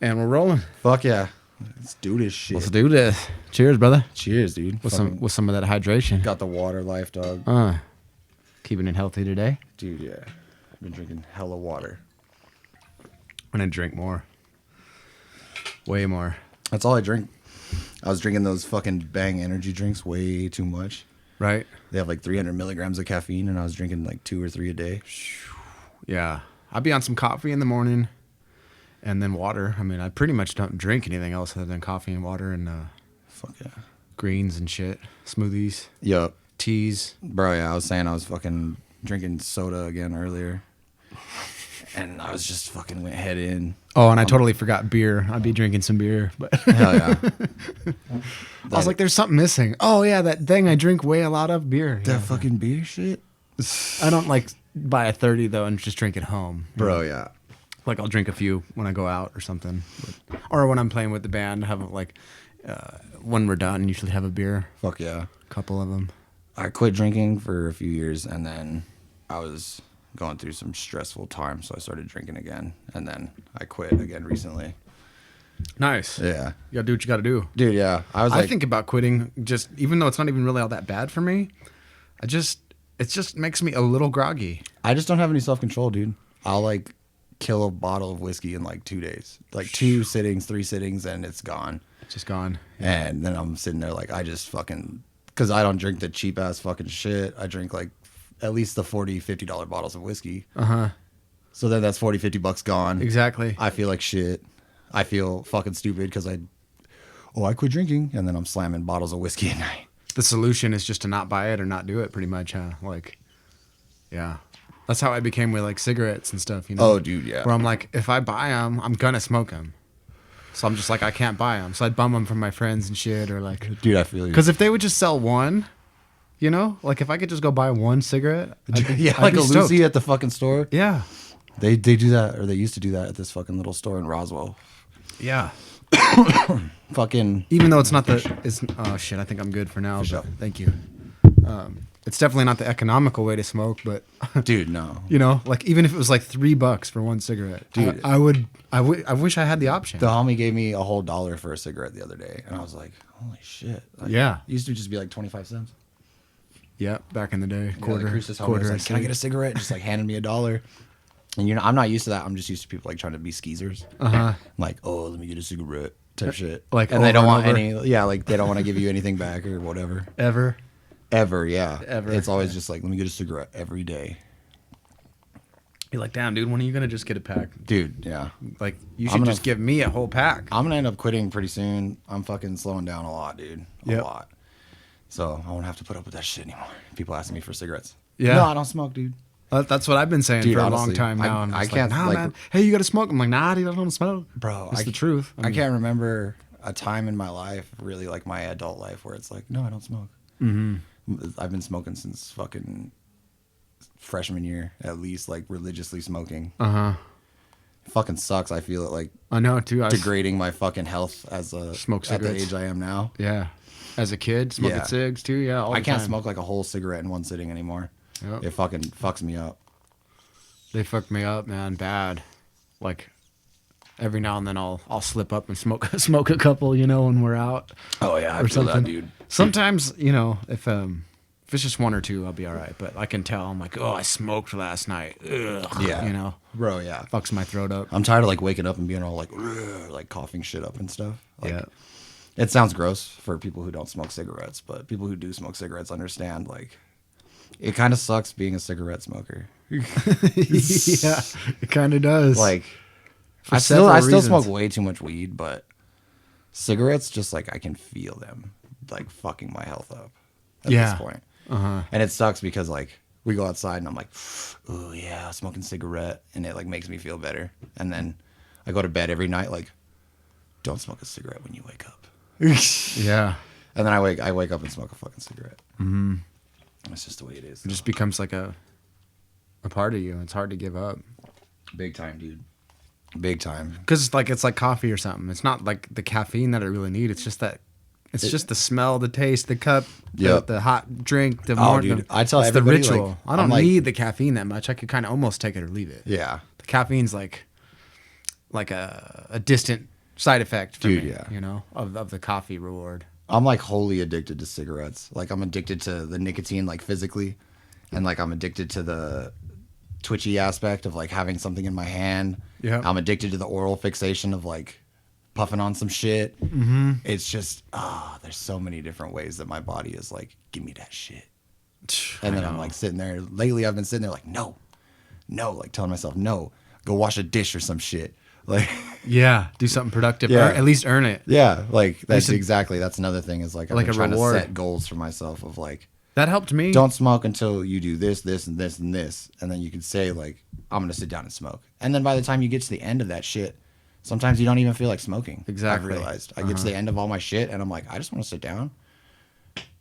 And we're rolling. Fuck yeah. Let's do this shit. Let's do this. Cheers, brother. Cheers, dude. With some of that hydration. Got the water life, dog. Keeping it healthy today. Dude, yeah. I've been drinking hella water. I'm gonna drink more. Way more. That's all I drink. I was drinking those fucking Bang energy drinks way too much. Right? They have like 300 milligrams of caffeine, and I was drinking like 2 or 3 a day. Yeah. I'd be on some coffee in the morning and then water. I mean, I pretty much don't drink anything else other than coffee and water and Fuck yeah. greens and shit. Smoothies. Yup. Teas. Bro, yeah, I was saying I was fucking drinking soda again earlier. And I was just fucking went head in. Oh, and I totally forgot beer. I'd be drinking some beer. But Hell yeah. I was like, there's something missing. Oh, yeah, that thing I drink way a lot of beer. That Yeah. fucking beer shit? I don't like buy a 30, though, and just drink it home. Bro, yeah. Like, I'll drink a few when I go out or something. Or when I'm playing with the band, have like, when we're done, usually have a beer. Fuck yeah. A couple of them. I quit drinking for a few years, and then I was going through some stressful times, so I started drinking again, and then I quit again recently. Nice. Yeah. You gotta do what you gotta do. Dude, yeah. I think about quitting, just even though it's not even really all that bad for me, it just makes me a little groggy. I just don't have any self-control, dude. I'll like kill a bottle of whiskey in like 2 days. Like 2 sittings, 3 sittings, and it's gone. It's just gone. And then I'm sitting there like, I just fucking, because I don't drink the cheap ass fucking shit. I drink like at least the $40, $50 bottles of whiskey. So then that's $40, $50 gone. Exactly. I feel like shit. I feel fucking stupid because I quit drinking, and then I'm slamming bottles of whiskey at night. The solution is just to not buy it or not do it, pretty much, huh? Like, yeah. That's how I became with like cigarettes and stuff, you know? Oh, dude, yeah. Where I'm like, if I buy them, I'm gonna smoke them. So I'm just like, I can't buy them. So I'd bum them from my friends and shit, or like, Dude, I feel you. because if they would just sell one, you know, like if I could just go buy one cigarette, Yeah, like a Lucy at the fucking store. Yeah, They do that, or they used to do that at this fucking little store in Roswell. yeah. Fucking. Even though it's not oh shit, I think I'm good for now. sure. But thank you. It's definitely not the economical way to smoke, but Dude, no. you know, like even if it was like $3 for one cigarette, Dude. I wish I had the option. The homie gave me a whole $1 for a cigarette the other day, and I was like, holy shit. Like, Yeah. it used to just be like 25 cents. Yeah, back in the day, Quarter. quarter, Like, quarter. was like, can I get a cigarette? Just like handed me $1. And you know, I'm not used to that. I'm just used to people like trying to be skeezers. Like, oh, let me get a cigarette type shit. Like, and they don't over want and any. Yeah, like they don't want to give you anything back or whatever. Ever. Yeah. Ever. It's always just like, let me get a cigarette every day. You're like, damn, dude, when are you gonna just get a pack? Dude, yeah. Like, you should just give me a whole pack. I'm gonna end up quitting pretty soon. I'm fucking slowing down a lot, dude. A lot. So I won't have to put up with that shit anymore. People asking me for cigarettes. Yeah. No, I don't smoke, dude. That's what I've been saying Dude, for a honestly, long time now. I can't, Nah, like, man. Hey, you gotta smoke. I'm like, nah, dude, I don't smoke. Bro, it's the truth. I can't remember a time in my life, really like my adult life, where it's like, no, I don't smoke. I've been smoking since fucking freshman year, at least, like religiously smoking. It fucking sucks. I feel it like I know too. degrading my fucking health as a Smoke at the cigarettes. age I am now. Yeah. As a kid, smoking Yeah. cigs too. Yeah. All I the can't time. smoke like a whole cigarette in one sitting anymore. Yep. It fucking fucks me up. They fucked me up, man, bad. Like every now and then I'll slip up and smoke a couple, you know, when we're out. Oh yeah, I or feel something. that, dude. Sometimes, you know, if it's just one or two, I'll be all right. But I can tell I'm like, oh, I smoked last night. Ugh, Yeah, you know, bro. Yeah, fucks my throat up. I'm tired of like waking up and being all like, "Ugh," like coughing shit up and stuff. Like, Yeah. It sounds gross for people who don't smoke cigarettes, but people who do smoke cigarettes understand, like, it kind of sucks being a cigarette smoker. Yeah, it kind of does. Like, For I several still reasons. smoke way too much weed, but cigarettes, just like, I can feel them, like, fucking my health up at Yeah. this point. And it sucks because, like, we go outside and I'm like, oh, yeah, smoking cigarette, and it, like, makes me feel better. And then I go to bed every night, like, don't smoke a cigarette when you wake up. Yeah, And then I wake up and smoke a fucking cigarette. That's just the way it is. it just becomes like a part of you. It's hard to give up. Big time, dude. Big time. Because it's like coffee or something. It's not like the caffeine that I really need. It's just that. It's just the smell, the taste, the cup, the hot drink, the dude, I tell it's the everybody, ritual. like, I don't I'm like- need the caffeine that much. I could kind of almost take it or leave it. Yeah. The caffeine's like, like a distant side effect for Dude, me, yeah. you know, of the coffee reward. I'm like wholly addicted to cigarettes. Like I'm addicted to the nicotine, like physically, and like I'm addicted to the twitchy aspect of like having something in my hand. Yeah. I'm addicted to the oral fixation of like puffing on some shit. Mm-hmm. It's just there's so many different ways that my body is like, give me that shit. And then I'm like sitting there. Lately, I've been sitting there like, no, like telling myself, no, go wash a dish or some shit. Like, Yeah, do something productive, Yeah. or at least earn it. yeah, like that's should- exactly. That's another thing is like I've Like been a trying reward. to set goals for myself of like, That helped me. don't smoke until you do this, this, and this, and this. And then you can say, like, I'm going to sit down and smoke. And then by the time you get to the end of that shit, sometimes you don't even feel like smoking. Exactly. I've realized. I get to the end of all my shit, and I'm like, I just want to sit down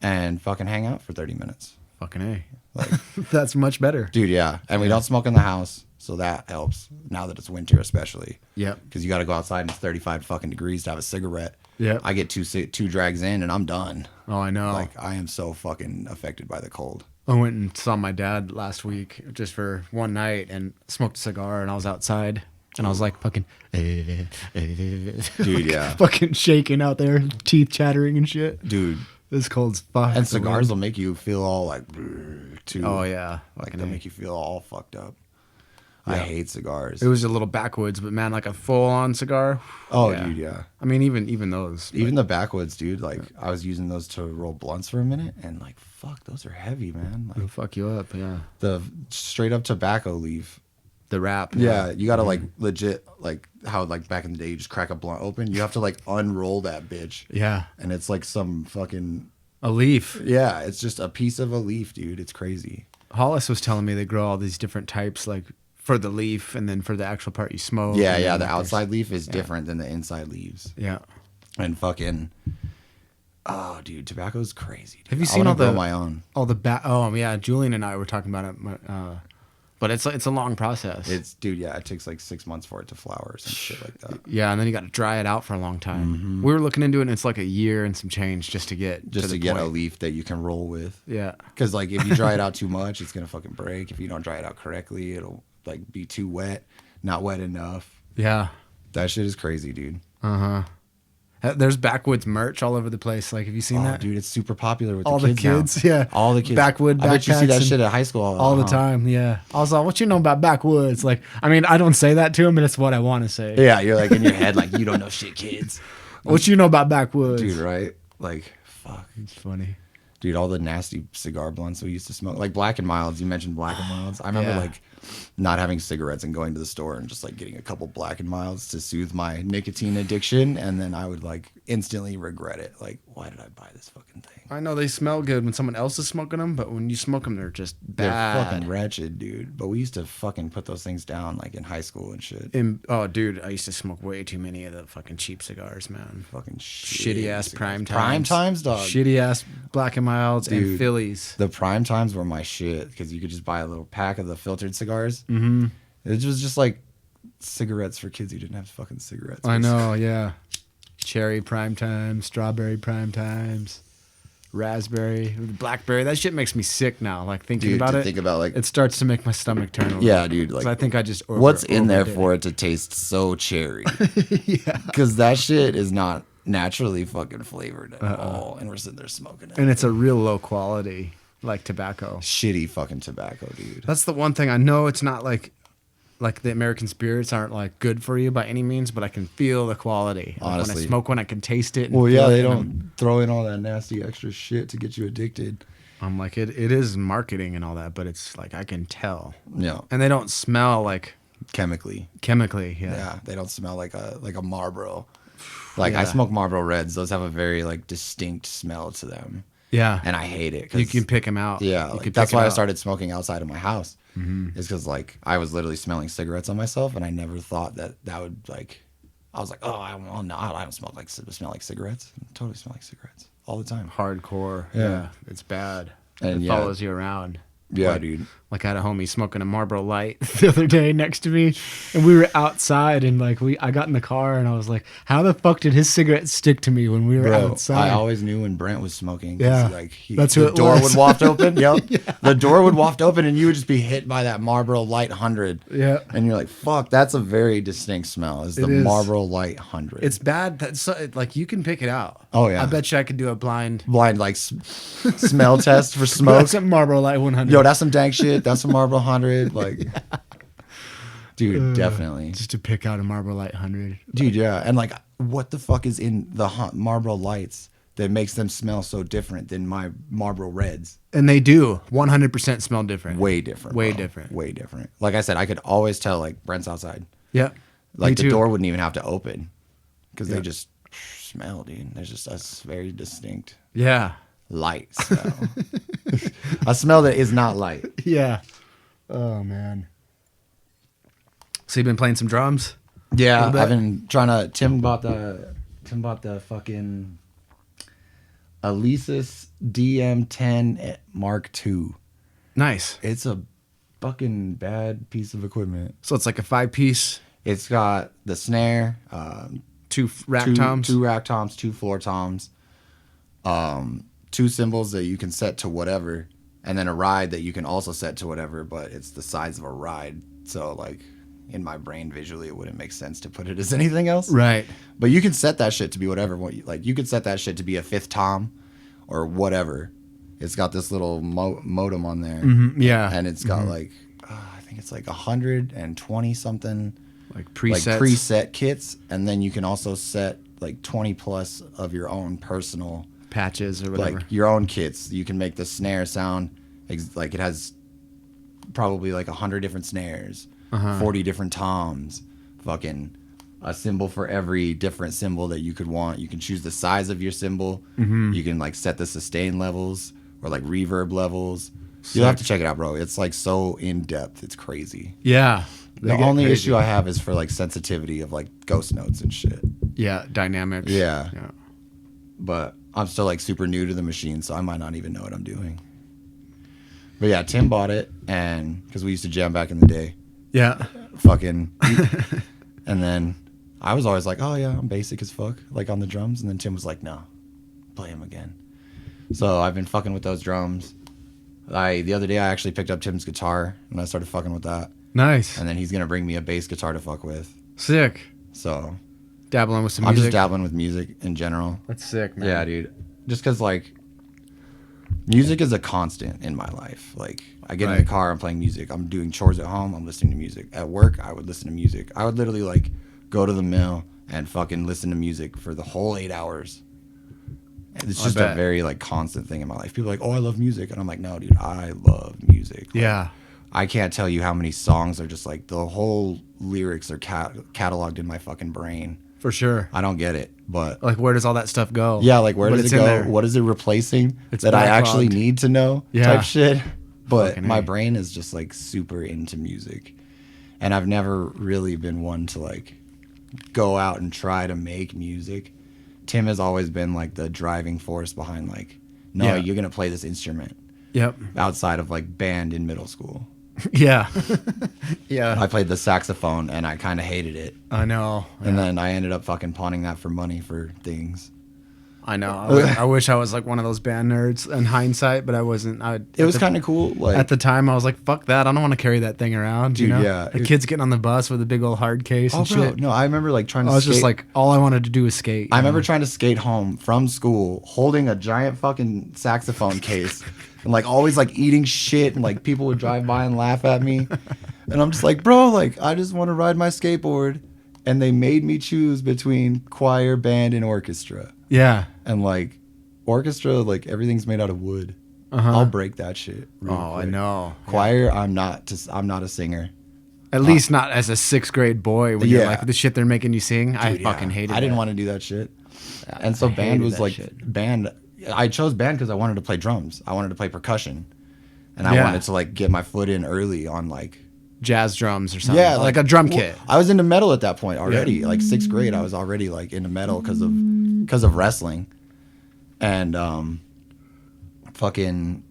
and fucking hang out for 30 minutes. Fucking A. Like, That's much better. dude, yeah. And we don't smoke in the house, so that helps. Now that it's winter, especially. Yep. Because you got to go outside and it's 35 fucking degrees to have a cigarette. Yep. I get two drags in, and I'm done. Oh, I know. Like, I am so fucking affected by the cold. I went and saw my dad last week just for one night and smoked a cigar, and I was outside and I was like fucking Dude, yeah. fucking shaking out there, teeth chattering and shit. Dude. This cold's fuck. And cigars will make you feel all like, too. Oh yeah. Like Fucking they'll A. make you feel all fucked up. I Yeah. hate cigars. It was a little backwoods, but man, like a full on cigar. Oh, yeah. dude, yeah. I mean, even those. Even the backwoods, dude. Like I was using those to roll blunts for a minute, and like, fuck, those are heavy, man. It'll Like fuck you up. Yeah. the straight up tobacco leaf. The wrap. Yeah, you gotta like legit like how like back in the day you just crack a blunt open. You have to like unroll that bitch, Yeah. and it's like some fucking A leaf. yeah. It's just a piece of a leaf, dude. It's crazy. Hollis was telling me they grow all these different types, like for the leaf and then for the actual part you smoke. Yeah, and yeah. then, The like, there's- outside leaf is different than the inside leaves. Yeah. And fucking oh dude, tobacco's crazy, dude. Have you I seen wanna all the grow my own? all the Oh yeah, Julian and I were talking about it, but it's a long process. It's dude, yeah, it takes like 6 months for it to flower or some shit like that. Yeah, and then you got to dry it out for a long time. We were looking into it, and it's like a year and some change just to get Just to the get a point. leaf that you can roll with. Yeah, Because like if you dry it out too much, it's gonna fucking break. If you don't dry it out correctly, it'll like be too wet, not wet enough. yeah, That shit is crazy, dude. There's backwoods merch all over the place. Like, have you seen Oh, that? dude, it's super popular with All the the kids. kids, now. yeah. All the kids. Backwood I bet you see backpacks that and- shit at high school All the uh-huh. time. Yeah, I was like, "What you know about backwoods?" Like, I mean, I don't say that to him, but it's what I want to say. Yeah, you're like in your head, like you don't know shit, kids. What you know about backwoods? Dude, right? Like, fuck. It's funny. Dude, all the nasty cigar blunts we used to smoke, like Black and Milds. You mentioned Black and Milds. I remember Yeah. like not having cigarettes and going to the store and just like getting a couple Black and Milds to soothe my nicotine addiction, and then I would like instantly regret it. Like, why did I buy this fucking thing? I know they smell good when someone else is smoking them, but when you smoke them, they're just They're bad. fucking wretched, dude. But we used to fucking put those things down like in high school and shit. Oh, dude, I used to smoke way too many of the fucking cheap cigars, man. Fucking Shitty ass prime times. Prime times, dog. Shitty ass Black and Milds and Dude. Phillies. The prime times were my shit because you could just buy a little pack of the filtered cigars. Mm-hmm. It was just like cigarettes for kids who didn't have fucking cigarettes. I know, yeah. Cherry prime times, strawberry prime times, raspberry, blackberry. That shit makes me sick now. Like thinking Dude, about to it. think about like It starts to make my stomach turn. A little. yeah, dude. 'Cause Like I think I just what's in there overdid for it to taste so cherry? Yeah. Because that shit is not naturally fucking flavored at all, and we're sitting there smoking it. And it's a real low quality, like tobacco. Shitty fucking tobacco, dude. That's the one thing I know. It's not like the American spirits aren't like good for you by any means, but I can feel the quality. Like, when Honestly. I smoke one, I can taste it. And Well, yeah, feel it, they and don't throw in all that nasty extra shit to get you addicted. I'm like, it is marketing and all that, but it's like I can tell. Yeah, And they don't smell like chemically. chemically. Yeah. Yeah, they don't smell like a Marlboro. Like I Yeah. smoke Marlboro Reds; those have a very like distinct smell to them, Yeah. and I hate it. 'Cause, You can pick them out. yeah, You like, can that's pick it why I out. started smoking outside of my house. Is because like I was literally smelling cigarettes on myself, and I never thought that would like. I was like, oh, I don't smell like cigarettes. I totally smell like cigarettes all the time. Hardcore. Yeah. It's bad. And it yeah. follows you around. Yeah, like, dude. Like I had a homie smoking a Marlboro Light the other day next to me, and we were outside, and like I got in the car, and I was like, "How the fuck did his cigarette stick to me when we were Bro, outside?" I always knew when Brent was smoking. 'Cause, Yeah. like That's who the it door was. would waft open. Yep. Yeah. The door would waft open, and you would just be hit by that Marlboro Light 100. Yeah. And you're like, "Fuck, that's a very distinct smell." Is the It is. Marlboro Light 100? It's bad. That's so, like you can pick it out. Oh, yeah. I bet you I could do a blind. blind like smell test for smoke. That's a Marlboro Light 100. Yo, that's some dank shit. That's some Marlboro 100. Like, dude, definitely. Just to pick out a Marlboro Light 100. Dude, yeah. And like, what the fuck is in the Marlboro Lights that makes them smell so different than my Marlboro Reds? And they do 100% smell different. Way different. Way bro. different. Way different. Like I said, I could always tell like Brent's outside. Yeah. Like Me the too. door wouldn't even have to open because Yeah. they just smell, dude. There's just a very distinct Yeah. light smell. A smell that is not light. Yeah. Oh man. So you've been playing some drums? Yeah, little bit? I've been trying to. Tim bought the fucking Alesis DM10 Mark II. Nice. It's a fucking bad piece of equipment. So it's like a 5-piece, It's got the snare, two rack toms. two rack toms, two floor toms, two cymbals that you can set to whatever, and then a ride that you can also set to whatever, but it's the size of a ride. So like in my brain visually, it wouldn't make sense to put it as anything else. Right. But you can set that shit to be whatever. Like you could set that shit to be a fifth tom or whatever. It's got this little modem on there, Yeah. and it's got like I think it's like 120 something Like presets. like preset kits, and then you can also set like 20 plus of your own personal patches or whatever. like your own kits. You can make the snare sound like it has probably like 100 different snares, 40 different toms, fucking a cymbal for every different cymbal that you could want. You can choose the size of your cymbal. You can like set the sustain levels or like reverb levels. You'll have to check it out, bro. It's like so in depth. It's crazy. Yeah. They The get only crazy. issue I have is for like sensitivity of like ghost notes and shit. Yeah, dynamics. Yeah. Yeah. But I'm still like super new to the machine, so I might not even know what I'm doing. But yeah, Tim bought it, and because we used to jam back in the day, Yeah. fucking, and then I was always like, oh yeah, I'm basic as fuck, like on the drums, and then Tim was like, no, play him again. So I've been fucking with those drums. The other day I actually picked up Tim's guitar and I started fucking with that, Nice. and then he's gonna bring me a bass guitar to fuck with. Sick. So Dabbling with some I'm music. just dabbling with music in general. That's sick, man. Yeah, dude. Just because, like, music is a constant in my life. Like, I get in Right. the car, I'm playing music. I'm doing chores at home, I'm listening to music. At work, I would listen to music. I would literally, like, go to the mill and fucking listen to music for the whole 8 hours. It's just a bet. very, like, constant thing in my life. People are like, oh, I love music. And I'm like, no, dude, I love music. Like, Yeah. I can't tell you how many songs are just, like, the whole lyrics are cataloged in my fucking brain. For sure. I don't get it, but... Like, where does all that stuff go? Yeah, like where But does it's it in go? there. What is it replacing It's that I actually backlogged. need to know? Yeah. Type shit. But Fucking my A. brain is just like super into music, and I've never really been one to like go out and try to make music. Tim has always been like the driving force behind like, no, Yeah. you're gonna play this instrument. Yep. Outside of like band in middle school, Yeah. Yeah. I played the saxophone and I kind of hated it. I know. And then I ended up fucking pawning that for money for things. I know. I wish I was like one of those band nerds in hindsight, but I wasn't. It was kind of cool. Like At the time, I was like, "Fuck that! I don't want to carry that thing around." You Dude, know? yeah. The kids getting on the bus with a big old hard case oh, and bro, shit. no, I remember like trying to. I was skate. just like, all I wanted to do was skate. I you remember know? trying to skate home from school holding a giant fucking saxophone case and like always like eating shit and like people would drive by and laugh at me. And I'm just like, bro, like I just want to ride my skateboard. And they made me choose between choir, band, and orchestra. Yeah. And like orchestra, like everything's made out of wood. Uh-huh. I'll break that shit. real I quick. know. Choir, I'm not a singer. At least not as a 6th grade boy when you're Yeah. like the shit they're making you sing. I Dude, yeah. fucking hated it. I didn't want to do that shit. Yeah, And so I band hated was that like shit. band. I chose band because I wanted to play drums. I wanted to play percussion, and I Yeah. wanted to like get my foot in early on like jazz drums or something. yeah, like a drum well, kit. I was into metal at that point already. Like 6th grade, I was already like into metal because of wrestling, and fucking.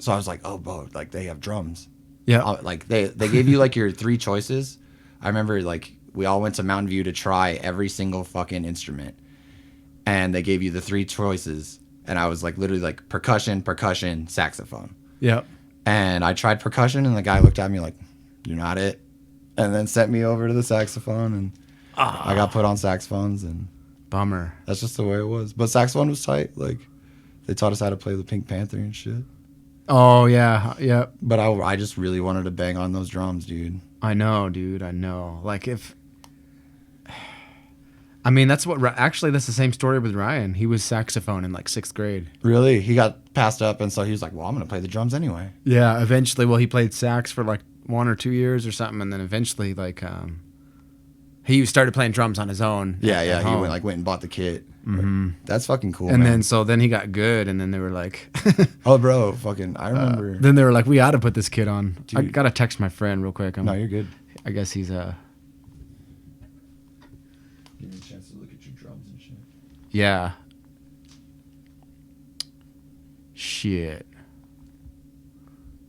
So I was like, oh, bro, like they have drums. Yeah. Like they gave you like your 3 choices. I remember like we all went to Mountain View to try every single fucking instrument, and they gave you the 3 choices, and I was like literally like percussion, saxophone. Yep. And I tried percussion, and the guy looked at me like, "You're not it," and then sent me over to the saxophone, and I got put on saxophones, and Bummer. that's just the way it was. But saxophone was tight. Like they taught us how to play the Pink Panther and shit. Oh yeah. Yep. But I just really wanted to bang on those drums, dude. I know, dude. I know. Like if. I mean, that's the same story with Ryan. He was saxophone in like 6th grade. Really? He got passed up, and so he was like, well, I'm going to play the drums anyway. Yeah, eventually, well, he played sax for like 1 or 2 years or something, and then eventually, like, he started playing drums on his own. Yeah, at he home. went and bought the kit. Mm-hmm. That's fucking cool, And man. then he got good, and then they were like, oh, bro, fucking, I remember. then they were like, we ought to put this kid on. Dude. I gotta text my friend real quick. No, you're good. I guess he's Give me a chance to look at your drums and shit. yeah. Shit.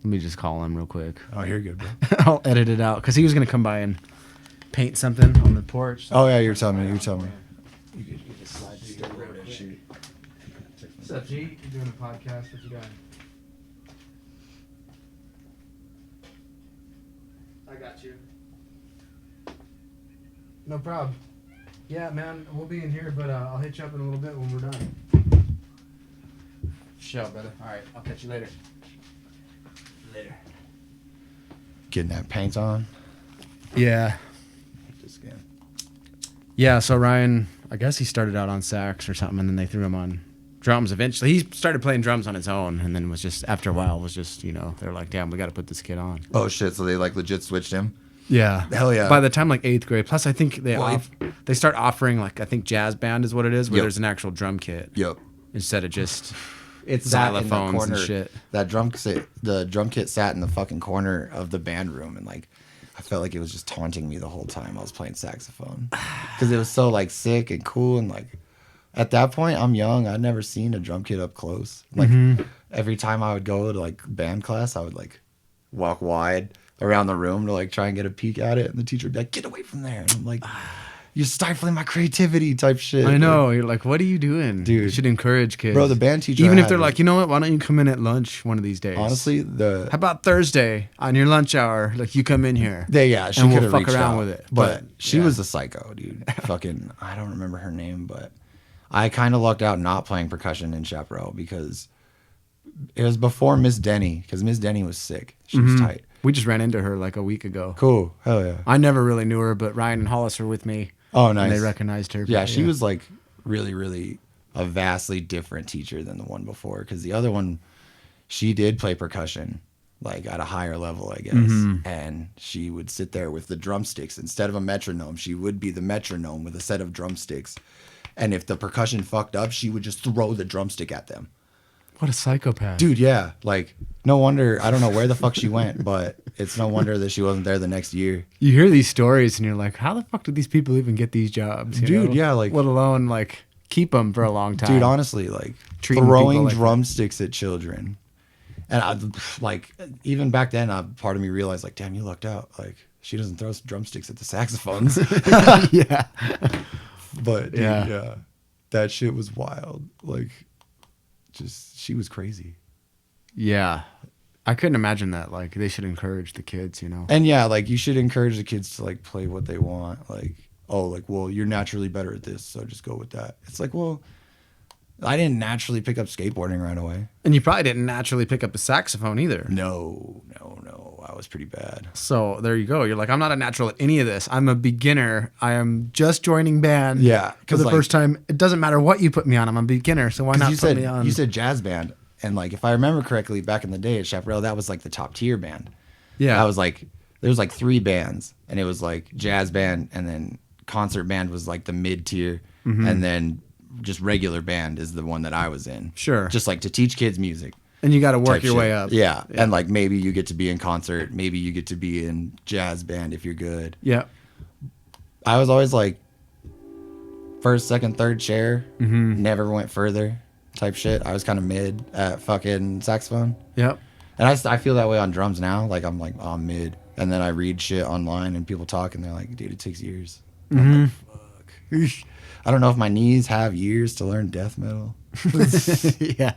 Let me just call him real quick. Oh, you're good, bro. I'll edit it out because he was gonna come by and paint something on the porch. Oh, yeah, you're telling me. You could get this slide real quick. What's up, G? You doing a podcast? What you got? I got you. No problem. Yeah, man, we'll be in here, but I'll hit you up in a little bit when we're done. Show, brother. All right, I'll catch you later. Later. Getting that paint on. Yeah. Just again. Yeah, so Ryan, I guess he started out on sax or something, and then they threw him on drums eventually. He started playing drums on his own, and then was just, after a while, was just, they're like, damn, we got to put this kid on. Oh, shit, so they, like, legit switched him? Yeah. Hell yeah. By the time, like, 8th grade. Plus, I think Well, they start offering, like, I think jazz band is what it is, where Yep. there's an actual drum kit. Yep. Instead of just It's that in the xylophones corner. and shit. That the drum kit sat in the fucking corner of the band room, and like I felt like it was just taunting me the whole time I was playing saxophone because it was so like sick and cool, and like at that point I'm young. I'd never seen a drum kit up close. Like every time I would go to like band class, I would like walk wide around the room to like try and get a peek at it, and the teacher would be like, "Get away from there!" And I'm like, "You're stifling my creativity," type shit. I know. You're like, what are you doing? Dude. You should encourage kids. Bro, the band teacher Even I if they're had- like, you know what? Why don't you come in at lunch one of these days? honestly, How about Thursday on your lunch hour? Like, you come in here. she and could we'll have fuck reached around out, with it. but she yeah. was a psycho, dude. Fucking, I don't remember her name, but I kind of lucked out not playing percussion in Chaparral because it was before Miss Denny, because Miss Denny was sick. She was tight. We just ran into her like a week ago. Cool, hell yeah. I never really knew her, but Ryan and Hollis were with me. Oh, nice. And they recognized her. Yeah, but she was like really, really a vastly different teacher than the one before, because the other one, she did play percussion like at a higher level, I guess. And she would sit there with the drumsticks instead of a metronome. She would be the metronome with a set of drumsticks. And if the percussion fucked up, she would just throw the drumstick at them. What a psychopath. Dude, yeah. Like, no wonder, I don't know where the fuck she went, but it's no wonder that she wasn't there the next year. You hear these stories and you're like, how the fuck do these people even get these jobs? you Dude, know? yeah, like- let alone like keep them for a long time. Dude, honestly, like Treating throwing people like drumsticks at children. And I, like, even back then, part of me realized, like, damn, you lucked out. Like, she doesn't throw drumsticks at the saxophones. yeah. But, dude, Yeah. yeah, that shit was wild. Like, just, she was crazy. Yeah. I couldn't imagine that. Like, they should encourage the kids, you know? And yeah, like, you should encourage the kids to, like, play what they want. Like, oh, like, well, you're naturally better at this, so just go with that. It's like, well, I didn't naturally pick up skateboarding right away. And you probably didn't naturally pick up a saxophone either. No. I was pretty bad. So there you go. You're like, I'm not a natural at any of this. I'm a beginner. I am just joining band. Yeah, For 'cause, the like- first time. It doesn't matter what you put me on. I'm a beginner. So why not you put said me on? you said jazz band, and like if I remember correctly, back in the day at Chaparral, that was like the top tier band. yeah. That was like there was like 3 bands, and it was like jazz band, and then concert band was like the mid tier, and then just regular band is the one that I was in. Sure. Just like to teach kids music. and you got to work type your shit. way up. Yeah. And like maybe you get to be in concert, maybe you get to be in jazz band if you're good. Yeah. I was always like first, second, third chair, never went further type shit. I was kind of mid at fucking saxophone. Yep. And I feel that way on drums now. Like I'm like, oh, I'm mid. And then I read shit online and people talk and they're like, dude, it takes years. And I'm like, fuck. I don't know if my knees have years to learn death metal. Yeah.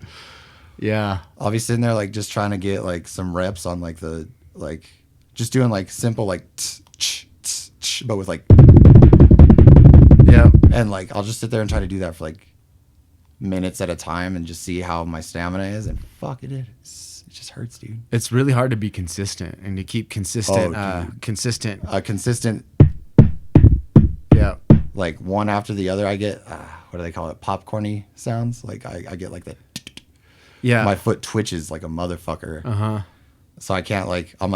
Yeah. I'll be sitting there like just trying to get like some reps on like the like just doing like simple like but with like Yeah. and like I'll just sit there and try to do that for like minutes at a time and just see how my stamina is and fuck it just hurts, dude. It's really hard to be consistent and to keep consistent consistent yeah. like one after the other. I get what do they call it, popcorny sounds. Like I get like that. Yeah. My foot twitches like a motherfucker. Uh-huh. So I can't like I'm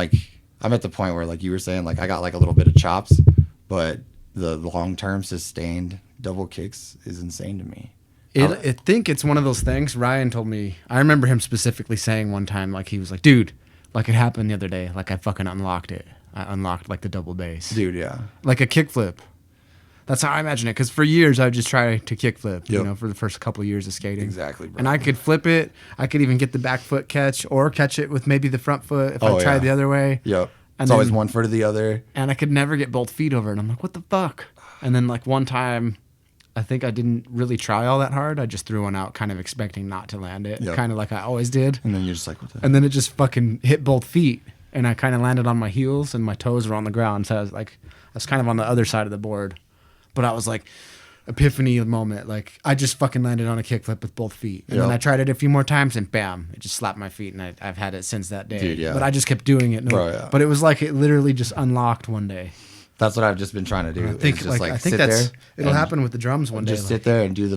at the point where like you were saying like I got like a little bit of chops, but the long-term sustained double kicks is insane to me. I think it's one of those things. Ryan told me, I remember him specifically saying one time, like, he was like, dude, like it happened the other day. Like I fucking unlocked it. I unlocked like the double bass. Dude, yeah. Like a kickflip. That's how I imagine it. Because for years, I would just try to kickflip, you Yep. know, for the first couple of years of skating. Exactly, bro. And I could flip it. I could even get the back foot catch or catch it with maybe the front foot if I tried the other way. Yep. And It's always then- one foot or the other. And I could never get both feet over it. And I'm like, what the fuck? And then like one time, I think I didn't really try all that hard. I just threw one out kind of expecting not to land it. Yep. Kind of like I always did. And then you're just like, what the And then it just fucking hit both feet. And I kind of landed on my heels and my toes were on the ground. So I was kind of on the other side of the board. But I was like, epiphany moment. Like I just fucking landed on a kickflip with both feet. And then Yep. I tried it a few more times and bam, it just slapped my feet. And I've had it since that day. Dude, yeah. But I just kept doing it. Bro, yeah. But it was like it literally just unlocked one day. That's what I've just been trying to do. I think is just I think sit that's there it'll and happen with the drums one day. just sit there and do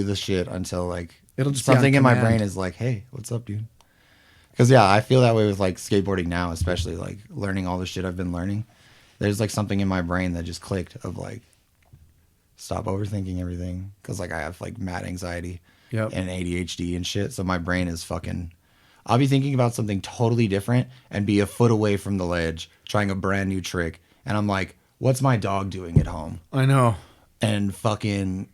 the shit until like It'll just be on something in my command. brain is like, hey, what's up, dude? Because yeah, I feel that way with like skateboarding now, especially like learning all the shit I've been learning. There's like something in my brain that just clicked of like, stop overthinking everything. Because like I have like mad anxiety Yep. and ADHD and shit. So my brain is fucking. I'll be thinking about something totally different and be a foot away from the ledge, trying a brand new trick, and I'm like, what's my dog doing at home? I know. And fucking,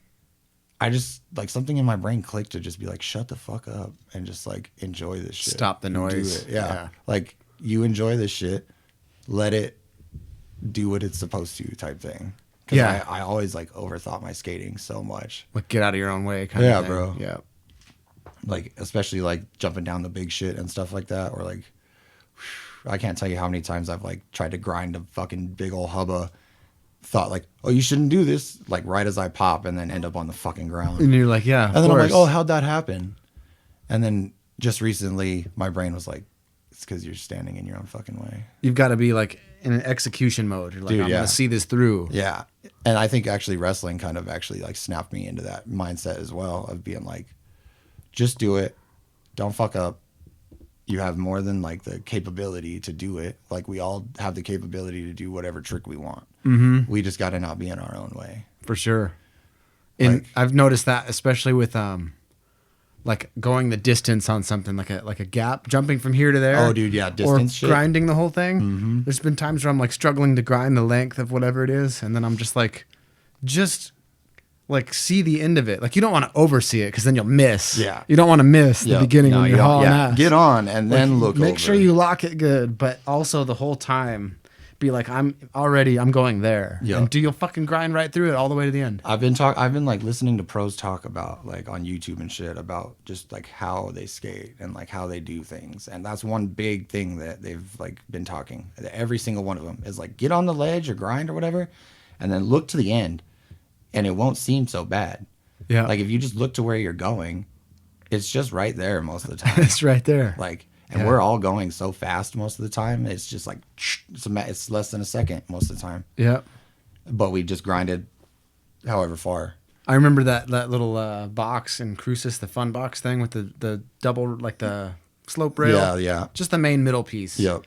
I just like something in my brain clicked to just be like, shut the fuck up and just like enjoy this shit. Stop the And do noise. it. Yeah. Yeah. Like you enjoy this shit, let it do what it's supposed to type thing. 'Cause Yeah. I always like overthought my skating so much. Like get out of your own way kind Yeah, of thing. bro. Yeah. Like especially like jumping down the big shit and stuff like that, or like I can't tell you how many times I've like tried to grind a fucking big old hubba, thought like, oh, you shouldn't do this, like right as I pop, and then end up on the fucking ground. And you're like, yeah. And then I'm like, oh, how'd that happen? And then just recently, my brain was like, it's because you're standing in your own fucking way. You've got to be like in an execution mode. You're like, Dude, I'm yeah. gonna see this through. Yeah. And I think actually wrestling kind of actually like snapped me into that mindset as well of being like, just do it. Don't fuck up. You have more than like the capability to do it. Like we all have the capability to do whatever trick we want. Mm-hmm. We just got to not be in our own way. For sure. And Like- I've noticed that especially with like going the distance on something like a gap, jumping from here to there. Oh, dude, yeah, distance or shit. grinding the whole thing. Mhm. There's been times where I'm like struggling to grind the length of whatever it is, and then I'm just like see the end of it. Like you don't want to oversee it because then you'll miss. Yeah. You don't want to miss the Yeah. beginning No, when you you're don't- hauling yeah. ass. Get on and then Like, look Make over. sure you lock it good, but also the whole time be like, I'm going there. Yeah. And do you fucking grind right through it all the way to the end? I've been like listening to pros talk about like on YouTube and shit about just like how they skate and like how they do things. And that's one big thing that they've like been talking. Every single one of them is like get on the ledge or grind or whatever and then look to the end and it won't seem so bad. Yeah. Like if you just look to where you're going, it's just right there most of the time. It's right there. Like, and Yeah. we're all going so fast most of the time. It's just like, it's less than a second most of the time. Yeah. But we just grinded however far. I remember that little box in Crucis, the fun box thing with the double, like the slope rail. Yeah, yeah. Just the main middle piece. Yep.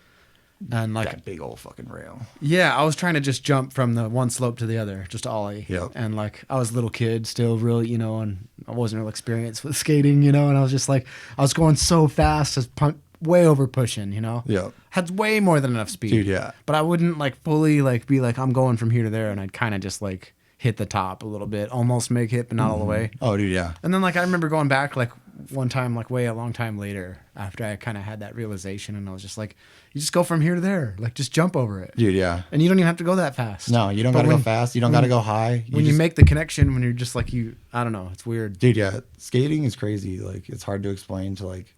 And like, That big old fucking rail. yeah, I was trying to just jump from the one slope to the other, just ollie. Yep. And like, I was a little kid still, really, and I wasn't real experienced with skating, and I was just like, I was going so fast, just way over pushing, Yep. Had way more than enough speed. Dude, yeah. But I wouldn't like fully like be like, I'm going from here to there, and I'd kind of just like hit the top a little bit, almost make it, but not all the way. Oh, dude, yeah. And then like I remember going back like one time, like way a long time later, after I kind of had that realization, and I was just like, you just go from here to there, like just jump over it, Dude, yeah. and you don't even have to go that fast. No, you don't But gotta go when- fast. You don't gotta go high. When you make the connection, when you're just like I don't know, it's weird. Dude, yeah, skating is crazy. Like, it's hard to explain to, like,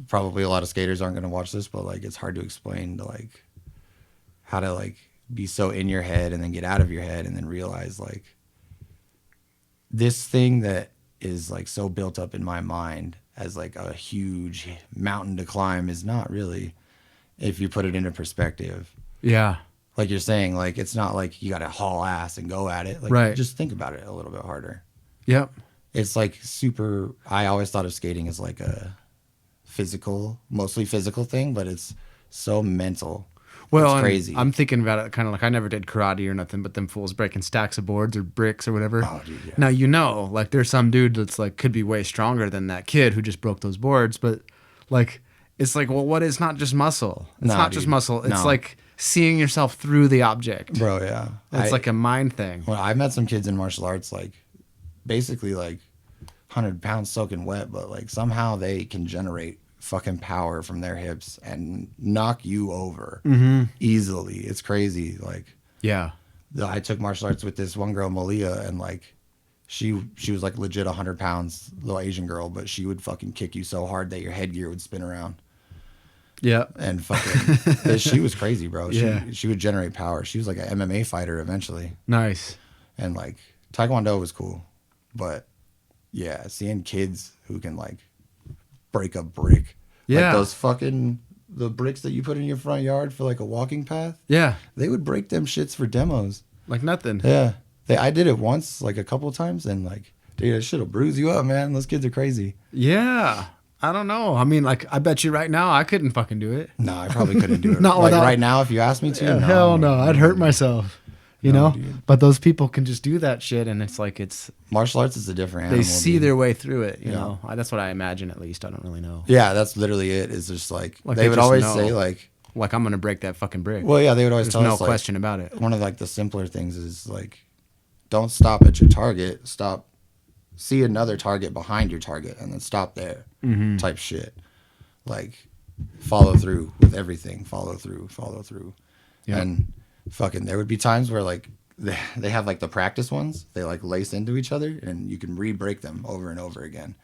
probably a lot of skaters aren't gonna watch this, but like, it's hard to explain to, like, how to, like, be so in your head and then get out of your head and then realize, like, this thing that is like so built up in my mind as like a huge mountain to climb is not really, if you put it into perspective. Yeah. Like you're saying, like, it's not like you got to haul ass and go at it. Like, Right. just think about it a little bit harder. Yep. It's like super, I always thought of skating as like a physical, mostly physical thing, but it's so mental. Well, it's crazy. I'm thinking about it kind of like I never did karate or nothing, but them fools breaking stacks of boards or bricks or whatever. Oh, dude, yeah. Now, you know, like there's some dude that's like could be way stronger than that kid who just broke those boards, but like it's like, well, what is not just muscle? It's Nah, not just dude. muscle. It's No. like seeing yourself through the object. Bro, yeah. It's like a mind thing. Well, I've met some kids in martial arts, like, basically like 100 pounds soaking wet, but like somehow they can generate fucking power from their hips and knock you over easily. It's crazy. Like, Yeah. I took martial arts with this one girl, Malia, and like she was like legit 100 pounds, little Asian girl, but she would fucking kick you so hard that your headgear would spin around. Yeah. And fucking, she was crazy, bro. Yeah. She would generate power. She was like an MMA fighter eventually. Nice. And like Taekwondo was cool, but yeah, seeing kids who can like break a brick, Yeah. like those fucking the bricks that you put in your front yard for like a walking path, Yeah. they would break them shits for demos. Like nothing. Yeah, I did it once, like a couple of times, and like, dude, that shit'll bruise you up, man. Those kids are crazy. Yeah. I don't know. I mean, like, I bet you right now I couldn't fucking do it. No, I probably couldn't do it. Not like without- right now, if you asked me to, Yeah, no, hell no. I'd hurt myself. You No, know? dude. But those people can just do that shit, and it's like Martial arts is a different animal. they see dude. their way through it, you Yeah. know? That's what I imagine, at least. I don't really know. Yeah, that's literally it. It's just like Like, they they would just always know. say, like, Like, I'm going to break that fucking brick. well, yeah, they would always There's tell no us, like, question about it. one of like the simpler things is like, don't stop at your target. Stop, see another target behind your target, and then stop there. Type shit. Like, follow through with everything. Follow through. Yep. And fucking, there would be times where like they have like the practice ones. They like lace into each other, and you can re-break them over and over again.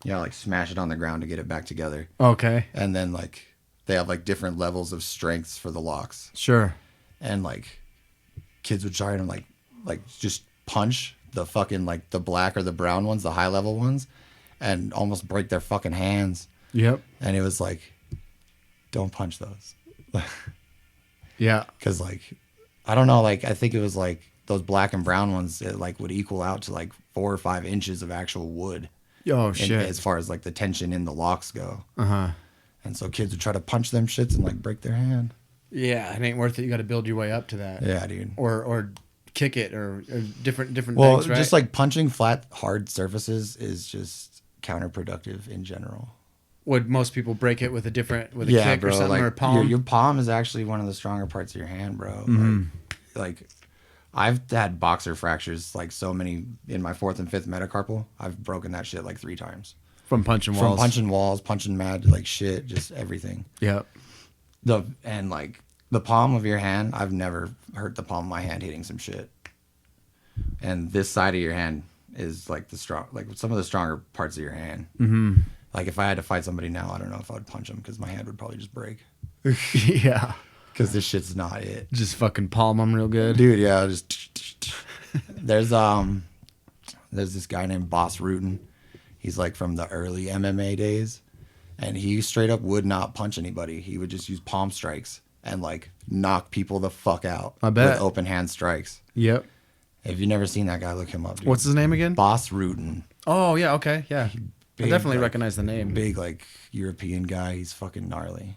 You know, like smash it on the ground to get it back together. Okay. And then like they have like different levels of strengths for the locks. Sure. And like kids would try to like just punch the fucking like the black or the brown ones, the high level ones, and almost break their fucking hands. Yep. And it was like, don't punch those. Yeah. Because like, I don't know, like I think it was like those black and brown ones, it like would equal out to like 4 or 5 inches of actual wood. Oh, in- shit. as far as like the tension in the locks go. Uh-huh. And so kids would try to punch them shits and like break their hand. Yeah, it ain't worth it. You got to build your way up to that. Yeah, dude. Or kick it or different Well, things, right? just like punching flat, hard surfaces is just counterproductive in general. Would most people break it with a kick bro, or something like or a palm? Your palm is actually one of the stronger parts of your hand, bro. Mm-hmm. Like I've had boxer fractures, like so many in my 4th and 5th metacarpal. I've broken that shit like 3 times. From punching From walls. punching walls, punching mad like shit, just everything. Yep. And like the palm of your hand, I've never hurt the palm of my hand hitting some shit. And this side of your hand is like some of the stronger parts of your hand. Mm-hmm. Like if I had to fight somebody now, I don't know if I would punch them because my hand would probably just break. Yeah. Because this shit's not it, Just fucking palm them real good. dude. Yeah, just there's this guy named Boss Rutan. He's like from the early MMA days, and he straight up would not punch anybody. He would just use palm strikes and like knock people the fuck out. I bet. With open hand strikes. Yep. If you've never seen that guy, look him up, dude. What's his name again? Boss Rutan. Oh, yeah, okay. Yeah. I Big, definitely like, recognize the name. Big like European guy. He's fucking gnarly.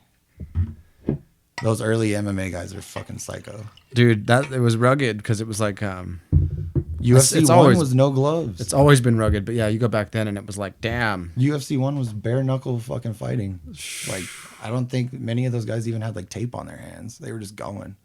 Those early MMA guys are fucking psycho. Dude, it was rugged because it was like UFC it's 1 always- was no gloves. it's always been rugged, but yeah, you go back then and it was like, damn. UFC 1 was bare knuckle fucking fighting. Like, I don't think many of those guys even had like tape on their hands. They were just going.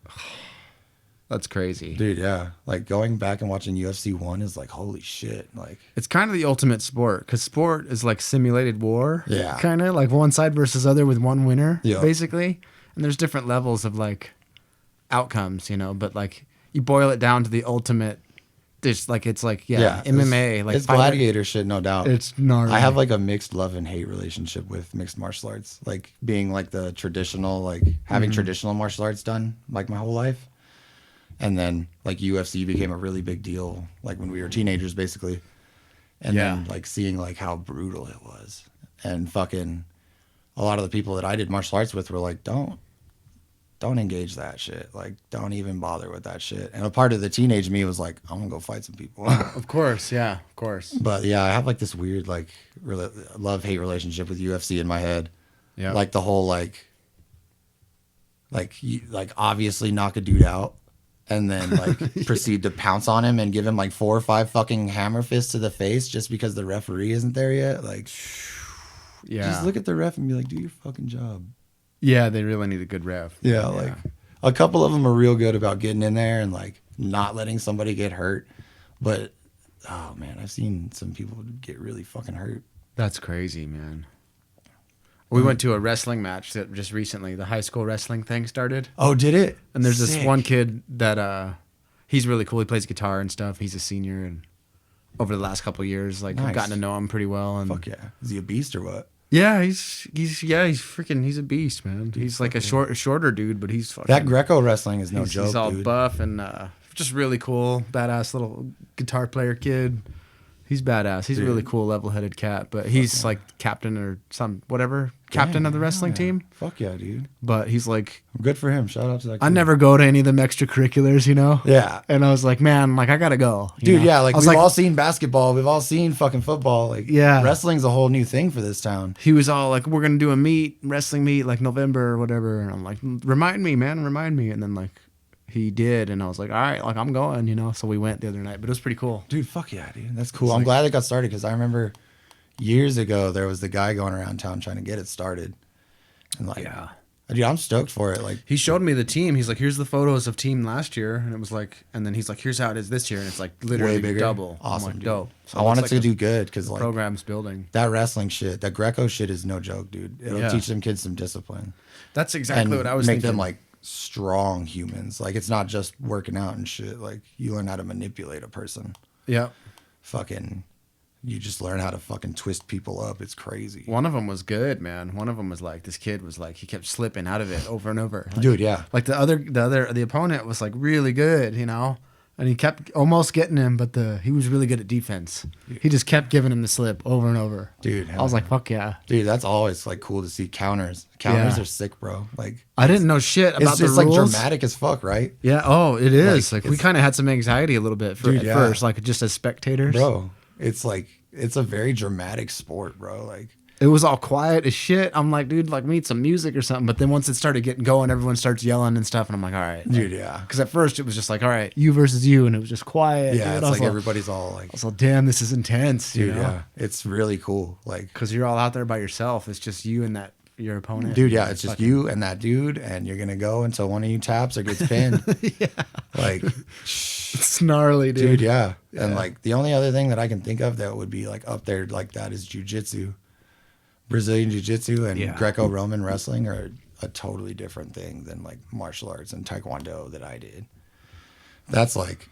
That's crazy. Dude, yeah. Like going back and watching UFC 1 is like, holy shit. Like, It's kind of the ultimate sport because sport is like simulated war. Yeah. Kind of like one side versus other with one winner, Yeah. basically. And there's different levels of like outcomes, you know, but like you boil it down to the ultimate. It's like MMA, like it's fighter- gladiator shit, no doubt. It's gnarly. I have like a mixed love and hate relationship with mixed martial arts. Like being like the traditional, like having traditional martial arts done like my whole life. And then like UFC became a really big deal, like when we were teenagers, basically. And then like seeing like how brutal it was, and fucking a lot of the people that I did martial arts with were like, don't engage that shit. Like, don't even bother with that shit. And a part of the teenage me was like, I'm gonna go fight some people. Of course, yeah, of course. But yeah, I have like this weird like love-hate relationship with UFC in my head. Yeah, Like the whole like obviously knock a dude out and then like proceed to pounce on him and give him like 4 or 5 fucking hammer fists to the face just because the referee isn't there yet. Like, just look at the ref and be like, do your fucking job. Yeah, they really need a good ref. Yeah, like a couple of them are real good about getting in there and like not letting somebody get hurt. But oh man, I've seen some people get really fucking hurt. That's crazy, man. We went to a wrestling match that just recently, the high school wrestling thing started. Oh, did it? And there's this Sick. one kid that he's really cool. He plays guitar and stuff. He's a senior, and over the last couple of years, like I've Nice. gotten to know him pretty well. And Fuck yeah. Is he a beast or what? yeah, he's a beast, man. He's like a shorter dude, but he's fucking, That Greco wrestling is no he's, joke, he's all dude. buff and just really cool, badass little guitar player kid. He's badass. He's a really cool, level-headed cat, but he's like captain or captain of the wrestling team. Fuck yeah, dude. But he's like, Good for him. Shout out to that kid. I never go to any of them extracurriculars, you know? Yeah. And I was like, man, like I gotta go. you Dude, know? yeah, like I was we've all seen basketball. We've all seen fucking football. Like, Yeah. wrestling's a whole new thing for this town. he was all like, we're gonna do a wrestling meet, like November or whatever. And I'm like, remind me, man, remind me. And then like he did, and I was like, all right, like I'm going, you know. So we went the other night, but it was pretty cool. Dude, fuck yeah, dude. That's cool. I'm glad it got started because I remember years ago there was the guy going around town trying to get it started. And like, dude, I'm stoked for it. Like, He showed me the team. He's like, here's the photos of team last year, and it was like, and then he's like, here's how it is this year, and it's like literally way bigger. double. Awesome, I'm like, dude. dope. So I want it that's to like do good because like program's building. that wrestling shit, that Greco shit is no joke, dude. It'll teach them kids some discipline. That's exactly and what I was make thinking. them like strong humans. Like, it's not just working out and shit. Like, you learn how to manipulate a person. Yeah. Fucking, you just learn how to fucking twist people up. It's crazy. One of them was good, man. One of them was like, this kid was like, he kept slipping out of it over and over. Like, Dude, yeah. Like the opponent was like really good, you know, and he kept almost getting him, but he was really good at defense. He just kept giving him the slip over and over. Dude, I was like, fuck yeah. Dude, that's always like cool to see counters. Counters Yeah. are sick, bro. Like, I didn't know shit about it's the just rules. like dramatic as fuck, right? Yeah. Oh, it is. Like we it's- kind of had some anxiety a little bit Dude, at yeah. first, like just as spectators. Bro, it's like, it's a very dramatic sport, bro. Like, It was all quiet as shit. I'm like, dude, like we need some music or something. But then once it started getting going, everyone starts yelling and stuff, and I'm like, all right, dude, yeah. Because at first it was just like, all right, you versus you, and it was just quiet. Yeah, dude. it's like everybody's all like, I was like, damn, this is intense, dude, you know? yeah. It's really cool. Like, Because you're all out there by yourself. It's just you and your opponent. dude, yeah, it's just fucking- you and that dude, and you're gonna go until one of you taps or gets pinned. Yeah. Like, It's gnarly, dude. dude, yeah. And like the only other thing that I can think of that would be like up there like that is jujitsu. Brazilian jiu-jitsu and Yeah. Greco-Roman wrestling are a totally different thing than like martial arts and taekwondo that I did. That's like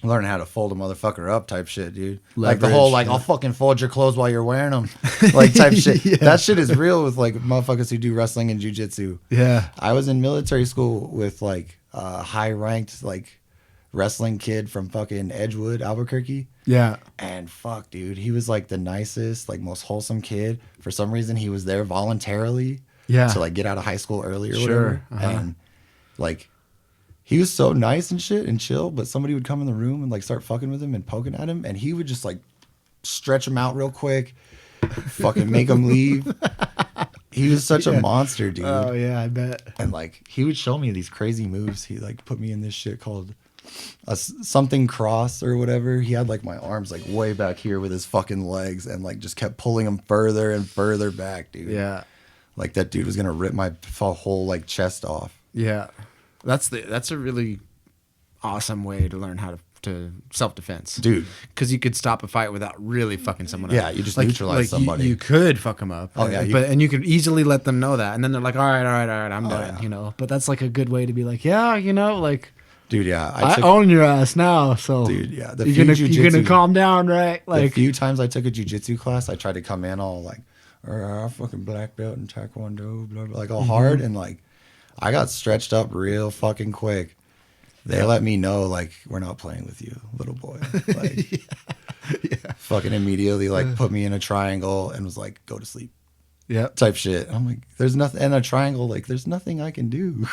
learning how to fold a motherfucker up type shit, dude. Like the Leverage, whole like yeah. I'll fucking fold your clothes while you're wearing them, like type shit. Yeah. That shit is real with like motherfuckers who do wrestling and jiu-jitsu. Yeah. I was in military school with like a high ranked like wrestling kid from fucking Edgewood, Albuquerque. Yeah. And fuck, dude, he was like the nicest, like most wholesome kid. For some reason, he was there voluntarily. Yeah. To like get out of high school early or Sure. whatever. And like, he was so nice and shit and chill, but somebody would come in the room and like start fucking with him and poking at him, and he would just like stretch him out real quick, fucking make him leave. He was such a monster, dude. Oh yeah, I bet. And like, he would show me these crazy moves. He like put me in this shit called something cross or whatever. He had like my arms like way back here with his fucking legs and like just kept pulling them further and further back, dude. Yeah. Like that dude was gonna rip my whole like chest off. Yeah. That's a really awesome way to learn how to self-defense, Dude. because you could stop a fight without really fucking someone up. Yeah, you just neutralize somebody. You could fuck them up. Oh, yeah, and you could easily let them know that, and then they're like, all right, I'm done. yeah. You know, but that's like a good way to be like, yeah, you know, like, Dude, yeah. I own your ass now, so Dude, yeah. you're gonna calm down, right? The Like, few times I took a jiu-jitsu class, I tried to come in all like, I fucking black belt in taekwondo, blah, blah, like all hard, and like I got stretched up real fucking quick. They let me know, like, we're not playing with you, little boy. Like, fucking immediately, like, put me in a triangle and was like, go to sleep. yeah, Type shit. I'm like, there's nothing, and a triangle, like, there's nothing I can do.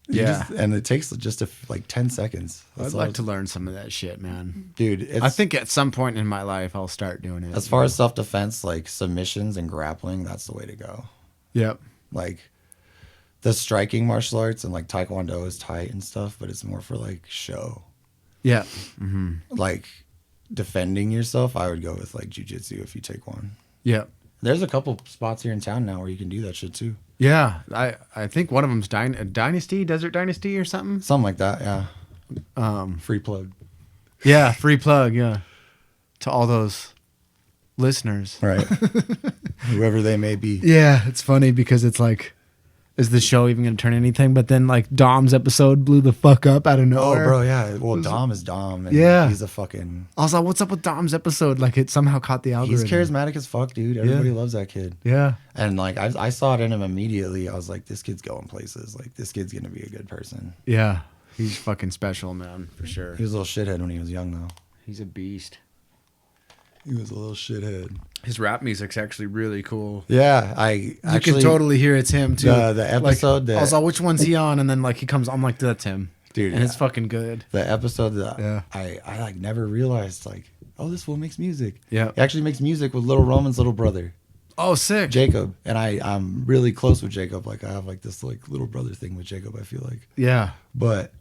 Yeah. And it takes just like 10 seconds. I'd like to learn some of that shit, man. Dude, I think at some point in my life I'll start doing it. as far as self-defense, like submissions and grappling, that's the way to go. Yep. Like the striking martial arts and like taekwondo is tight and stuff, but it's more for like show. Yeah. Like defending yourself, I would go with like jiu-jitsu if you take one. Yep. There's a couple spots here in town now where you can do that shit too. Yeah, I think one of them's Dynasty, Desert Dynasty or something. Something like that, yeah. Free plug. Yeah, free plug, yeah. To all those listeners. Right. Whoever they may be. Yeah, it's funny because it's like, is the show even going to turn anything? But then like Dom's episode blew the fuck up out of Oh, nowhere. bro, yeah. Well, Dom is Dom. And Yeah. he's a fucking... I was like, what's up with Dom's episode? Like it somehow caught the algorithm. He's charismatic as fuck, dude. Everybody loves that kid. Yeah. And like I saw it in him immediately. I was like, this kid's going places. Like this kid's gonna be a good person. Yeah. He's fucking special, man, for sure. He was a little shithead when he was young, though. He's a beast. He was a little shithead. His rap music's actually really cool. Yeah, You can totally hear it's him too. The episode like, I was like, which one's he on? And then like he comes, I'm like, that's him, dude, and it's fucking good. The episode that Yeah. I like never realized like, oh, this fool makes music. Yeah. He actually makes music with Little Roman's little brother, Oh, sick. Jacob, and I'm really close with Jacob. Like I have like this like little brother thing with Jacob. I feel like. Yeah. But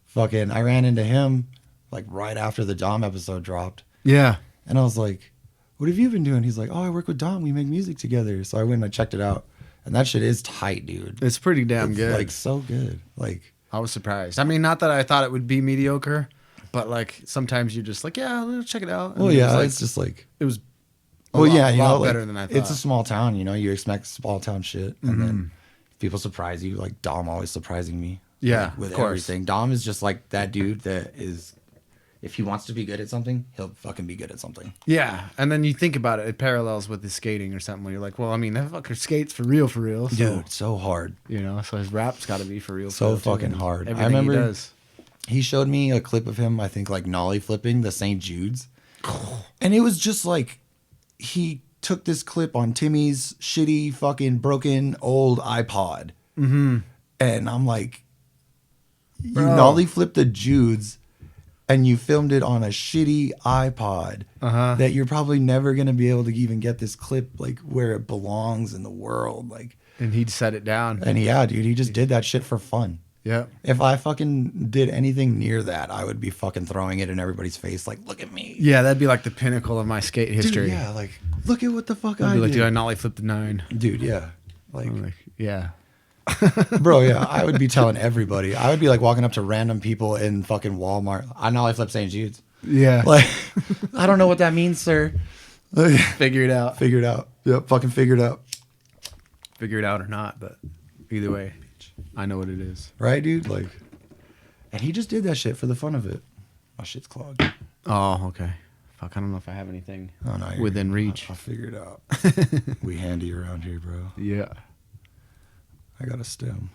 fucking, I ran into him like right after the Dom episode dropped. Yeah. And I was like, what have you been doing? He's like, oh, I work with Dom. We make music together. So I went and I checked it out. And that shit is tight, dude. It's pretty damn It's good. like so good. Like I was surprised. I mean, not that I thought it would be mediocre, but like sometimes you're just like, yeah, let's check it out. And well, it yeah, was, like, it's just like it was. well, yeah, you know, like, better than I thought. it's a small town, you know, you expect small town shit. And then people surprise you, like Dom always surprising me. Yeah, like, with of course. everything. Dom is just like that dude that is, if he wants to be good at something, he'll fucking be good at something. Yeah, and then you think about it, it parallels with his skating or something where you're like, well, I mean, that fucker skates for real, so, Dude, so hard. you know, so his rap's got to be for real. So real, too, fucking and hard. I Everything remember- he does. He showed me a clip of him, I think, like nollie flipping the St. Jude's. And it was just like he took this clip on Timmy's shitty fucking broken old iPod. Mm-hmm. And I'm like, you Bro. nollie flipped the Jude's and you filmed it on a shitty iPod that you're probably never going to be able to even get this clip like where it belongs in the world. Like, And he'd set it down. and yeah, dude, he just did that shit for fun. Yeah. If I fucking did anything near that, I would be fucking throwing it in everybody's face. Like, look at me. Yeah, that'd be like the pinnacle of my skate history. Dude, yeah, like, look at what the fuck I'd I be like, did. dude, I nollie flipped the 9. Dude, yeah. Like, I'm like, yeah. bro, yeah, I would be telling everybody. I would be like walking up to random people in fucking Walmart. I know I flip St. Jude's. Yeah. Like, I don't know what that means, sir. Figure it out. Figure it out. Yep, fucking figure it out. Figure it out or not, but either way, I know what it is. Right, dude? Like, and he just did that shit for the fun of it. My shit's clogged. Oh, okay. Fuck, I don't know if I have anything Oh, no, within reach. I'll figure it out. We handy around here, bro. Yeah. I got a stem.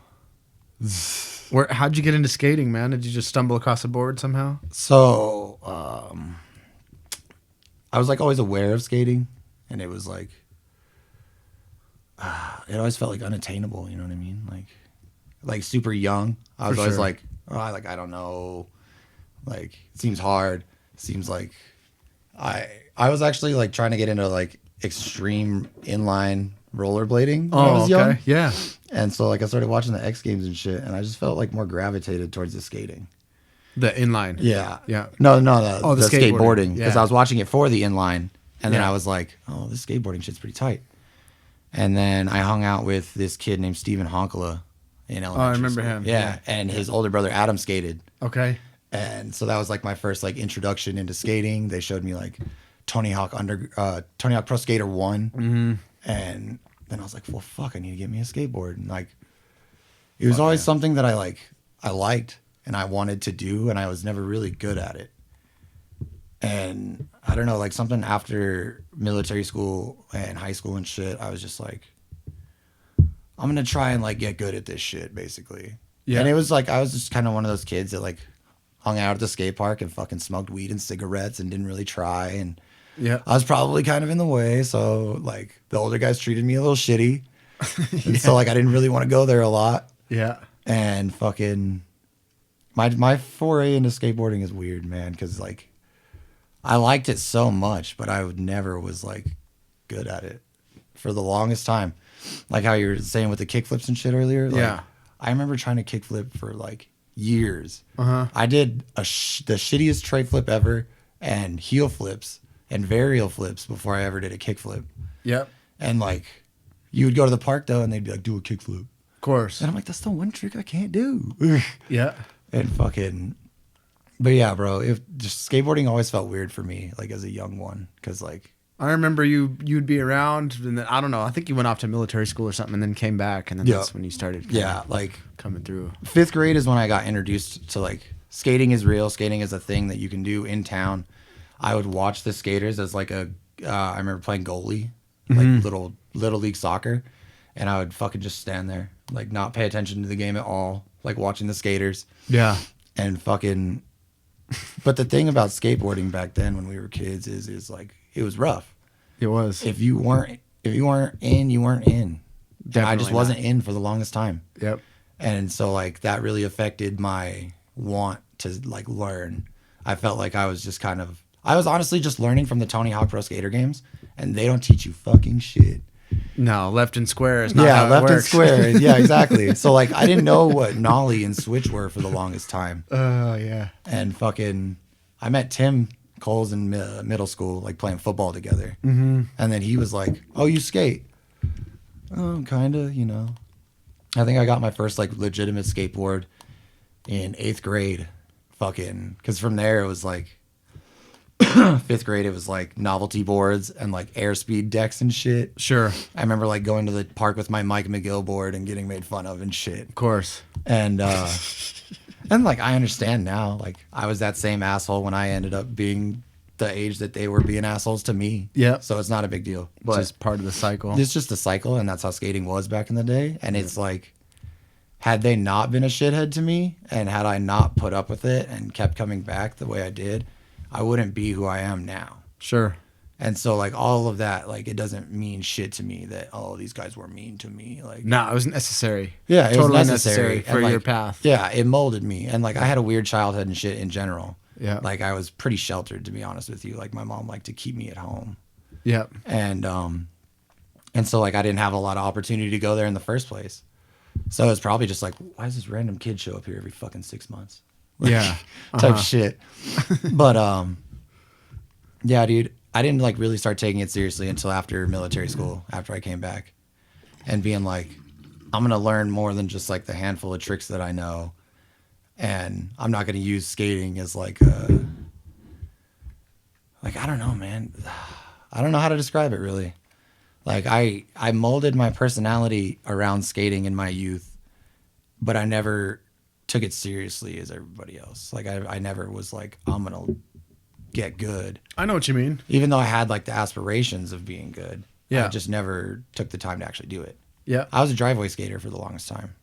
How'd you get into skating, man? Did you just stumble across a board somehow? So, I was like always aware of skating, and it was like, it always felt like unattainable. You know what I mean? Like super young. I was For always sure. like, oh, I don't know. Like, it seems hard. Seems like I was actually like trying to get into like extreme inline rollerblading when I was young. Yeah. And so like I started watching the X Games and shit, and I just felt like more gravitated towards the skating. The inline. Yeah. Yeah. No, the skateboarding. skateboarding. Because Yeah. I was watching it for the inline. And then Yeah. I was like, oh, this skateboarding shit's pretty tight. And then I hung out with this kid named Steven Honkala in Oh, I elementary remember school. him. Yeah. And his older brother Adam skated. Okay. And so that was like my first like introduction into skating. They showed me like Tony Hawk Pro Skater 1. Mm-hmm. And then I was like, well, fuck, I need to get me a skateboard. And like, it was always something that I liked and I wanted to do, and I was never really good at it. And I don't know, like something after military school and high school and shit, I was just like, I'm going to try and like get good at this shit, basically. Yeah. And it was like, I was just kind of one of those kids that like hung out at the skate park and fucking smoked weed and cigarettes and didn't really try. And yeah, I was probably kind of in the way. So like the older guys treated me a little shitty. And so like, I didn't really want to go there a lot. Yeah. And fucking my foray into skateboarding is weird, man. Cause like I liked it so much, but I never was like good at it for the longest time. Like how you were saying with the kickflips and shit earlier. Like, yeah. I remember trying to kickflip for like years. Uh-huh. I did the shittiest tray flip ever and heel flips and varial flips before I ever did a kickflip. Yep. And like you would go to the park though and they'd be like, do a kickflip. Of course. And I'm like, that's the one trick I can't do. Yeah. And fucking, but yeah, bro, just skateboarding always felt weird for me, like as a young one. Cause like, I remember you'd be around, and then I don't know. I think you went off to military school or something, and then came back, and then that's when you started. Like coming through. 5th grade is when I got introduced to like skating is real. Skating is a thing that you can do in town. I would watch the skaters as like I remember playing goalie, like little league soccer, and I would fucking just stand there, like not pay attention to the game at all, like watching the skaters. Yeah. And fucking, but the thing about skateboarding back then when we were kids is like it was rough. It was. If you weren't in, you weren't in. Definitely I just wasn't in for the longest time. Yep. And so like that really affected my want to like learn. I felt like I was honestly just learning from the Tony Hawk Pro Skater games, and they don't teach you fucking shit. No, left and square is not how it left works. and square. Yeah, exactly. So like I didn't know what nollie and switch were for the longest time. Oh yeah. And fucking, I met Tim Coles in middle school, like playing football together. Mm-hmm. And then he was like, oh, you skate? Oh, kind of, you know. I think I got my first like legitimate skateboard in 8th grade. Fucking, because from there it was like 5th grade, it was like novelty boards and like airspeed decks and shit. Sure. I remember like going to the park with my Mike McGill board and getting made fun of and shit. Of course. And and like I understand now, like I was that same asshole when I ended up being the age that they were being assholes to me. Yeah. So it's not a big deal. But it's just part of the cycle. It's just a cycle, and that's how skating was back in the day. And it's like, had they not been a shithead to me, and had I not put up with it and kept coming back the way I did, I wouldn't be who I am now. Sure. And so like all of that, like it doesn't mean shit to me that, oh, these guys were mean to me. Like, No, it was necessary. yeah, it Totally was necessary for and, your like, path. Yeah, it molded me. And like I had a weird childhood and shit in general. Yeah. Like I was pretty sheltered, to be honest with you. Like my mom liked to keep me at home. Yep. And so like I didn't have a lot of opportunity to go there in the first place. So it's probably just like, why does this random kid show up here every fucking 6 months? Yeah. Type shit. But yeah, dude, I didn't like really start taking it seriously until after military school, after I came back, and being like, I'm gonna learn more than just like the handful of tricks that I know, and I'm not gonna use skating as like I don't know, man. I don't know how to describe it really. Like I molded my personality around skating in my youth, but I never took it seriously as everybody else. Like I never was like, I'm gonna get good. I know what you mean. Even though I had like the aspirations of being good. Yeah. I just never took the time to actually do it. Yeah. I was a driveway skater for the longest time.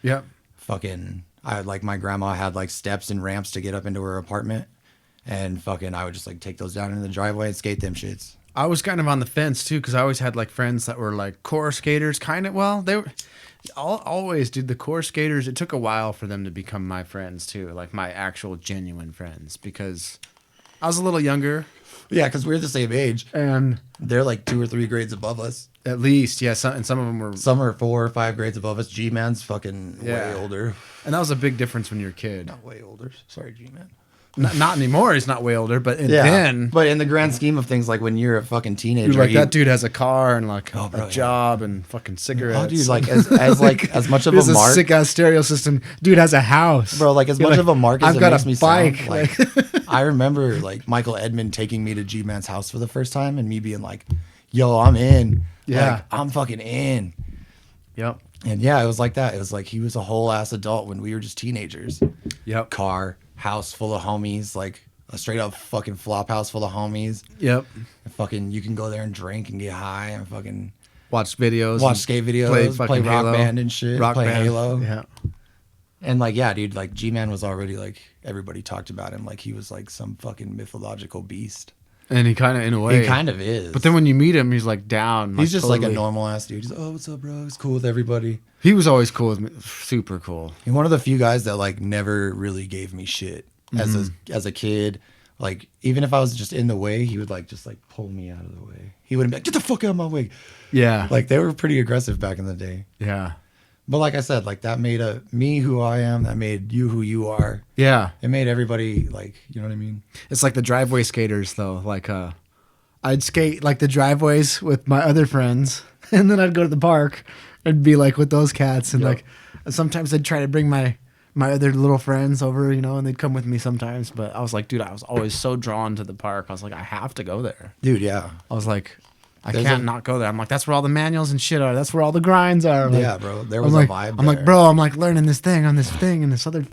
Yeah. Fucking, I like my grandma had like steps and ramps to get up into her apartment, and fucking I would just like take those down into the driveway and skate them shits. I was kind of on the fence too, because I always had like friends that were like core skaters, kind of. Well, they were always, dude. The core skaters. It took a while for them to become my friends too, like my actual genuine friends, because I was a little younger. Yeah, because we're the same age, and they're like 2 or 3 grades above us. At least, yeah. And some of them were. Some are 4 or 5 grades above us. G-Man's fucking way older. And that was a big difference when you're a kid. Not way older. Sorry, G-Man. Not anymore. He's not way older, but Yeah. then But in the grand scheme of things, like when you're a fucking teenager, you're like, that dude has a car and like Oh, bro, a job and fucking cigarettes. Oh, dude, like as much of He has a mark, sick ass stereo system. Dude has a house, bro. Like as You're much like, of a mark as I've it got makes a me bike. sound, like I remember like Michael Edmond taking me to G-Man's house for the first time and me being like, "Yo, I'm in. Yeah. Like, I'm fucking in." Yep. And yeah, it was like that. It was like he was a whole ass adult when we were just teenagers. Yep. Car, house full of homies, like a straight up fucking flop house full of homies. Yep. And fucking, you can go there and drink and get high and fucking Watch videos. watch and skate videos, play rock Halo. band and shit, Rock play band. Halo. Yeah. And like, yeah, dude, like G-Man was already like, everybody talked about him like he was like some fucking mythological beast. And he kind of, in a way, He kind of is. But then when you meet him, he's like down. he's just like a totally. normal ass dude. He's like, "Oh, what's up, bro? He's cool with everybody." He was always cool with me. Super cool. And one of the few guys that like never really gave me shit as a kid. Like even if I was just in the way, he would like just like pull me out of the way. He wouldn't be like, "Get the fuck out of my way." Yeah. Like they were pretty aggressive back in the day. Yeah. But like I said, like that made me who I am. That made you who you are. Yeah. It made everybody like, you know what I mean? It's like the driveway skaters though. Like I'd skate like the driveways with my other friends, and then I'd go to the park and be like with those cats, and Yep. like sometimes I'd try to bring my other little friends over, you know, and they'd come with me sometimes. But I was like, dude, I was always so drawn to the park. I was like, I have to go there. Dude, yeah. I was like, I There's can't a- not go there. I'm like, that's where all the manuals and shit are. That's where all the grinds are. Like, Yeah, bro. There I'm was like, a vibe I'm like, there. bro, I'm like learning this thing on this thing and this other.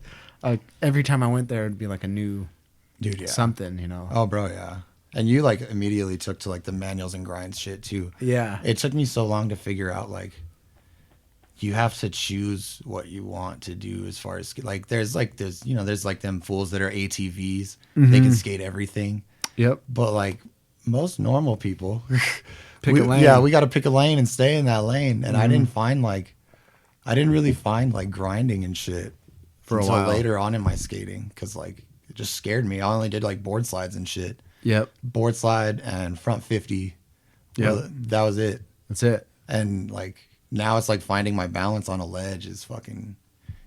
Every time I went there, it'd be like a new Dude, yeah. something, you know. Oh, bro, yeah. And you like immediately took to like the manuals and grinds shit too. Yeah. It took me so long to figure out like you have to choose what you want to do as far as like there's like them fools that are ATVs. They can skate everything. Yep. But like most normal people Pick a lane. Yeah, we got to pick a lane and stay in that lane. And I didn't really find like grinding and shit For a until while. later on in my skating cuz like it just scared me. I only did like board slides and shit. Yep. Board slide and front 50. Yep. Well, that was it. That's it. And like now it's like finding my balance on a ledge is fucking,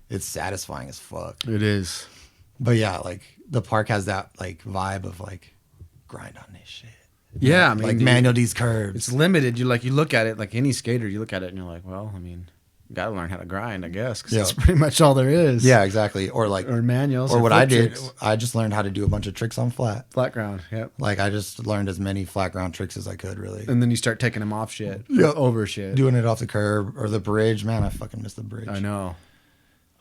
it's satisfying as fuck. It is. But yeah, like the park has that like vibe of like grind on this shit. Yeah, I mean, like dude, manual these curves. it's limited. You look at it like any skater. You look at it and you're like, well, I mean, you got to learn how to grind, I guess, because Yeah. that's pretty much all there is. Yeah, exactly. Or like, Or manuals. or what I flip did, tricks. I just learned how to do a bunch of tricks on flat. Flat ground. Yep. Like I just learned as many flat ground tricks as I could really. And then you start taking them off shit. Yeah. Over shit. Doing it off the curb or the bridge. Man, I fucking miss the bridge. I know.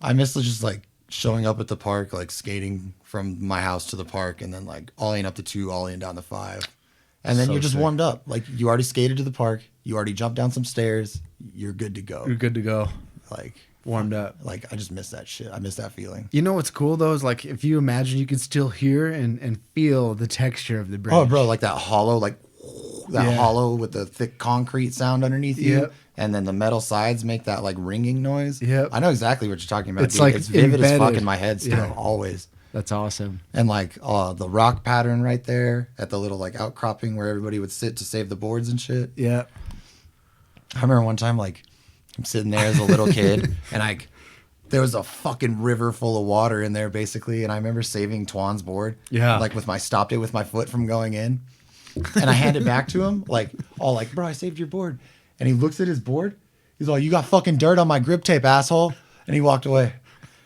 I miss just like showing up at the park, like skating from my house to the park and then like ollieing up to 2, ollieing down to 5. And then So you're just sick. warmed up. Like you already skated to the park. You already jumped down some stairs. You're good to go. You're good to go. Like, Warmed up. like I just miss that shit. I miss that feeling. You know what's cool though is like if you imagine you could still hear and feel the texture of the bridge. Oh, bro, like that hollow, like that Yeah. hollow with the thick concrete sound underneath you. Yep. And then the metal sides make that like ringing noise. Yep. I know exactly what you're talking about. It's dude. like it's vivid as fuck embedded. in my head still, Yeah. always. That's awesome. And like the rock pattern right there at the little like outcropping where everybody would sit to save the boards and shit. Yeah. I remember one time like I'm sitting there as a little kid and there was a fucking river full of water in there basically, and I remember saving Twan's board. Yeah. Like stopped it with my foot from going in. And I hand it back to him, like all like, "Bro, I saved your board." And he looks at his board. He's like, "You got fucking dirt on my grip tape, asshole." And he walked away.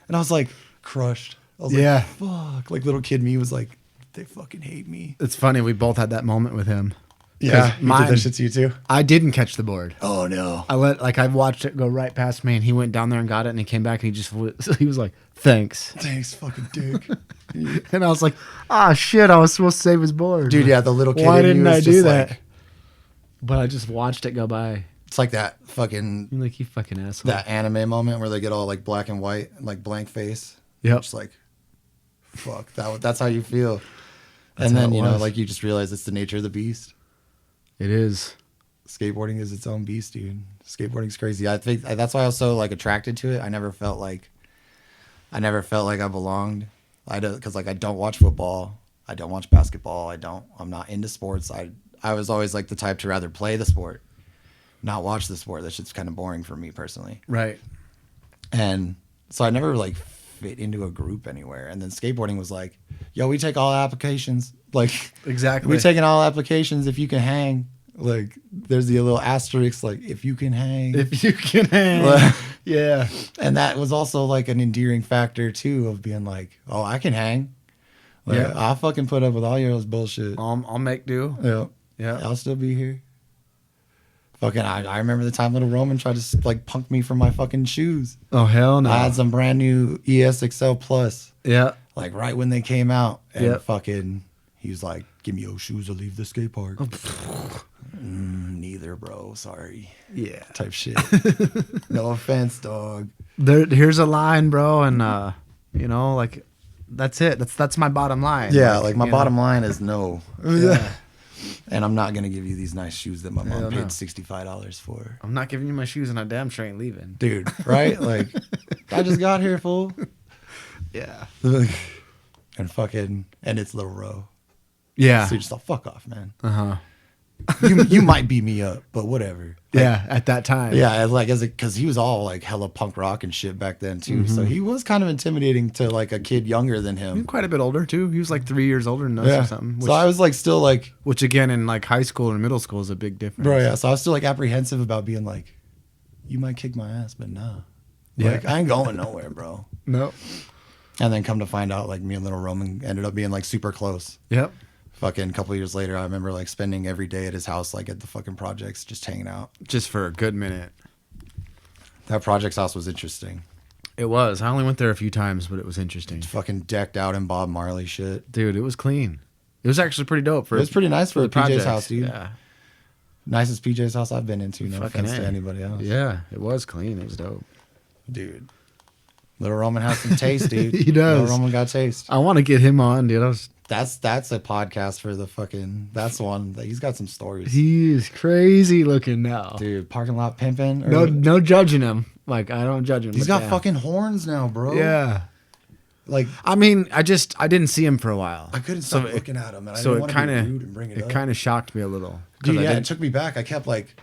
And I was like crushed. I was Yeah. like, fuck. Like little kid me was like, they fucking hate me. It's funny. We both had that moment with him. Yeah, 'Cause you did that shit to you too. I didn't catch the board. Oh no. I watched it go right past me, and he went down there and got it, and he came back and he was like, "Thanks," Thanks, fucking dick. and I was like, "Ah, shit! I was supposed to save his board, Dude, yeah, the little kid. Why in you didn't is I do just that?" like- But I just watched it go by. it's like that fucking I'm like, you fucking asshole. that anime moment where they get all like black and white, like blank face. Yep. Just like, fuck. That's how you feel. That's and how then it you know, was. like you just realize it's the nature of the beast. It is. Skateboarding is its own beast, dude. Skateboarding's crazy. I think that's why I was so like attracted to it. I never felt like I belonged. Because like I don't watch football. I don't watch basketball. I'm not into sports. I was always like the type to rather play the sport, not watch the sport. That shit's kind of boring for me personally. Right. And so I never like fit into a group anywhere. And then skateboarding was like, yo, we take all applications. Like, Exactly. we're taking all applications if you can hang. Like, there's the little asterisk, like, if you can hang. If you can hang. Yeah. And that was also like an endearing factor too of being like, oh, I can hang. Like, Yeah. I'll fucking put up with all your bullshit. I'll make do. Yeah. Yeah. I'll still be here. Fucking, I remember the time little Roman tried to like punk me for my fucking shoes. Oh, hell no. I had some brand new ESXL Plus, Yeah. like right when they came out. And Yep. fucking, he was like, give me your shoes or leave the skate park. Neither, bro. Sorry. Yeah. Type shit. No offense, dog. Here's a line, bro. And, you know, like, that's it. That's my bottom line. Yeah, like my bottom line is no. Yeah. And I'm not gonna give you these nice shoes that my mom Hell paid no. $65 for. I'm not giving you my shoes and I damn sure ain't leaving. Dude, right? Like, I just got here, fool. Yeah. And fucking, and it's Lil Ro. Yeah. So you're just like, fuck off, man. Uh-huh. You might beat me up, but whatever. Like, Yeah, at that time. Yeah, because he was all like hella punk rock and shit back then too. Mm-hmm. So he was kind of intimidating to like a kid younger than him. Quite a bit older, too. He was like 3 years older than us Yeah. or something. Which, So I was like still like, which, again, in like high school and middle school is a big difference. bro, yeah. So I was still like apprehensive about being like, you might kick my ass, but nah. Yeah. Like, I ain't going nowhere, bro. No. And then come to find out, like, me and little Roman ended up being like super close. Yep. Fucking a couple years later, I remember like spending every day at his house, like at the fucking projects, just hanging out. Just for a good minute. That projects house was interesting. It was. I only went there a few times, but it was interesting. Fucking decked out in Bob Marley shit. Dude, it was clean. It was actually pretty dope. It was pretty nice for a PJ's projects. house, dude. Yeah. Nicest PJ's house I've been into. No Fucking offense to A. anybody else. Yeah, it was clean. It was dope. Dude. Little Roman has some taste, dude. He does. Little Roman got taste. I want to get him on, dude. That's a podcast for the fucking. That's one that he's got some stories. He is crazy looking now. Dude, parking lot pimping. No judging him. Like, I don't judge him. He's but got damn. fucking horns now, bro. Yeah. Like, I mean, I didn't see him for a while. I couldn't stop looking at him, and I So didn't it want to be rude and bring it up. kind of shocked me a little. 'Cause Dude, I yeah, it didn't- took me back. I kept like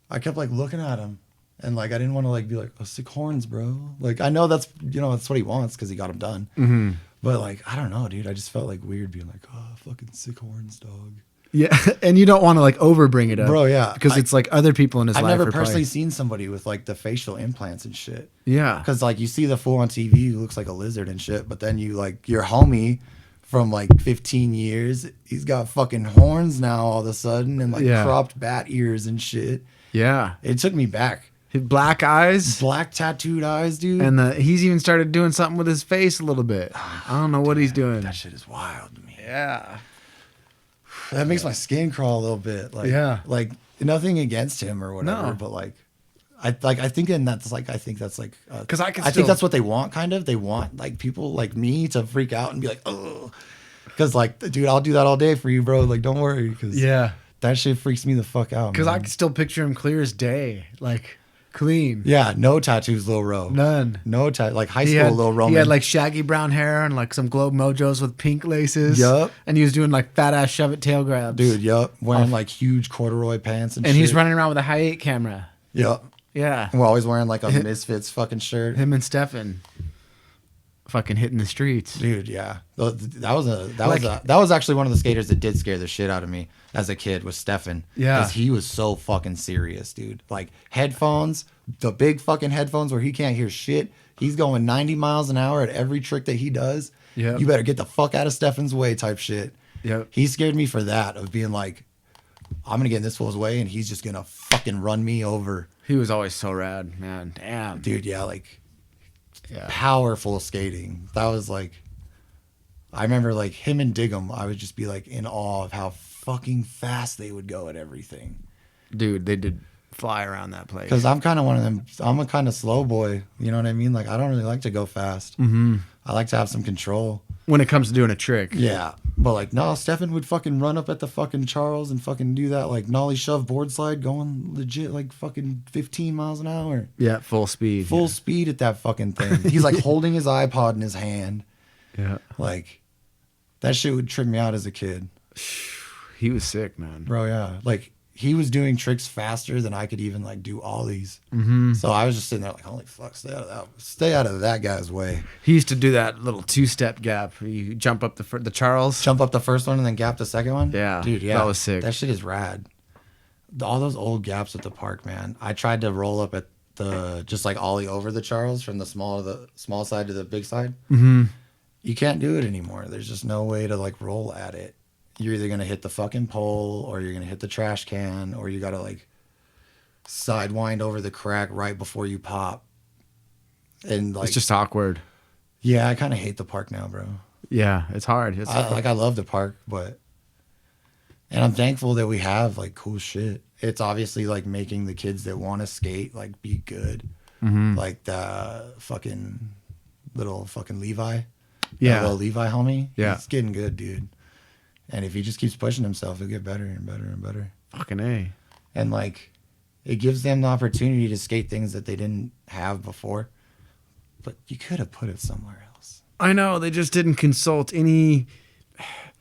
looking at him, and like I didn't want to like be like, oh, sick horns, bro. Like I know that's that's what he wants because he got them done. Mm-hmm. But like I don't know, dude. I just felt like weird being like, oh, fucking sick horns, dog. Yeah, and you don't want to like overbring it up, Bro, yeah. because it's like other people in his I've life. never are personally probably, seen somebody with like the facial implants and shit. yeah, Because like you see the fool on TV who looks like a lizard and shit, but then you like your homie from like 15 years, he's got fucking horns now all of a sudden and like Yeah. cropped bat ears and shit. yeah. It took me back. His black eyes, Black tattooed eyes, dude. and he's even started doing something with his face a little bit. I don't know what he's doing. That shit is wild to me. Yeah, That makes my skin crawl a little bit. Like, Yeah. like nothing against him or whatever, No. but like, I think that's like, 'Cause I can think still- that's what they want. Kind of, they want like people like me to freak out and be like, oh, because like, dude, I'll do that all day for you, bro. Like, don't worry, because yeah. that shit freaks me the fuck out. Because I man. can still picture him clear as day, like clean, yeah, no tattoos, Lil Ro. none. No like high He school had, Lil Roman. he had like shaggy brown hair and like some Globe Mojos with pink laces. Yup. And he was doing like fat ass shove it tail grabs. dude, yup, wearing like huge corduroy pants and And shit. he's running around with a high 8 camera. Yup. Yeah. And we're always wearing like a Misfits fucking shirt. Him and Stefan fucking hitting the streets. Dude, yeah, that was actually one of the skaters that did scare the shit out of me as a kid was Stefan. Yeah. because he was so fucking serious, dude. Like headphones, the big fucking headphones where he can't hear shit. He's going 90 miles an hour at every trick that he does. Yeah. You better get the fuck out of Stefan's way, type shit. Yep. He scared me for that of being like, I'm gonna get in this fool's way and he's just gonna fucking run me over, He was always so rad, man. Damn. dude. Yeah, like. Yeah. Powerful skating. That was like, I remember like him and Diggum, I would just be like in awe of how fucking fast they would go at everything. Dude, they did fly around that place. Because I'm kind of one of them, I'm a kind of slow boy. You know what I mean? Like, I don't really like to go fast. Mm-hmm. I like to have some control. When it comes to doing a trick. Yeah. But like, no, Stefan would fucking run up at the fucking Charles and fucking do that like nollie shove board slide going legit like fucking 15 miles an hour. Yeah, full speed. Full speed at that fucking thing. He's like holding his iPod in his hand. Yeah. Like, that shit would trip me out as a kid. He was sick, man. Bro, yeah. Like, he was doing tricks faster than I could even like do ollies. Mm-hmm. So I was just sitting there like, holy fuck, stay out of that guy's way. He used to do that little 2-step gap. You jump up the Charles. Jump up the first one and then gap the second one. Yeah, dude, yeah, that was sick. That shit is rad. All those old gaps at the park, man. I tried to roll up at the just like ollie over the Charles from the small side to the big side. Mm-hmm. You can't do it anymore. There's just no way to like roll at it. You're either gonna hit the fucking pole or you're gonna hit the trash can or you gotta like sidewind over the crack right before you pop. And like It's just awkward. yeah, I kind of hate the park now, bro. Yeah, it's hard. I love the park, and I'm thankful that we have like cool shit. It's obviously like making the kids that want to skate like be good. Mm-hmm. Like the fucking little fucking Levi. Yeah. That little Levi homie. Yeah. He's getting good, dude. And if he just keeps pushing himself, he'll get better and better and better. Fucking A. And like it gives them the opportunity to skate things that they didn't have before. But you could have put it somewhere else. I know, they just didn't consult any.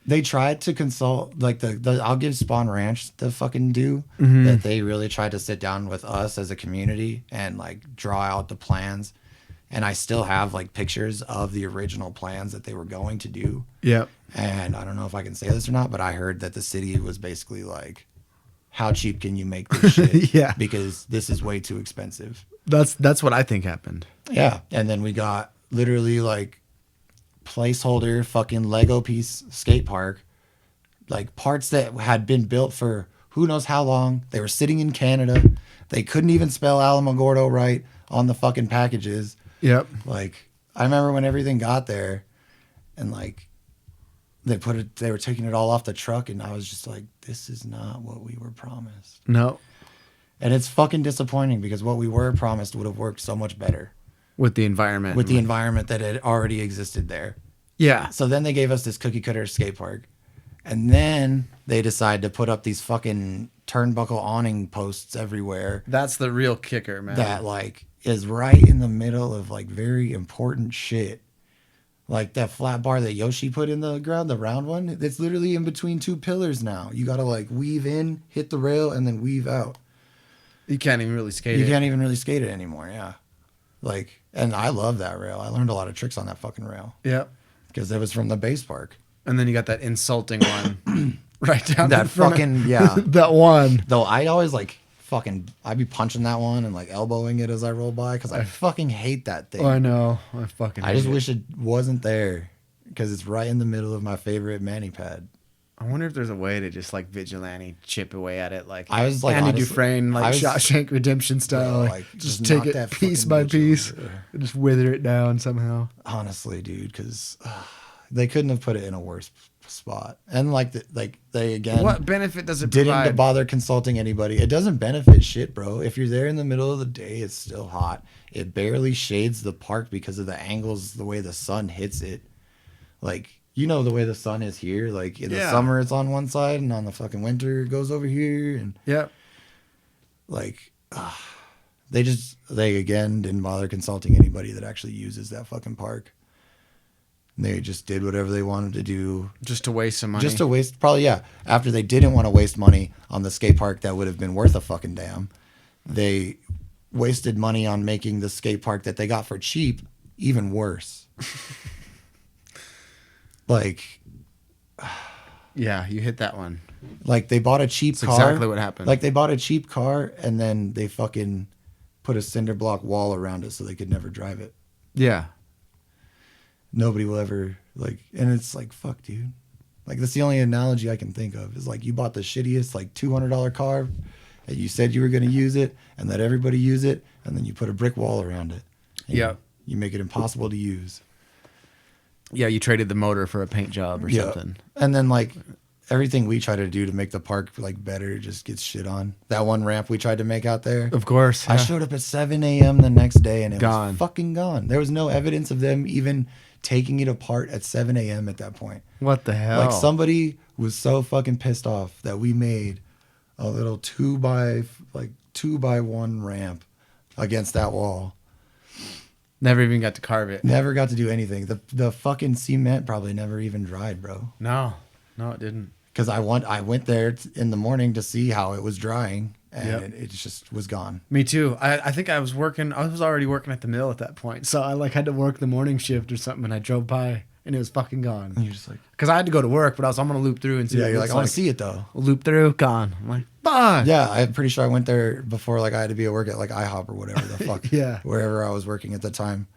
They tried to consult, like the I'll give Spawn Ranch the fucking due, Mm-hmm. that they really tried to sit down with us as a community and like draw out the plans. And I still have like pictures of the original plans that they were going to do. Yep. And I don't know if I can say this or not, but I heard that the city was basically like, how cheap can you make this shit? Yeah. Because this is way too expensive. That's what I think happened. Yeah. And then we got literally like placeholder fucking Lego piece skate park, like parts that had been built for who knows how long. They were sitting in Canada. They couldn't even spell Alamogordo right on the fucking packages. Yep. Like I remember when everything got there and like they were taking it all off the truck and I was just like, this is not what we were promised. No. And it's fucking disappointing because what we were promised would have worked so much better With the environment. with the environment that had already existed there. Yeah. So then they gave us this cookie cutter skate park. And then they decide to put up these fucking turnbuckle awning posts everywhere That's the real kicker, man. that like is right in the middle of like very important shit. Like that flat bar that Yoshi put in the ground, the round one, it's literally in between two pillars now. You got to like weave in, hit the rail, and then weave out. You can't even really skate You it. can't even really skate it anymore, yeah. Like, and I love that rail. I learned a lot of tricks on that fucking rail Yep. because it was from the base park. And then you got that insulting one right down That in front of- fucking, yeah. that one. Though I always like I'd be punching that one and like elbowing it as I roll by because I fucking hate that thing. Oh, I know. I fucking I just hate it. wish it wasn't there because it's right in the middle of my favorite mani pad. I wonder if there's a way to just like vigilante chip away at it, like I was like, Andy honestly, Dufresne, like Shawshank Redemption style, Bro, like, like, just just take knock it that piece fucking by bitch piece, over. and just wither it down somehow. Honestly, dude, because they couldn't have put it in a worse spot. And like they again, What benefit does it didn't provide? bother consulting anybody. It doesn't benefit shit, bro. If you're there in the middle of the day, it's still hot. It barely shades the park because of the angles, the way the sun hits it. Like, you know the way the sun is here. Like in the summer, it's on one side, and on the fucking winter, it goes over here. And Yep. like, they again didn't bother consulting anybody that actually uses that fucking park. They just did whatever they wanted to do. Just to waste some money. Just to waste, probably, yeah. After they didn't want to waste money on the skate park that would have been worth a fucking damn, they wasted money on making the skate park that they got for cheap even worse. Like, yeah, you hit that one. like they bought a cheap That's car. exactly what happened. Like they bought a cheap car and then they fucking put a cinder block wall around it so they could never drive it. Yeah. Nobody will ever like, and it's like, fuck, dude. Like that's the only analogy I can think of is like you bought the shittiest like $200 car and you said you were going to use it and let everybody use it. And then you put a brick wall around it. Yeah. You make it impossible to use. Yeah, you traded the motor for a paint job or something. And then like everything we try to do to make the park like better just gets shit on. That one ramp we tried to make out there. Of course. I yeah. showed up at 7 a.m. the next day and it Gone. was fucking gone. There was no evidence of them even taking it apart at 7 a.m. at that point. What the hell? Like somebody was so fucking pissed off that we made a little 2x1 ramp against that wall. Never even got to carve it. Never got to do anything. The fucking cement probably never even dried, bro. No, it didn't. Because I went there in the morning to see how it was drying, and Yep. it just was gone. Me too. I think I was already working at the mill at that point. So I like had to work the morning shift or something, and I drove by and it was fucking gone. And you're just like, Because I had to go to work, but I'm gonna loop through and see. yeah, what it you're like, looks I want to see it though. Loop through, gone. I'm like, fuck. Yeah, I'm pretty sure I went there before, like I had to be at work at like IHOP or whatever the fuck. Yeah. Wherever I was working at the time.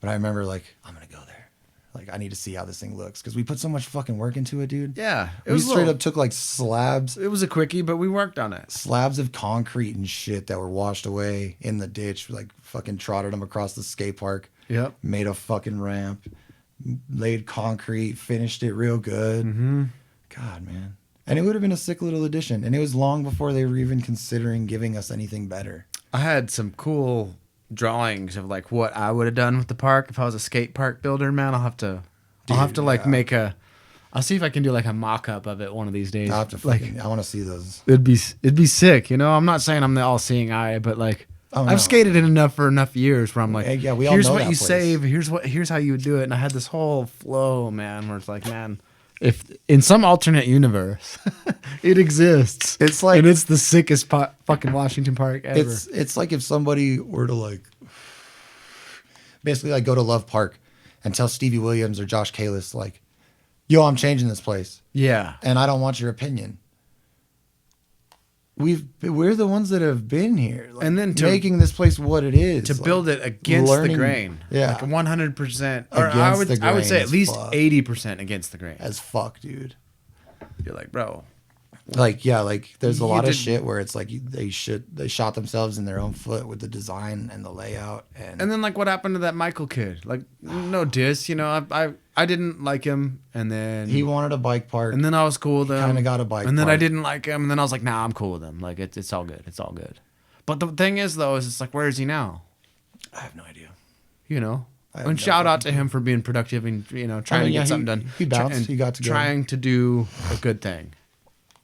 But I remember like, I'm gonna go there. Like I need to see how this thing looks because we put so much fucking work into it, dude. Yeah. We straight up took like slabs It was a quickie, but we worked on it. slabs of concrete and shit that were washed away in the ditch, like fucking trotted them across the skate park, Yep. made a fucking ramp, laid concrete, finished it real good. Mm-hmm. God, man. And it would have been a sick little addition. And it was long before they were even considering giving us anything better. I had some cool drawings of like what I would have done with the park if I was a skate park builder, man. I'll have to like make I'll see if I can do like a mock-up of it one of these days. I'll have to fucking, I want to see those. It'd be sick, you know. I'm not saying I'm the all-seeing eye, but like I've skated it enough for enough years where I'm like, yeah, we all here's know what that you place. save, here's how you would do it, and I had this whole flow, man, where it's like, man, if in some alternate universe it exists, It's like, and it's the sickest fucking Washington Park ever. it's like if somebody were to like basically like go to Love Park and tell Stevie Williams or Josh Kalis like, yo, I'm changing this place Yeah. and I don't want your opinion. We're the ones that have been here, like, And then to- making this place what it is, To like, build it against the learning- grain. yeah. Like 100%. Or Against the I would grain say at as least fuck. 80% against the grain. as fuck, dude. You're like, bro. Like, yeah, like there's a You lot of did- shit where it's like they shot themselves in their own foot with the design and the layout, and And then like what happened to that Michael kid? Like no diss, you know, I didn't like him, and then he wanted a bike park. and then I was cool with him. kinda got a bike And then I park. didn't like him, and then I was like, nah, I'm cool with him. Like it's all good. It's all good. But the thing is though, is it's like, where is he now? I have no idea. You know? I have And no shout out to fucking him for being productive and, you know, trying mean, to yeah, get something done. he bounced. And He got to go. trying to do a good thing.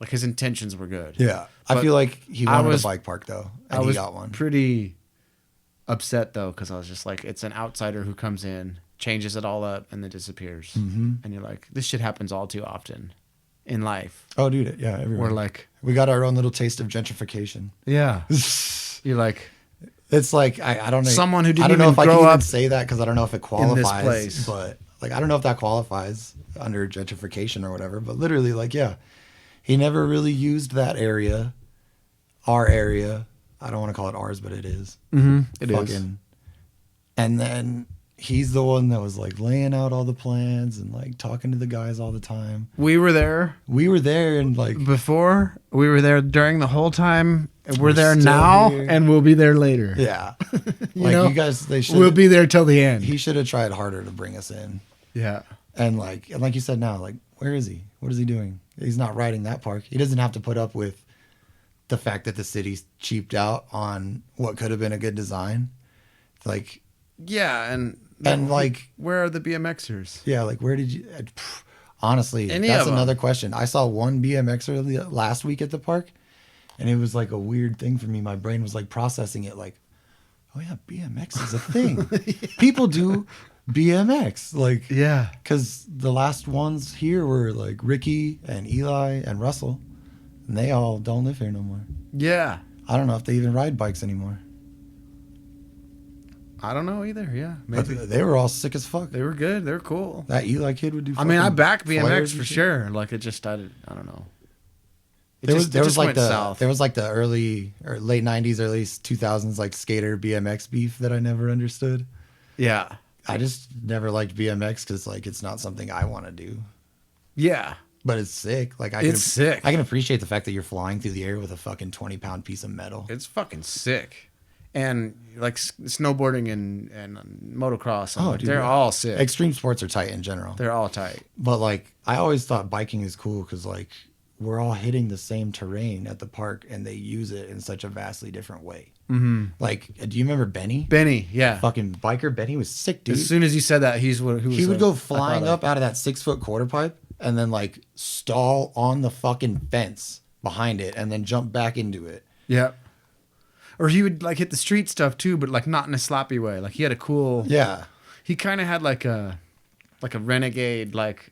Like his intentions were good. Yeah, I But feel like he I wanted was- a bike park though, I and he was got one. pretty upset though, because I was just like, it's an outsider who comes in, changes it all up, and then disappears. Mm-hmm. And you're like, this shit happens all too often in life. Oh, dude, yeah, everywhere. We're like, we got our own little taste of gentrification. yeah. It's You're like, like I don't know. Someone who didn't I don't know even if I grow can even up say that because I don't know if it in qualifies. this place. But like I don't know if that qualifies under gentrification or whatever. But literally, like yeah, he never really used that area, our area. I don't want to call it ours, but it is. it is. Fucking. And then he's the one that was like laying out all the plans and like talking to the guys all the time. We were there We were there and like before. We were there during the whole time. We're We're there still now, here. and we'll be there later. yeah, You like know? you guys, they should. We'll be there till the end. He should have tried harder to bring us in. Yeah. And like you said now, like where is he? What is he doing? He's not riding that park. He doesn't have to put up with the fact that the city's cheaped out on what could have been a good design. Like Yeah, and like where are the BMXers? yeah, like where did you? Honestly, Any that's of 'em. another question. I saw one BMXer last week at the park, and it was like a weird thing for me. My brain was like processing it, like, oh yeah, BMX is a thing. People do BMX, like Yeah. because the last ones here were like Ricky and Eli and Russell, and they all don't live here no more. Yeah. I don't know if they even ride bikes anymore. I don't know either. Yeah. But Maybe. they were all sick as fuck. They were good. They were cool. That Eli kid would do. I mean, I fucking back flares BMX and for shit. sure. Like it just started. I don't know. It There just was like went the south. there was like the early or late '90s, early 2000s like skater BMX beef that I never understood. Yeah. I just never liked BMX because like it's not something I want to do, Yeah. but it's sick. Like It's sick. I can appreciate the fact that you're flying through the air with a fucking 20-pound piece of metal. It's fucking sick. And like snowboarding and motocross, and Oh, like, dude, they're yeah. all sick. Extreme sports are tight in general, They're all tight. but like I always thought biking is cool because like we're all hitting the same terrain at the park and they use it in such a vastly different way. Mm-hmm. Like, do you remember Benny? Benny, yeah. Fucking biker Benny was sick, dude. As soon as you said that, who was He would go I flying thought up out of that 6-foot quarter pipe and then like stall on the fucking fence behind it and then jump back into it. Yeah. Or he would like hit the street stuff too, but like not in a sloppy way. Like he had a cool. Yeah. He kind of had like a renegade, like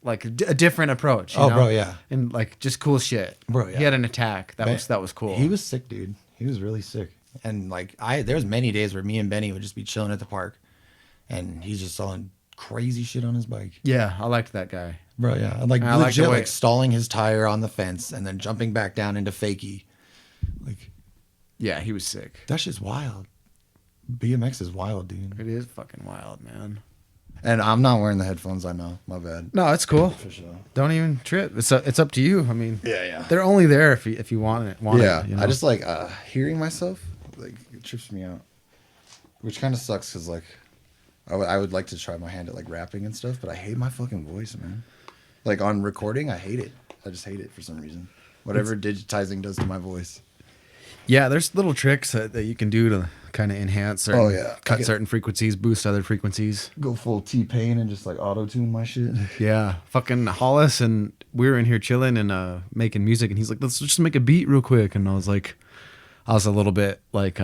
like a different approach. You Oh, know? bro, yeah. And like just cool shit. Bro, yeah. He had an attack. That Man, was cool. He was sick, dude. He was really sick. And like there was many days where me and Benny would just be chilling at the park, and he's just selling crazy shit on his bike. Yeah, I liked that guy. Bro, yeah. And like I like legit the way- like stalling his tire on the fence and then jumping back down into fakie. Like Yeah, he was sick. that shit's wild. BMX is wild, dude. It is fucking wild, man. And I'm not wearing the headphones, I know. My bad. No, it's cool. For sure. Don't even trip. It's up to you. I mean, Yeah. they're only there if you want it. Yeah. You know? I just like hearing myself, like it trips me out. Which kind of sucks because like I would like to try my hand at like rapping and stuff, but I hate my fucking voice, man. Like on recording, I hate it. I just hate it for some reason. Whatever digitizing does to my voice. Yeah, there's little tricks that you can do to kind of enhance certain, Oh, yeah. cut certain frequencies, boost other frequencies. Go full T-Pain and just like auto-tune my shit. Yeah, fucking Hollis and we were in here chilling and making music, and he's like, "Let's just make a beat real quick." And I was a little bit like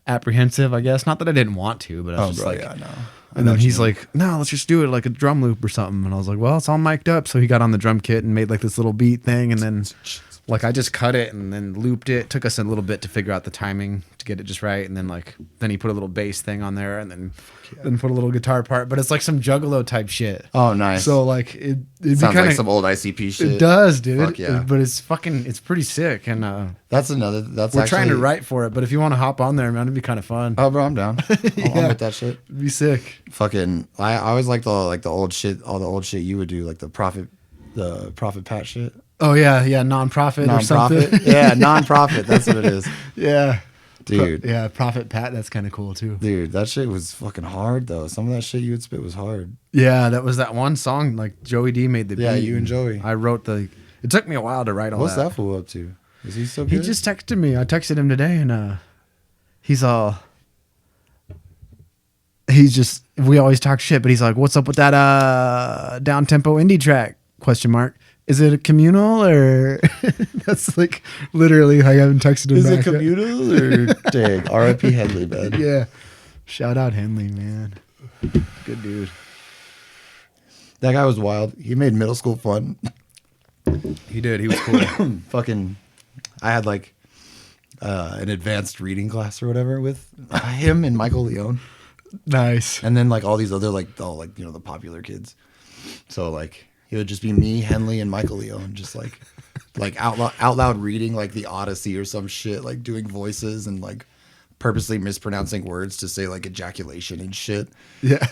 apprehensive, I guess. Not that I didn't want to, but I was just like, yeah, no. And then he's like, "No, let's just do it like a drum loop or something." And I was like, "Well, it's all mic'd up." So he got on the drum kit and made like this little beat thing, and then like I just cut it and then looped it. Took us a little bit to figure out the timing to get it just right, and then he put a little bass thing on there, and then put a little guitar part. But it's like some Juggalo type shit. Oh, nice. So like it'd be Sounds kind like of some old ICP shit. it does, dude. Fuck yeah. But it's pretty sick, and That's we're trying to write for it. But if you want to hop on there, man, it'd be kind of fun. Oh, bro, I'm down. I'm Yeah. with that shit. It'd be sick. Fucking, I always liked all the old shit, all the old shit you would do, like the Prophet Pat shit. Oh yeah, nonprofit or something. Non-profit? Yeah, non-profit. That's what it is. Yeah, Dude. Yeah, Prophet Pat. That's kind of cool too. Dude, that shit was fucking hard, though. Some of that shit you would spit was hard. Yeah, that was that one song. Like Joey D made the beat. Yeah, you and Joey. I wrote the. It took me a while to write all What's that. that fool up to? Is he still He good? just texted me. I texted him today, and he's all. He's just. We always talk shit, but he's like, "What's up with that down tempo indie track?" Question mark. Is it a communal or? That's like literally. I haven't texted him. Is it back yet. communal or dang? R.I.P. Headley, man. Yeah. Shout out Henley, man. Good dude. That guy was wild. He made middle school fun. He did. He was cool. Fucking, I had like an advanced reading class or whatever with him and Michael Leone, Nice. and then like all these other like the popular kids. So like it would just be me, Henley, and Michael Leone, just like out loud reading like the Odyssey or some shit, like doing voices and like purposely mispronouncing words to say like ejaculation and shit. Yeah.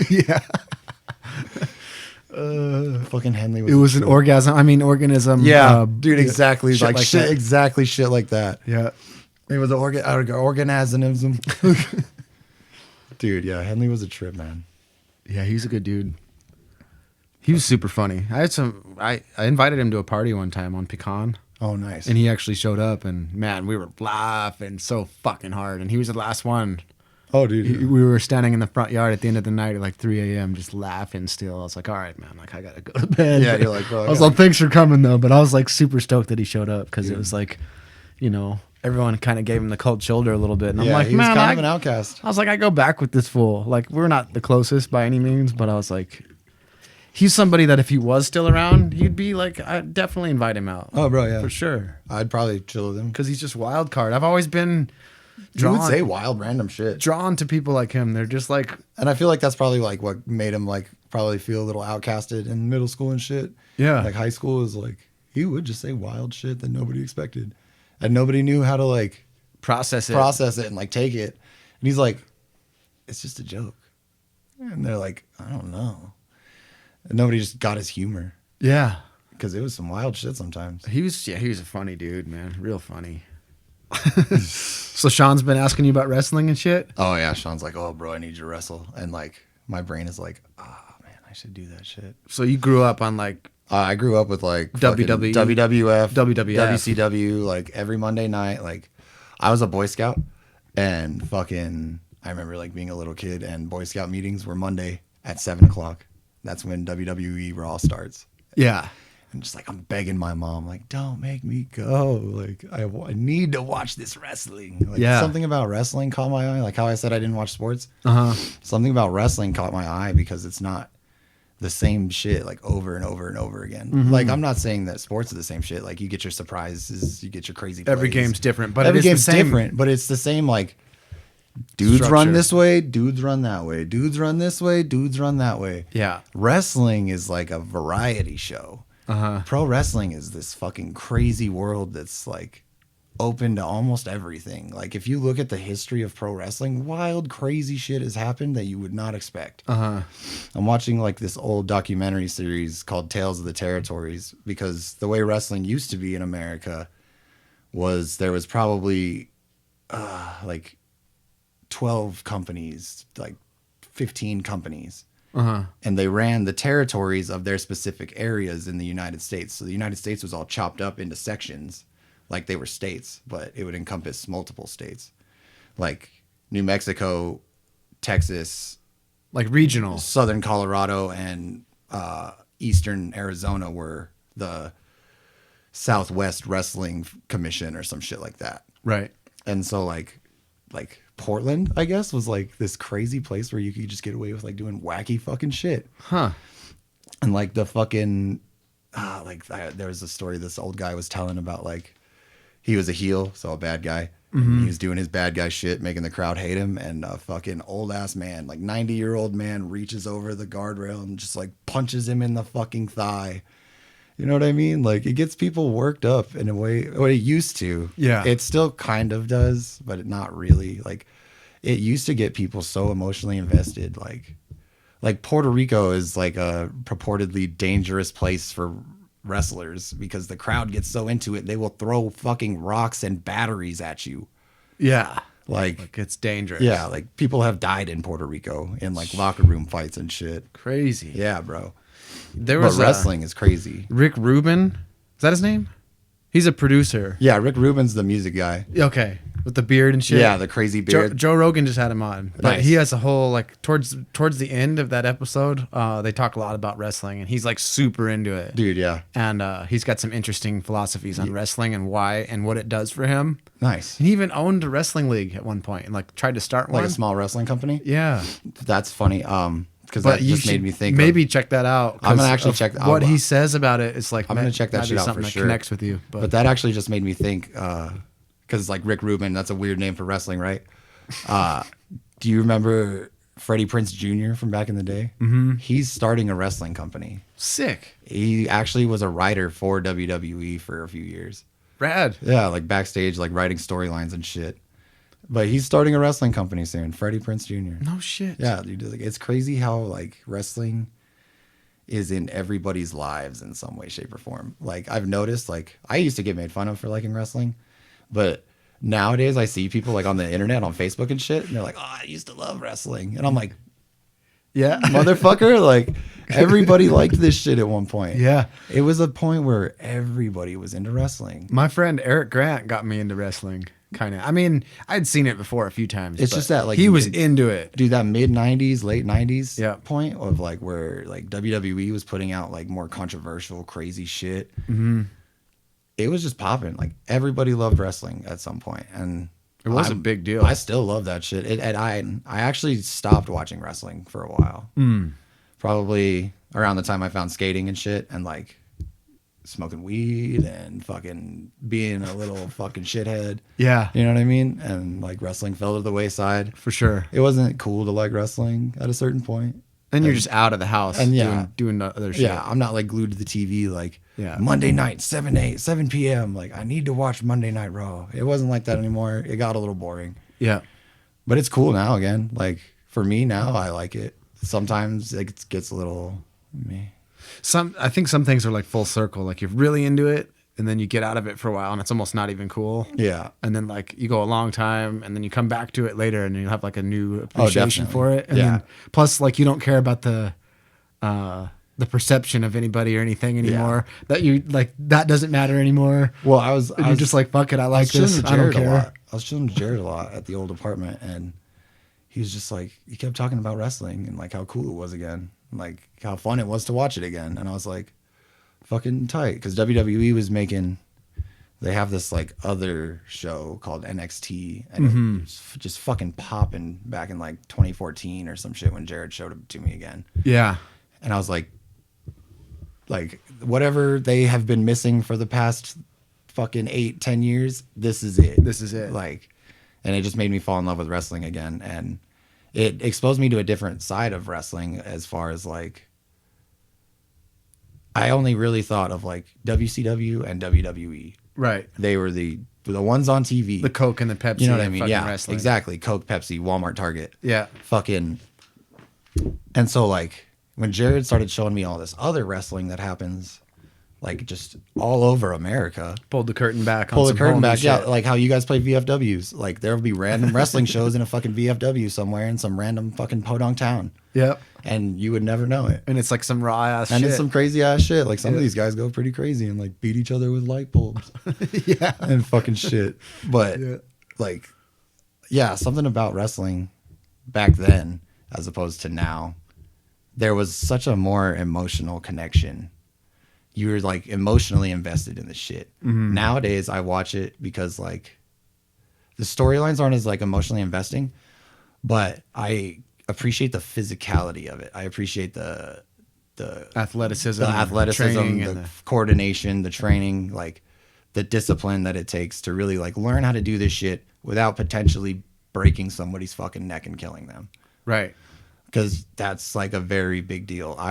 Yeah. Fucking Henley was It was an orgasm. organism. Yeah, dude, exactly. shit Like like shit, that. exactly shit like that. Yeah. It was an organism. Dude, yeah, Henley was a trip, man. Yeah, he's a good dude. He was super funny. I invited him to a party one time on Pecan, Oh, nice. and he actually showed up, and man, we were laughing so fucking hard, and he was the last one. Oh, dude. We were standing in the front yard at the end of the night at like 3 a.m. just laughing still. I was like, all right, man, like I gotta go to bed. Yeah, you're like, bro, I was like, thanks for coming though, but I was like super stoked that he showed up because it was like, you know, everyone kind of gave him the cold shoulder a little bit, and I'm like, he was man, kind of an outcast. I was like, I go back with this fool. Like, we're not the closest by any means, but I was like, he's somebody that if he was still around, you'd be like, I'd definitely invite him out. Oh, bro, yeah. For sure. I'd probably chill with him. Because he's just wild card. I've always been You would say wild, random shit. drawn to people like him. They're just like, And I feel like that's probably like what made him like probably feel a little outcasted in middle school and shit. yeah. Like high school is like, he would just say wild shit that nobody expected. And nobody knew how to like process it. process it and like take it. And he's like, it's just a joke. And they're like, I don't know. And nobody just got his humor Yeah. because it was some wild shit sometimes. He was a funny dude, man. Real funny. So Sean's been asking you about wrestling and shit? Oh yeah, Sean's like, oh bro, I need you to wrestle, and like my brain is like, ah man, I should do that shit. So you grew up on like I grew up with like WWE, fucking WWF, WWF. WCW, like every Monday night. Like I was a Boy Scout, and fucking I remember like being a little kid, and Boy Scout meetings were Monday at 7:00. That's when WWE Raw starts. yeah. And just like I'm begging my mom, like, don't make me go. Like I need to watch this wrestling. Like, Yeah. something about wrestling caught my eye. Like how I said I didn't watch sports. Uh-huh. Something about wrestling caught my eye because it's not the same shit like over and over and over again. Like I'm not saying that sports are the same shit. Like you get your surprises, you get your crazy plays. Every game's different, but every it is game's the same different, but it's the same like dudes structure. run this way, dudes run that way, dudes run this way, dudes run that way. Yeah. Wrestling is like a variety show. Pro wrestling is this fucking crazy world that's like open to almost everything. Like if you look at the history of pro wrestling, wild, crazy shit has happened that you would not expect. I'm watching like this old documentary series called Tales of the Territories, because the way wrestling used to be in America was there was probably like 12 companies, like 15 companies. And they ran the territories of their specific areas in the United States. So the United States was all chopped up into sections, like they were states, but it would encompass multiple states, like New Mexico, Texas, like regional. Southern Colorado, and Eastern Arizona were the Southwest Wrestling Commission or some shit like that. Right. And so like Portland, I guess, was like this crazy place where you could just get away with like doing wacky fucking shit. Huh. And like the fucking there was a story this old guy was telling about, like, he was a heel, so a bad guy. He was doing his bad guy shit, making the crowd hate him, and a fucking old ass man, like 90-year-old man, reaches over the guardrail and just like punches him in the fucking thigh. You know what I mean? Like, it gets people worked up in a way. What it used to. Yeah. It still kind of does, but not really. Like, it used to get people so emotionally invested. Like Puerto Rico is like a purportedly dangerous place for wrestlers because the crowd gets so into it, they will throw fucking rocks and batteries at you. Yeah. Like it's dangerous. Yeah, like people have died in Puerto Rico in like locker room fights and shit. Crazy. Yeah, bro. There was but wrestling is crazy. Rick Rubin. Is that his name? He's a producer. Yeah, Rick Rubin's the music guy. Okay. With the beard and shit. Yeah, the crazy beard. Joe Rogan just had him on. But Nice. he has a whole, like, towards the end of that episode, they talk a lot about wrestling, and he's like super into it. Dude, yeah. And he's got some interesting philosophies on wrestling and why and what it does for him. Nice. And he even owned a wrestling league at one point and like tried to start Like one. a small wrestling company? Yeah. That's funny. Because But that you just made me think. maybe check that out. I'm gonna actually 'cause check. of what he says about it. It's like I'm gonna check that might be shit out something for that sure. connects with you. But that actually just made me think. Because like Rick Rubin, that's a weird name for wrestling, right? Do you remember Freddie Prinze Jr. from back in the day? Mm-hmm. He's starting a wrestling company. Sick. He actually was a writer for WWE for a few years. Rad. Yeah, like backstage, like writing storylines and shit. But he's starting a wrestling company soon, Freddie Prinze Jr. No shit. Yeah, dude, like, it's crazy how like wrestling is in everybody's lives in some way, shape, or form. Like I've noticed, like I used to get made fun of for liking wrestling, but nowadays I see people like on the internet, on Facebook and shit, and they're like, "Oh, I used to love wrestling," and I'm like, Yeah. "Motherfucker!" Like everybody liked this shit at one point. Yeah. It was a point where everybody was into wrestling. My friend Eric Grant got me into wrestling. Kind of. I mean, I'd seen it before a few times. It's but just that, like, he was into it. Dude, that mid 90s, late 90s Yeah. point of like where like WWE was putting out like more controversial, crazy shit. Mm-hmm. It was just popping. Like everybody loved wrestling at some point, and It was a big deal. I still love that shit. And I actually stopped watching wrestling for a while. Probably around the time I found skating and shit, and like smoking weed and fucking being a little fucking shithead. Yeah. You know what I mean? And like wrestling fell to the wayside. For sure. It wasn't cool to like wrestling at a certain point. And you're just out of the house and yeah, doing the other shit. Yeah, I'm not like glued to the TV like Yeah. Monday night, 7 p.m. Like I need to watch Monday Night Raw. It wasn't like that anymore. It got a little boring. Yeah. But it's cool now again. Like for me now, I like it. Sometimes it gets a little meh. I think some things are like full circle. Like you're really into it, and then you get out of it for a while, and it's almost not even cool. Yeah. And then like you go a long time, and then you come back to it later, and you have like a new appreciation definitely. for it. And Yeah. then, plus, like you don't care about the perception of anybody or anything anymore. That you like that doesn't matter anymore. Well, You're just like, fuck it, I like chilling this. with I don't Jared a care. lot. I was chilling with Jared a lot at the old apartment, and he was just like, he kept talking about wrestling and like how cool it was again, and like how fun it was to watch it again. And I was like, fucking tight, because WWE was making. They have this like other show called NXT, and it was just fucking popping back in like 2014 or some shit when Jared showed it to me again. Yeah. And I was like whatever they have been missing for the past fucking 8-10 years, this is it. This is it. Like, and it just made me fall in love with wrestling again. And it exposed me to a different side of wrestling as far as like, I only really thought of like WCW and WWE. Right. They were the ones on TV. The Coke and the Pepsi. You know what I mean? Yeah, wrestling. exactly. Coke, Pepsi, Walmart, Target. Yeah. Fucking. And so like when Jared started showing me all this other wrestling that happens, like just all over America. Pulled the curtain back. Pull on the some curtain whole new back. Yeah, shit. like how you guys play VFWs. Like there will be random wrestling shows in a fucking VFW somewhere in some random fucking podunk town. Yep. And you would never know it. And it's like some raw ass And shit. it's some crazy ass shit. Like some of Yeah. these guys go pretty crazy and like beat each other with light bulbs. Yeah. And fucking shit. But Yeah. like, yeah, something about wrestling back then as opposed to now, there was such a more emotional connection. You were like emotionally invested in the shit. Mm-hmm. Nowadays, I watch it because like the storylines aren't as like emotionally investing, but I appreciate the physicality of it. I appreciate the Athleticism. training, and the coordination, the training, like the discipline that it takes to really like learn how to do this shit without potentially breaking somebody's fucking neck and killing them. Right. Because that's like a very big deal. I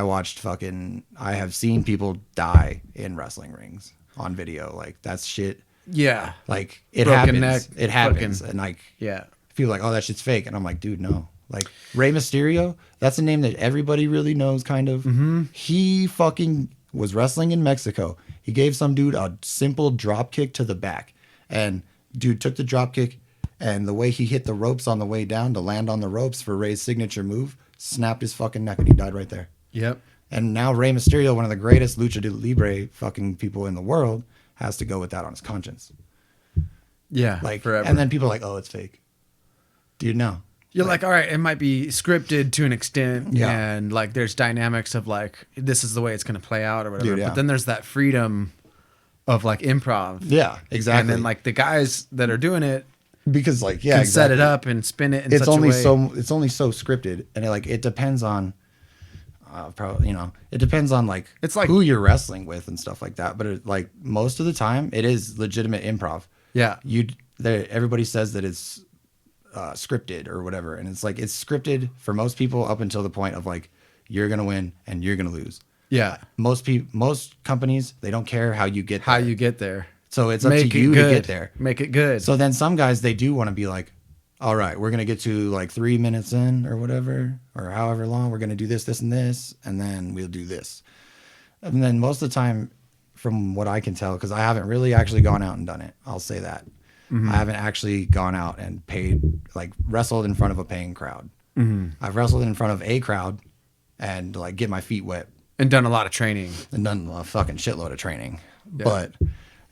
have seen people die in wrestling rings on video. Like that's shit. Yeah. Like it Broken happens. neck, It happens. fucking- And like Yeah. people are like, oh, that shit's fake. And I'm like, dude, no. Like Rey Mysterio, that's a name that everybody really knows, kind of. Mm-hmm. He fucking was wrestling in Mexico. He gave some dude a simple drop kick to the back. And dude took the drop kick, and the way he hit the ropes on the way down to land on the ropes for Rey's signature move, snapped his fucking neck, and he died right there. Yep. And now Rey Mysterio, one of the greatest lucha libre fucking people in the world, has to go with that on his conscience. Yeah. Like, forever. and then people are like, oh, it's fake. Dude, no. You're like, all right, it might be scripted to an extent, Yeah. and like there's dynamics of like this is the way it's gonna play out or whatever. Dude, yeah. But then there's that freedom of like improv. Yeah, exactly. And then like the guys that are doing it because like yeah, can exactly. set it up and spin it in It's such only a way. it's only so scripted, and it depends on, probably it depends on like It's like- who you're wrestling with and stuff like that. But like most of the time, it is legitimate improv. Yeah. Everybody says that it's scripted or whatever, and it's like it's scripted for most people up until the point of like you're gonna win and you're gonna lose. Yeah. Most companies, they don't care how you get there. How you get there. So it's up Make to it you good. to get there. Make it good. So then some guys, they do want to be like, all right, we're going to get to like 3 minutes in or whatever, or however long, we're going to do this, this, and this, and then we'll do this. And then most of the time, from what I can tell, because I haven't really actually gone out and done it, I'll say that. Mm-hmm. I haven't actually gone out and wrestled in front of a paying crowd. Mm-hmm. I've wrestled in front of a crowd and like get my feet wet and done a lot of training. and done a fucking shitload of training. Yeah. But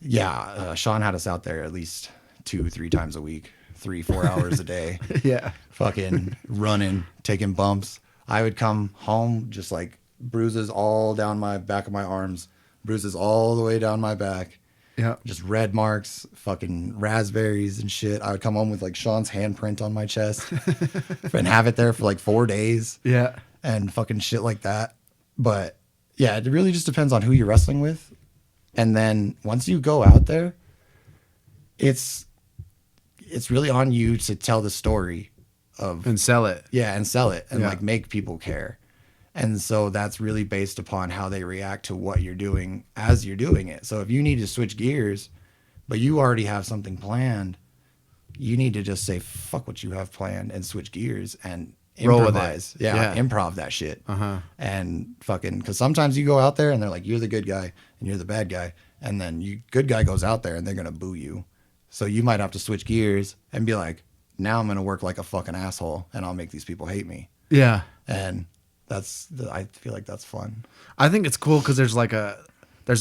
yeah, Sean had us out there at least 2-3 times a week, 3-4 hours a day, Yeah. fucking running, taking bumps. I would come home just like bruises all down my back of my arms, bruises all the way down my back, Yeah. just red marks, fucking raspberries and shit. I would come home with like Sean's handprint on my chest and have it there for like 4 days Yeah. and fucking shit like that. But yeah, it really just depends on who you're wrestling with. And then once you go out there, it's really on you to tell the story of And sell it. and sell it and Yeah. like make people care. And so that's really based upon how they react to what you're doing as you're doing it. So if you need to switch gears, but you already have something planned, you need to just say fuck what you have planned and switch gears and Roll with it. improvise. Yeah, improv that shit. Uh-huh. And fucking, because sometimes you go out there and they're like, you're the good guy and you're the bad guy. And then good guy goes out there and they're going to boo you. So you might have to switch gears and be like, now I'm going to work like a fucking asshole and I'll make these people hate me. Yeah. And I feel like that's fun. I think it's cool because there's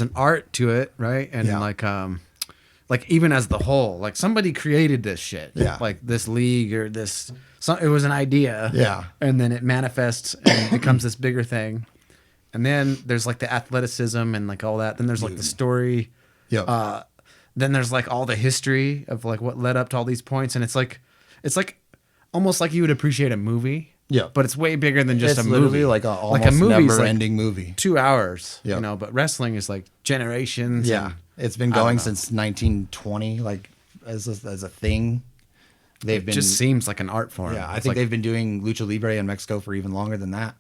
an art to it, right? And Yeah. like even as the whole, like somebody created this shit. Yeah. Like this league or this, it was an idea. Yeah. And then it manifests and becomes this bigger thing. And then there's like the athleticism and like all that. Then there's like the story. Yep. Then there's like all the history of like what led up to all these points. And it's like almost like you would appreciate a movie. Yeah. But it's way bigger than just It's a literally movie. like a almost movie's never-ending movie. 2 hours, Yeah. you know, but wrestling is like generations. Yeah, and it's been I don't going know. since 1920, like as a thing. They've It been just seems like an art form. yeah. I It's think like, they've been doing lucha libre in Mexico for even longer than that,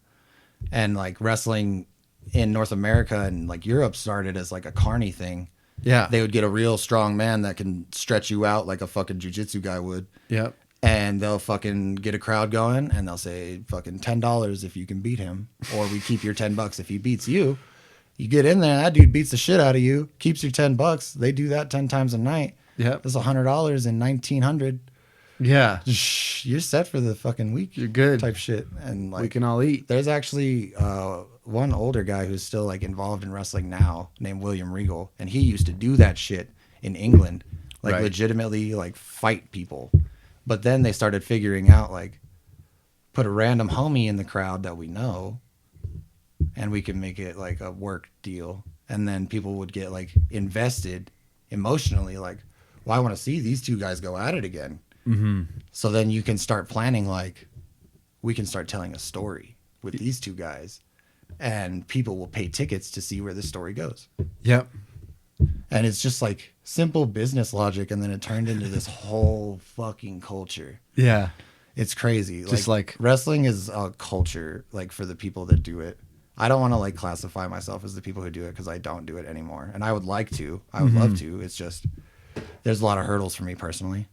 and like wrestling in North America and like Europe started as like a carny thing. yeah. They would get a real strong man that can stretch you out like a fucking jujitsu guy would. Yep. And they'll fucking get a crowd going, and they'll say fucking $10 if you can beat him, or we keep your $10 if he beats you. You get in there, that dude beats the shit out of you, keeps your $10. They do that 10 times a night. Yep. That's $100 in 1900. Yeah. You're set for the fucking week. You're good. Type shit. And like, We can all eat. there's actually one older guy who's still like involved in wrestling now, named William Regal, and he used to do that shit in England, like Right. legitimately like fight people. But then they started figuring out like, put a random homie in the crowd that we know, and we can make it like a work deal, and then people would get like invested emotionally, like, well, I want to see these two guys go at it again. Mm-hmm. So then you can start planning, like, we can start telling a story with these two guys, and people will pay tickets to see where the story goes. Yep. And it's just like simple business logic, and then it turned into this whole fucking culture. Yeah. It's crazy. Just like wrestling is a culture, like, for the people that do it. I don't want to like classify myself as the people who do it, because I don't do it anymore, and I would like to. I would love to. It's just there's a lot of hurdles for me personally.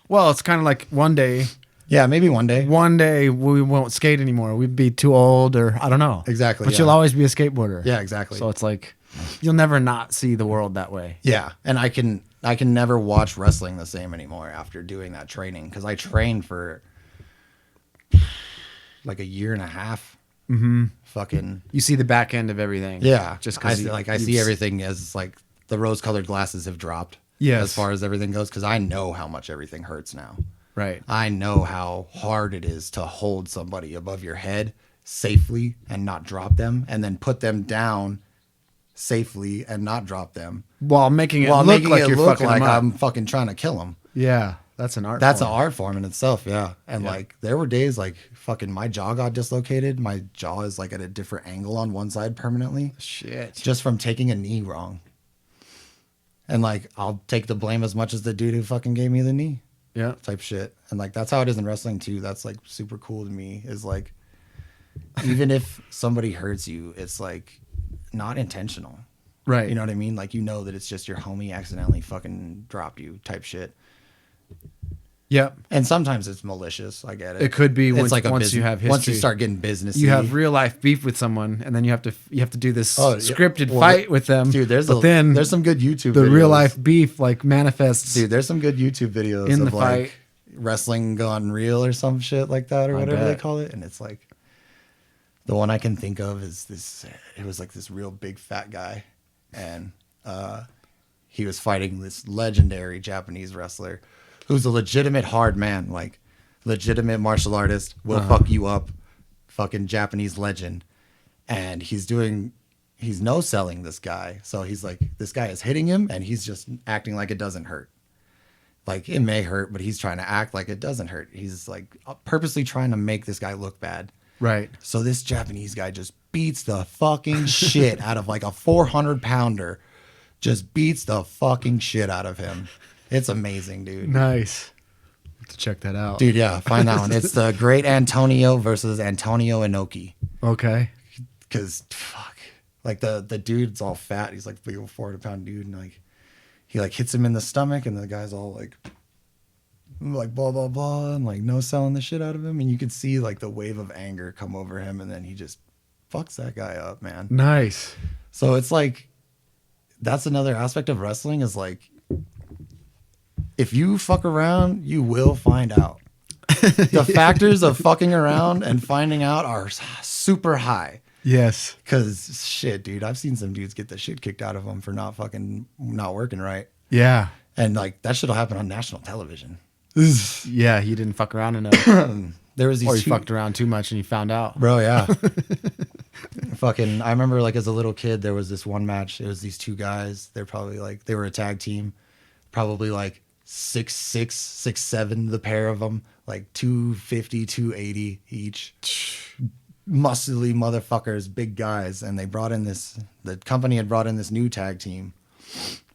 well, it's kind of like one day Yeah, maybe one day. we won't skate anymore. We'd be too old, or I don't know. Exactly, But yeah. you'll always be a skateboarder. Yeah, exactly. So it's like you'll never not see the world that way. Yeah, and I can never watch wrestling the same anymore after doing that training, because I trained for like a year and a half. Mm-hmm. Fucking You see the back end of everything. yeah, Just I because I see everything as like the rose-colored glasses have dropped. Yes. as far as everything goes, because I know how much everything hurts now. Right. I know how hard it is to hold somebody above your head safely and not drop them, and then put them down safely and not drop them, While making it while look making like it you're look fucking like them up. I'm fucking trying to kill them. Yeah. That's an art. That's form. an art form in itself, yeah. And Yeah. like there were days like fucking my jaw got dislocated. My jaw is like at a different angle on one side permanently, Shit. just from taking a knee wrong. And like I'll take the blame as much as the dude who fucking gave me the knee, Yeah. type shit. And like that's how it is in wrestling too. That's like super cool to me, is like even if somebody hurts you, it's like not intentional. Right. You know what I mean? Like, you know that it's just your homie accidentally fucking dropped you type shit. Yep. And sometimes it's malicious. I get it. It could be It's once, like a once business, you have history. once you start getting business, you have real life beef with someone, and then you have to do this Oh, yeah. scripted Well, fight with them. dude. There's some good YouTube. the videos. real life beef like manifests. Dude, there's some good YouTube videos In of the like fight. wrestling gone real or some shit like that, or I whatever they bet. call it. And it's like the one I can think of is this. It was like this real big fat guy, and he was fighting this legendary Japanese wrestler who's a legitimate hard man, like legitimate martial artist, will fuck you up, fucking Japanese legend. And he's no selling this guy. So he's like, this guy is hitting him and he's just acting like it doesn't hurt. Like, it may hurt, but he's trying to act like it doesn't hurt. He's like purposely trying to make this guy look bad. Right. So this Japanese guy just beats the fucking shit out of like a 400-pounder. Just beats the fucking shit out of him. It's amazing, dude. Nice. Have to check that out. Dude, yeah, find that one. It's the Great Antonio versus Antonio Inoki. Okay. Because, fuck. Like, the dude's all fat. He's like a big old 400-pound dude. And, like, he, like, hits him in the stomach. And the guy's all, like, blah, blah, blah. And, like, no selling the shit out of him. And you can see, like, the wave of anger come over him. And then he just fucks that guy up, man. Nice. So it's like, that's another aspect of wrestling is, like, if you fuck around, you will find out. The factors of fucking around and finding out are super high. Yes. Because shit, dude, I've seen some dudes get the shit kicked out of them for not working right. Yeah. And like that shit'll happen on national television. Yeah. You didn't fuck around enough. There was these Or you two, fucked around too much and you found out. bro, yeah. Fucking, I remember like as a little kid, there was this one match. It was these two guys. They're probably like, they were a tag team, probably like 6'6", 6'7", the pair of them, like 250, 280 each. Muscly motherfuckers, big guys. And they brought in the company had brought in this new tag team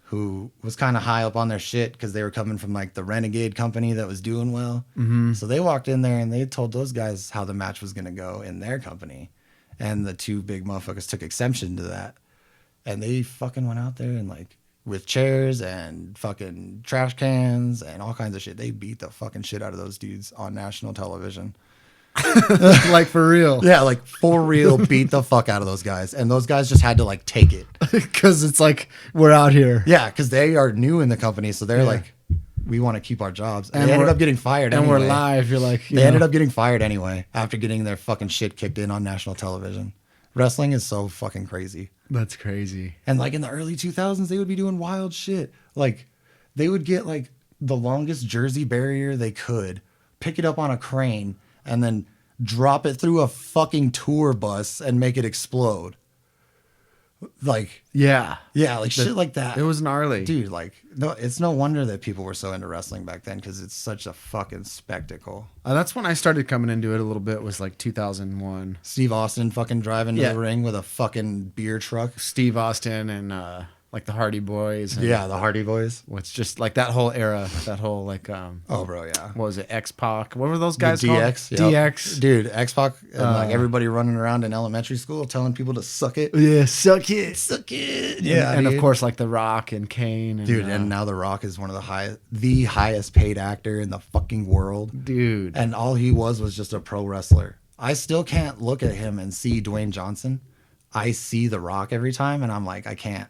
who was kind of high up on their shit because they were coming from like the Renegade company that was doing well. Mm-hmm. So they walked in there and they told those guys how the match was going to go in their company. And the two big motherfuckers took exception to that. And they fucking went out there and like with chairs and fucking trash cans and all kinds of shit. They beat the fucking shit out of those dudes on national television. Like for real. Yeah, like for real, beat the fuck out of those guys. And those guys just had to like take it. Because it's like, we're out here. Yeah, because they are new in the company. So they're like, we want to keep our jobs. And they ended up getting fired and anyway. we're live. You're like, they ended up getting fired anyway after getting their fucking shit kicked in on national television. Wrestling is so fucking crazy. That's crazy. And like in the early 2000s, they would be doing wild shit. Like they would get like the longest Jersey barrier they could, pick it up on a crane, and then drop it through a fucking tour bus and make it explode. Like, yeah, like shit like that. It was gnarly. Dude, like, no, it's no wonder that people were so into wrestling back then because it's such a fucking spectacle. That's when I started coming into it a little bit, was like 2001. Steve Austin fucking driving to the ring with a fucking beer truck. Steve Austin and like the Hardy Boys. And Yeah, the Hardy Boys. What's just like that whole era, that whole like oh bro, yeah. What was it, X-Pac? What were those guys called? DX. Yep. DX. Dude, X-Pac and like everybody running around in elementary school telling people to suck it. Yeah, suck it. Suck it. Yeah. And of course like The Rock and Kane and dude, and now The Rock is one of the highest paid actor in the fucking world. Dude. And all he was just a pro wrestler. I still can't look at him and see Dwayne Johnson. I see The Rock every time and I'm like, I can't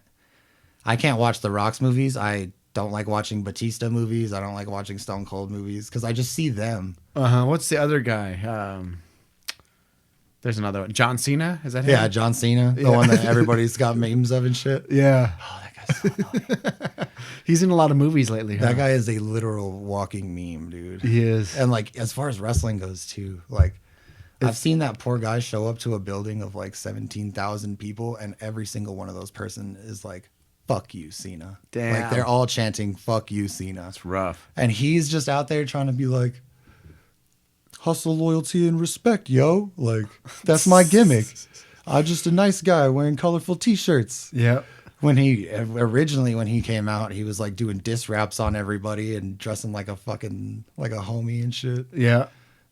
watch The Rock's movies. I don't like watching Batista movies. I don't like watching Stone Cold movies because I just see them. What's the other guy? There's another one. John Cena? Is that him? Yeah, John Cena. The one that everybody's got memes of and shit. Yeah. Oh, that guy's so annoying. He's in a lot of movies lately. That guy is a literal walking meme, dude. He is. And like, as far as wrestling goes too, like I've seen that poor guy show up to a building of like 17,000 people and every single one of those person is like, fuck you, Cena. Damn. Like they're all chanting, fuck you, Cena. That's rough. And he's just out there trying to be like, hustle, loyalty, and respect, yo. Like, that's my gimmick. I'm just a nice guy wearing colorful t-shirts. Yep. When he came out, he was like doing diss raps on everybody and dressing like a fucking, like a homie and shit. Yeah.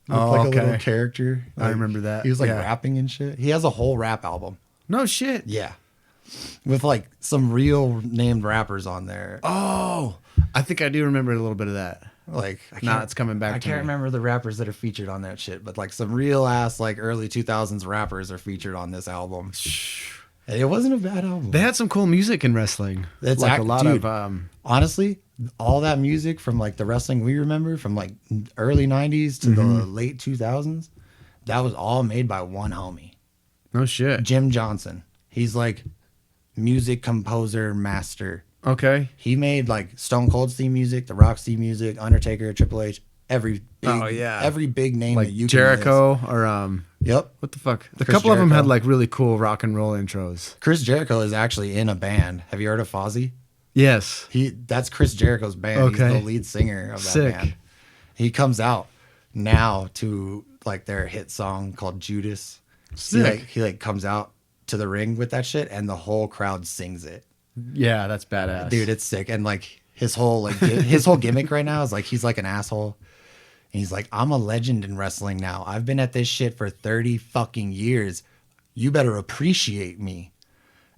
Looked like a little character. Like, I remember that. He was like rapping and shit. He has a whole rap album. No shit. Yeah. With like some real named rappers on there. Oh, I think I do remember a little bit of that. Like, now it's coming back. I can't remember the rappers that are featured on that shit, but like some real ass like early 2000s rappers are featured on this album. And it wasn't a bad album. They had some cool music in wrestling. It's like a lot dude, of honestly, all that music from like the wrestling we remember from like early 90s to the late 2000s, that was all made by one homie. No shit. Jim Johnson. He's like music composer master. Okay. He made like Stone Cold's theme music, The Rock's theme music, Undertaker, Triple H, every big name like that you Jericho can or Yep. what the fuck? A Chris couple of them Jericho. had like really cool rock and roll intros. Chris Jericho is actually in a band. Have you heard of Fozzy? Yes. That's Chris Jericho's band. Okay. He's the lead singer of that Sick. band. He comes out now to like their hit song called Judas. Sick. He comes out to the ring with that shit and the whole crowd sings it. Yeah, that's badass. Dude, it's sick. And like his whole his whole gimmick right now is like he's like an asshole. And he's like, I'm a legend in wrestling now. I've been at this shit for 30 fucking years. You better appreciate me.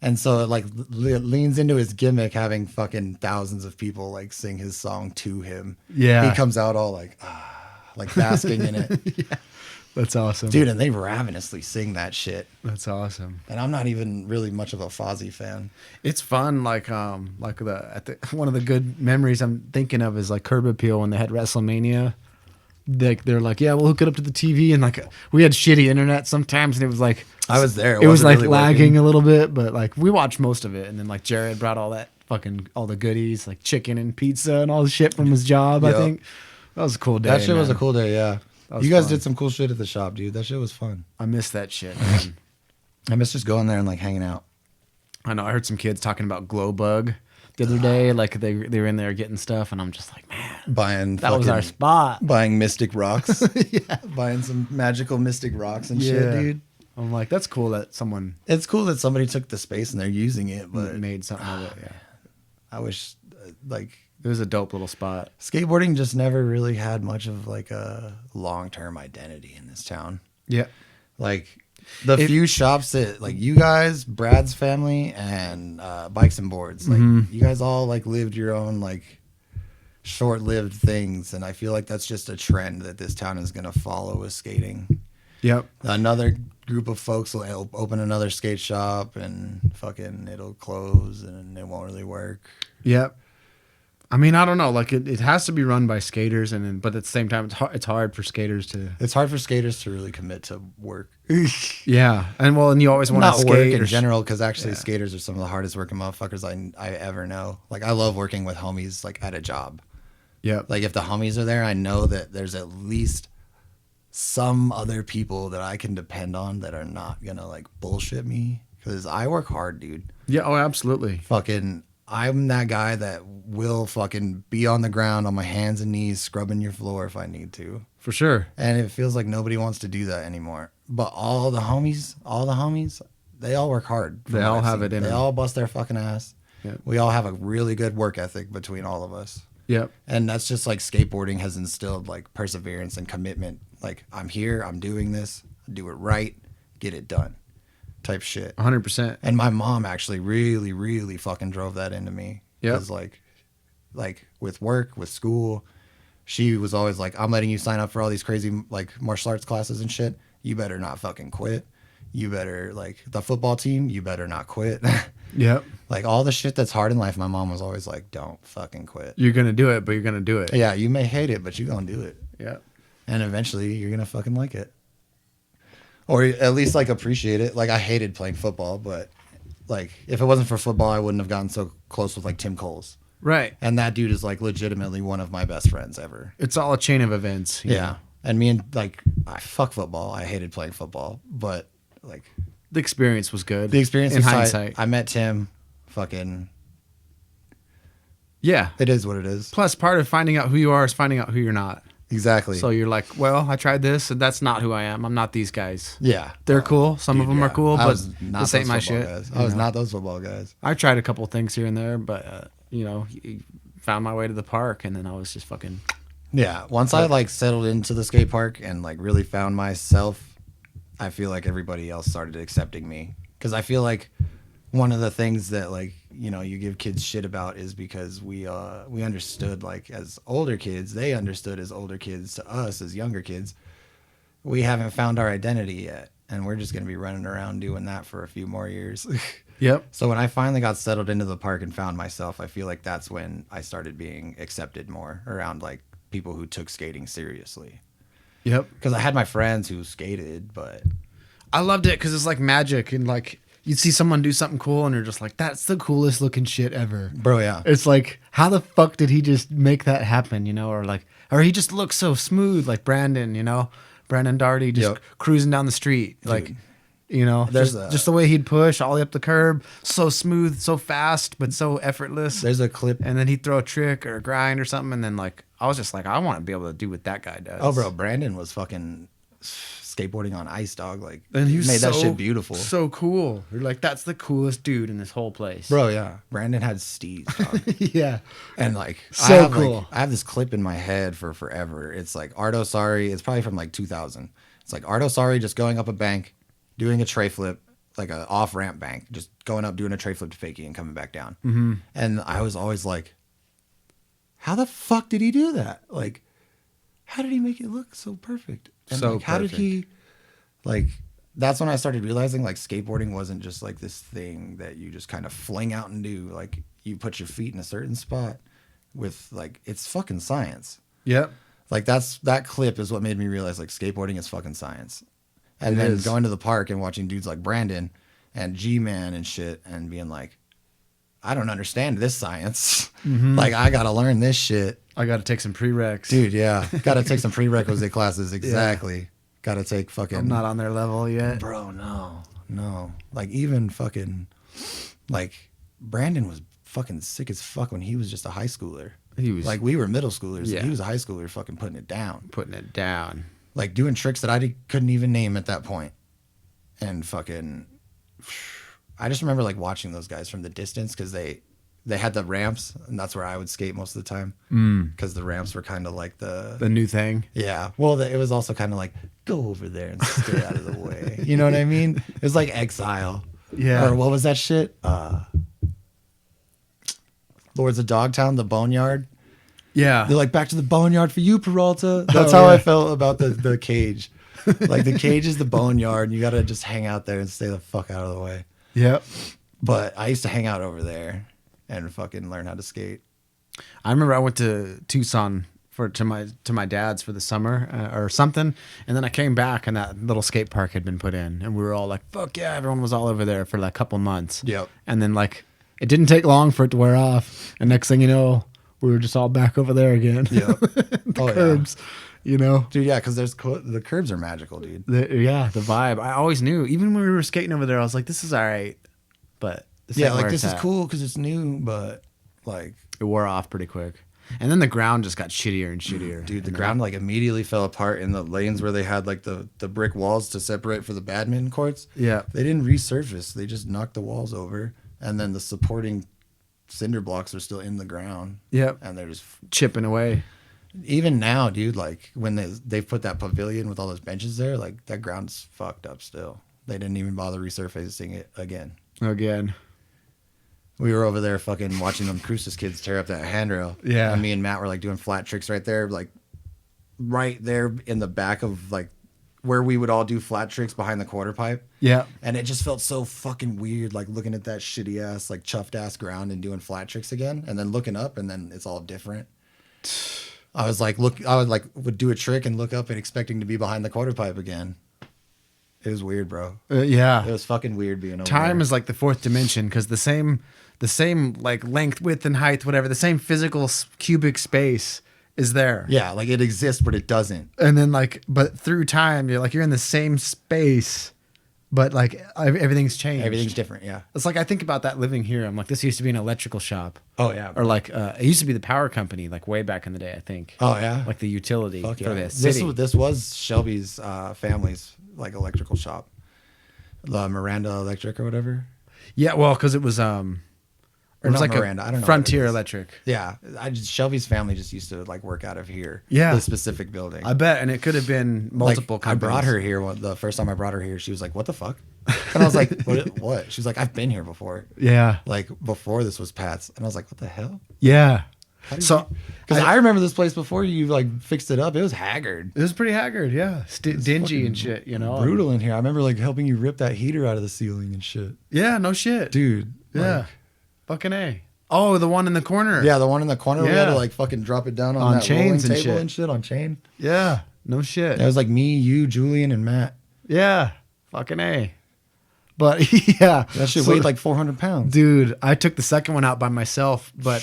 And so it like leans into his gimmick, having fucking thousands of people like sing his song to him. Yeah. He comes out all like basking in it. Yeah. That's awesome. Dude, and they ravenously sing that shit. That's awesome. And I'm not even really much of a Fozzy fan. It's fun. Like one of the good memories I'm thinking of is like Curb Appeal when they had WrestleMania. They're like, yeah, we'll hook it up to the TV, and like we had shitty internet sometimes, and it was like I was there. It was like really lagging working. a little bit, but like we watched most of it, and then like Jared brought all the goodies like chicken and pizza and all the shit from his job. Yep. I think that was a cool day. That shit was man. a cool day. Yeah, was you guys fun. did some cool shit at the shop, dude. That shit was fun. I miss that shit, man. I miss just going there and like hanging out. I know. I heard some kids talking about Glow Bug the other day. Like they were in there getting stuff, and I'm just like, man, buying That was our fucking- spot. buying mystic rocks, Yeah. buying some magical mystic rocks and shit, dude. I'm like, that's cool that someone It's cool that somebody took the space and they're using it, but made something of it. Yeah. I wish, like, It was a dope little spot. skateboarding just never really had much of like a long-term identity in this town. Yeah. Like the few shops that like you guys, Brad's family, and Bikes and Boards, like you guys all like lived your own like short-lived things, and I feel like that's just a trend that this town is gonna follow with skating. Yep. Another group of folks will open another skate shop and fucking it'll close and it won't really work. Yep. I mean, I don't know. Like, it has to be run by skaters, but at the same time, it's hard for skaters to. It's hard for skaters to really commit to work. Yeah, and you always want to Not skate work in or general, because actually skaters are some of the hardest working motherfuckers I ever know. Like, I love working with homies like at a job. Yep. Like, if the homies are there, I know that there's at least some other people that I can depend on that are not gonna like bullshit me, because I work hard, dude. Yeah. Oh, absolutely. Fucking, I'm that guy that will fucking be on the ground on my hands and knees scrubbing your floor if I need to. For sure. And it feels like nobody wants to do that anymore. But all the homies, they all work hard. They all have it in They them. all bust their fucking ass. Yep. We all have a really good work ethic between all of us. Yep. And that's just like skateboarding has instilled like perseverance and commitment. Like, I'm here, I'm doing this, do it right, get it done type shit. 100%. And my mom actually really, really fucking drove that into me. Yeah. Because like with work, with school, she was always like, I'm letting you sign up for all these crazy like martial arts classes and shit. You better not fucking quit. You better, like, the football team, you better not quit. Yep. Like, all the shit that's hard in life, my mom was always like, don't fucking quit. You're gonna do it, but you're gonna do it. Yeah, you may hate it, but you're gonna do it. Yep. And eventually you're gonna fucking like it. Or at least like appreciate it. Like, I hated playing football, but like if it wasn't for football, I wouldn't have gotten so close with like Tim Coles. Right. And that dude is like legitimately one of my best friends ever. It's all a chain of events. you Yeah. know? And me and like, I fuck football. I hated playing football, but like The experience was good. the experience in was tight. hindsight. I met Tim. Fucking, Yeah. it is what it is. Plus, part of finding out who you are is finding out who you're not. Exactly. So you're like, well, I tried this, and that's not who I am. I'm not these guys. yeah. They're cool. Some of them are cool, I but was not this ain't those my football shit. guys. you I was know? not those football guys. I tried a couple things here and there, but found my way to the park, and then I was just fucking. Yeah, once I like settled into the skate park and like really found myself, I feel like everybody else started accepting me. Because I feel like one of the things that like, you know, you give kids shit about is because we understood, like, as older kids, they understood as older kids to us as younger kids. We haven't found our identity yet, and we're just going to be running around doing that for a few more years. Yep. So when I finally got settled into the park and found myself, I feel like that's when I started being accepted more around like people who took skating seriously. Yep. Because I had my friends who skated, but I loved it because it's like magic, and like you'd see someone do something cool, and you're just like, that's the coolest looking shit ever. bro, yeah. It's like, how the fuck did he just make that happen? Or he just looks so smooth, like Brandon. Brandon Darty just Yep. cruising down the street, like. There's just the way he'd push all the way up the curb, so smooth, so fast, but so effortless. There's a clip. And then he'd throw a trick or a grind or something, and then like I was just like, I want to be able to do what that guy does. Oh, bro, Brandon was fucking skateboarding on ice, dog. Like, And he was made that so- shit beautiful. so cool. You're like, that's the coolest dude in this whole place, Bro, yeah. Brandon had steez, dog. yeah, And like, So cool. I have this clip in my head for forever. It's like Ardo Sari. It's probably from like 2000. It's like Ardo Sari just going up a bank, doing a tray flip, like a off ramp bank, just going up, doing a tray flip to fakie and coming back down. Mm-hmm. And I was always like, how the fuck did he do that? Like, how did he make it look so perfect? And So like, how did perfect. he, like, that's when I started realizing like skateboarding wasn't just like this thing that you just kind of fling out and do. Like, you put your feet in a certain spot with like, it's fucking science. yep, Like, that clip is what made me realize like skateboarding is fucking science. And It then is. going to the park and watching dudes like Brandon and G-Man and shit and being like, I don't understand this science. Like, I got to learn this shit. I got to take some prereqs, Dude, yeah. Got to take some prerequisite classes. Exactly. Got to take fucking... I'm not on their level yet. Bro, no. Like, even fucking... Like, Brandon was fucking sick as fuck when he was just a high schooler. He was Like we were middle schoolers. Yeah. He was a high schooler fucking putting it down. putting it down. Like doing tricks that I couldn't even name at that point. And fucking, I just remember like watching those guys from the distance because they had the ramps, and that's where I would skate most of the time. Because the ramps were kind of like the new thing. Yeah. Well, it was also kind of like, go over there and stay out of the way. You know what I mean? It was like Exile. Yeah. Or what was that shit? Lords of Dogtown, the Boneyard. Yeah. They're like, back to the Boneyard for you, Peralta. That's how I felt about the cage. Like the cage is the Boneyard, and you got to just hang out there and stay the fuck out of the way. Yep. But I used to hang out over there and fucking learn how to skate. I remember I went to Tucson to my dad's for the summer or something, and then I came back and that little skate park had been put in, and we were all like, "Fuck yeah!" Everyone was all over there for like a couple months. Yep. And then like it didn't take long for it to wear off, and next thing you know, we were just all back over there again. Yep. The curbs, you know. Dude, yeah, because the curbs are magical, dude. The vibe. I always knew, even when we were skating over there, I was like, "This is all right," but Yeah, like this is cool because it's new, but like it wore off pretty quick. And then the ground just got shittier and shittier. Dude, the ground like immediately fell apart in the lanes where they had like the brick walls to separate for the badminton courts. Yeah. They didn't resurface. They just knocked the walls over, and then the supporting cinder blocks are still in the ground. Yep. And they're just chipping away. Even now, dude, like when they put that pavilion with all those benches there, like that ground's fucked up still. They didn't even bother resurfacing it again. We were over there fucking watching them Crucis kids tear up that handrail. Yeah. And me and Matt were like doing flat tricks right there, like right there in the back of like where we would all do flat tricks behind the quarter pipe. Yeah. And it just felt so fucking weird, like looking at that shitty ass, like chuffed ass ground and doing flat tricks again. And then looking up and then it's all different. I would do a trick and look up and expecting to be behind the quarter pipe again. It was weird, bro. Yeah. It was fucking weird being over Time there. is like the fourth dimension because the same like length, width, and height, whatever, the same physical cubic space is there. Yeah, like it exists, but it doesn't. And then like, but through time, you're in the same space, but like everything's changed. Everything's different, yeah. It's like I think about that living here. I'm like, this used to be an electrical shop. Oh, yeah. Or like it used to be the power company, like way back in the day, I think. Oh, yeah? Like the utility Fuck for yeah. the city. This was Shelby's family's like electrical shop. The Miranda Electric or whatever. Yeah, well, because it was it was not like Miranda, I don't know Frontier what it is. Electric. Yeah, Shelby's family just used to like work out of here. Yeah. The specific building. I bet, and it could have been multiple I companies. brought her here the first time I brought her here. She was like, "What the fuck?" And I was like, "What?" She was like, "I've been here before." Yeah. Like before this was Pat's, and I was like, "What the hell?" Yeah. Because I remember this place before you like fixed it up. It was haggard. It was pretty haggard, yeah. Dingy and shit, you know. Brutal in here. I remember like helping you rip that heater out of the ceiling and shit. Yeah, no shit. Dude. Yeah. Like, fucking A. Oh, the one in the corner. yeah, the one in the corner we had to Yeah. like fucking drop it down on that chains rolling and table shit. and shit on chain. Yeah. No shit. It was like me, you, Julian, and Matt. Yeah. Fucking A. But yeah. That shit So- weighed like 400 pounds. Dude, I took the second one out by myself, but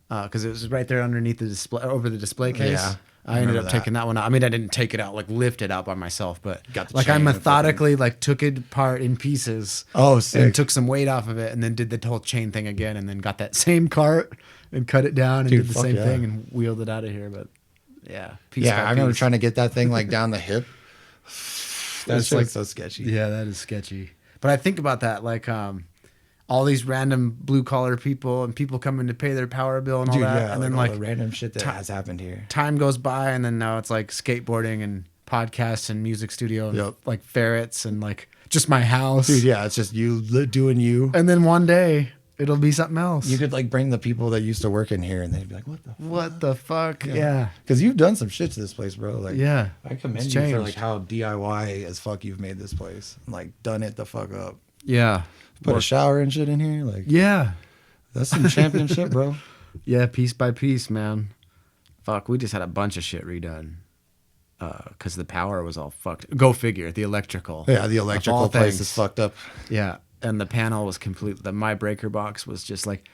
because it was right there underneath the display, over the display case. Yeah, I I ended remember up that. taking that one out. I mean, I didn't take it out, like lift it out by myself, but Got the like I chain and methodically like took it apart in pieces. Oh, sick. And took some weight off of it, and then did the whole chain thing again, and then got that same cart and cut it down and Dude, did the fuck same yeah. thing and wheeled it out of here. But yeah, piece Yeah, by I remember piece. trying to get that thing like down the hip. That's like so sketchy. Yeah, that is sketchy. But I think about that, like all these random blue collar people and people coming to pay their power bill and all Dude, that, yeah, and then all like the random shit that has happened here. time goes by, and then now it's like skateboarding and podcasts and music studio and Yep. like ferrets and like just my house. Dude, yeah, it's just you doing you. And then one day it'll be something else. You could like bring the people that used to work in here, and they'd be like, "What the?" What the fuck? Yeah. Because you've done some shit to this place, bro. Like, Yeah. I commend It's you for changed. like how DIY as fuck you've made this place. Like, done it the fuck up. Yeah. Put a shower and shit in here. Like, Yeah. that's some championship, bro. Yeah, piece by piece, man. Fuck, we just had a bunch of shit redone. Because the power was all fucked. Go figure, the electrical. Yeah, the Of all electrical place things. is fucked up. Yeah, and the panel was complete. My breaker box was just like,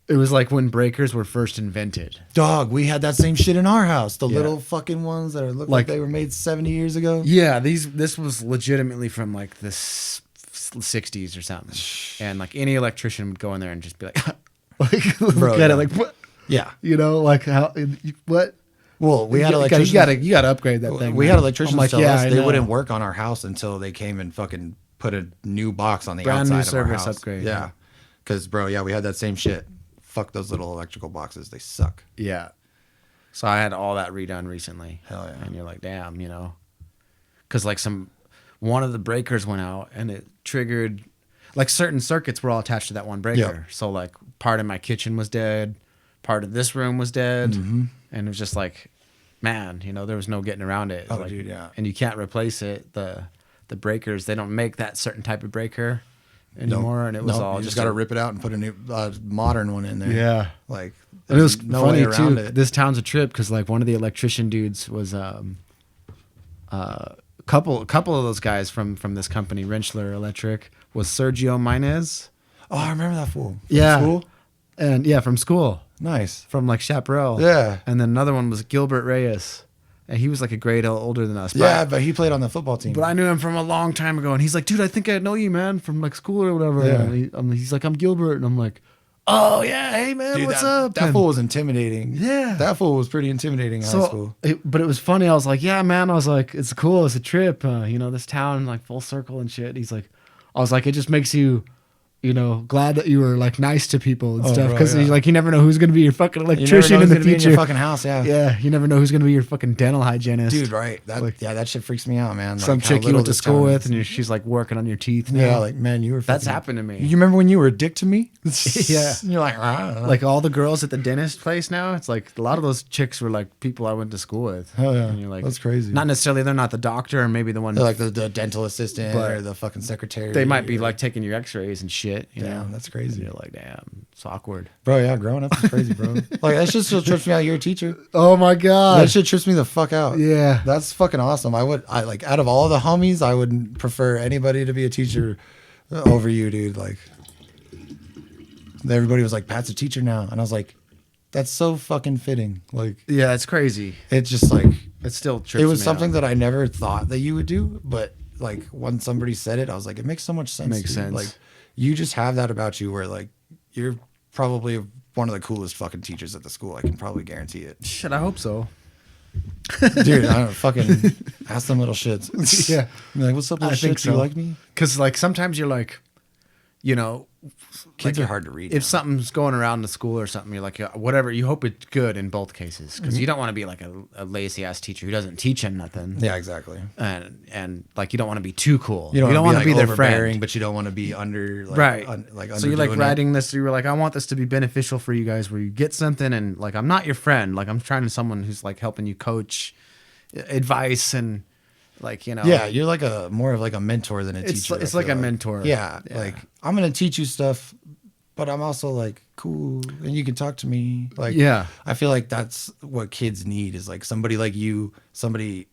it was like when breakers were first invented. Dog, we had that same shit in our house. The Yeah. little fucking ones that look like Like- they were made 70 years ago. Yeah, this was legitimately from like the 60s or something. And like any electrician would go in there and just be like, like look Bro, at yeah. it like, what? Yeah. You know, like how what? Well, we had you electricians. you gotta upgrade that thing. We man. had electricians I'm like, tell yeah, us I they know. wouldn't work on our house until they came and fucking put a new box on the Brand new outside of our service house. upgrade. Yeah. Because, bro, yeah, we had that same shit. Fuck those little electrical boxes. They suck. Yeah. So I had all that redone recently. Hell yeah. And you're like, damn, you know, because like one of the breakers went out and it triggered, like certain circuits were all attached to that one breaker. Yeah. So like part of my kitchen was dead, part of this room was dead, and it was just like, man, you know, there was no getting around it. Oh, like, dude, yeah. And you can't replace it. The breakers, they don't make that certain type of breaker anymore, and it was all you just got to rip it out and put a new modern one in there. Yeah. Like, And it was no funny way around too. it. This town's a trip because like one of the electrician dudes was couple of those guys from this company, Rentschler Electric, was Sergio Minez. Oh, I remember that fool. From Yeah. school? And yeah, from school, Nice. from like Chaparral. Yeah. And then another one was Gilbert Reyes, and he was like a grade older than us. Yeah, but he played on the football team. But I knew him from a long time ago, and he's like, dude, I think I know you, man, from like school or whatever. Yeah. And he's like, I'm Gilbert, and I'm like, oh yeah, hey man, Dude, what's that, up? That And- fool was intimidating. Yeah. That fool was pretty intimidating in high school. But it was funny. I was like, yeah, man. I was like, it's cool. It's a trip. You know, this town, like full circle and shit. He's like, I was like, it just makes you, you know, glad that you were like nice to people and Oh, stuff. bro, Because yeah. like, you never know who's going to be your fucking You never know electrician in who's the gonna be in future. your fucking house, yeah. Yeah. You never know who's going to be your fucking dental hygienist. Dude, right. That Like- that shit freaks me out, man. Some Like, how chick you little went to this school town with is. and she's like working on your teeth now. Yeah, like, man, you were That's fucking- happened to me. You remember when you were a dick to me? Yeah. And you're like, ah. Like all the girls at the dentist place now, it's like a lot of those chicks were like people I went to school with. Hell yeah. And you're like, That's crazy. Not necessarily, they're not the doctor or maybe the one. They're like the dental assistant But or the fucking secretary. they might be or- like taking your x-rays and shit. You know? Damn, that's crazy. And you're like, damn, it's awkward. Bro, yeah, growing up is crazy, bro. Like, that shit still trips me out. You're a teacher. Oh my God. That shit trips me the fuck out. Yeah. That's fucking awesome. I like, out of all the homies, I would prefer anybody to be a teacher over you, dude. Like, everybody was like, Pat's a teacher now. And I was like, that's so fucking fitting. Like, Yeah, it's crazy. it's just like, It still trips it was me something out. that I never thought that you would do. But like, when somebody said it, I was like, it makes so much sense. Makes dude. sense. Like, you just have that about you where like, you're probably one of the coolest fucking teachers at the school. I can probably guarantee it. Shit, I hope so. Dude, I don't fucking ask them little shits. Yeah. Be like, what's up, little I shit? think Do you so. like me? Because like sometimes you're like, you know, Kids like, are hard to read. if now. something's going around the school or something, you're like, yeah, whatever. You hope it's good in both cases because you don't want to be like a lazy ass teacher who doesn't teach them nothing. Yeah, exactly. And like you don't want to be too cool. You don't want want to be be their overbearing, friend. but you don't want to be under. Like, Right. Like So you're like underdoing it. writing this. You were like, I want this to be beneficial for you guys, where you get something, and like I'm not your friend. Like I'm trying to someone who's like helping you coach, advice, and like you know. Yeah, you're like a more of like a mentor than a It's teacher. it's I like feel a mentor. Yeah, Yeah. like I'm gonna teach you stuff, but I'm also like cool, and you can talk to me. Like, Yeah. I feel like that's what kids need is like somebody like you, somebody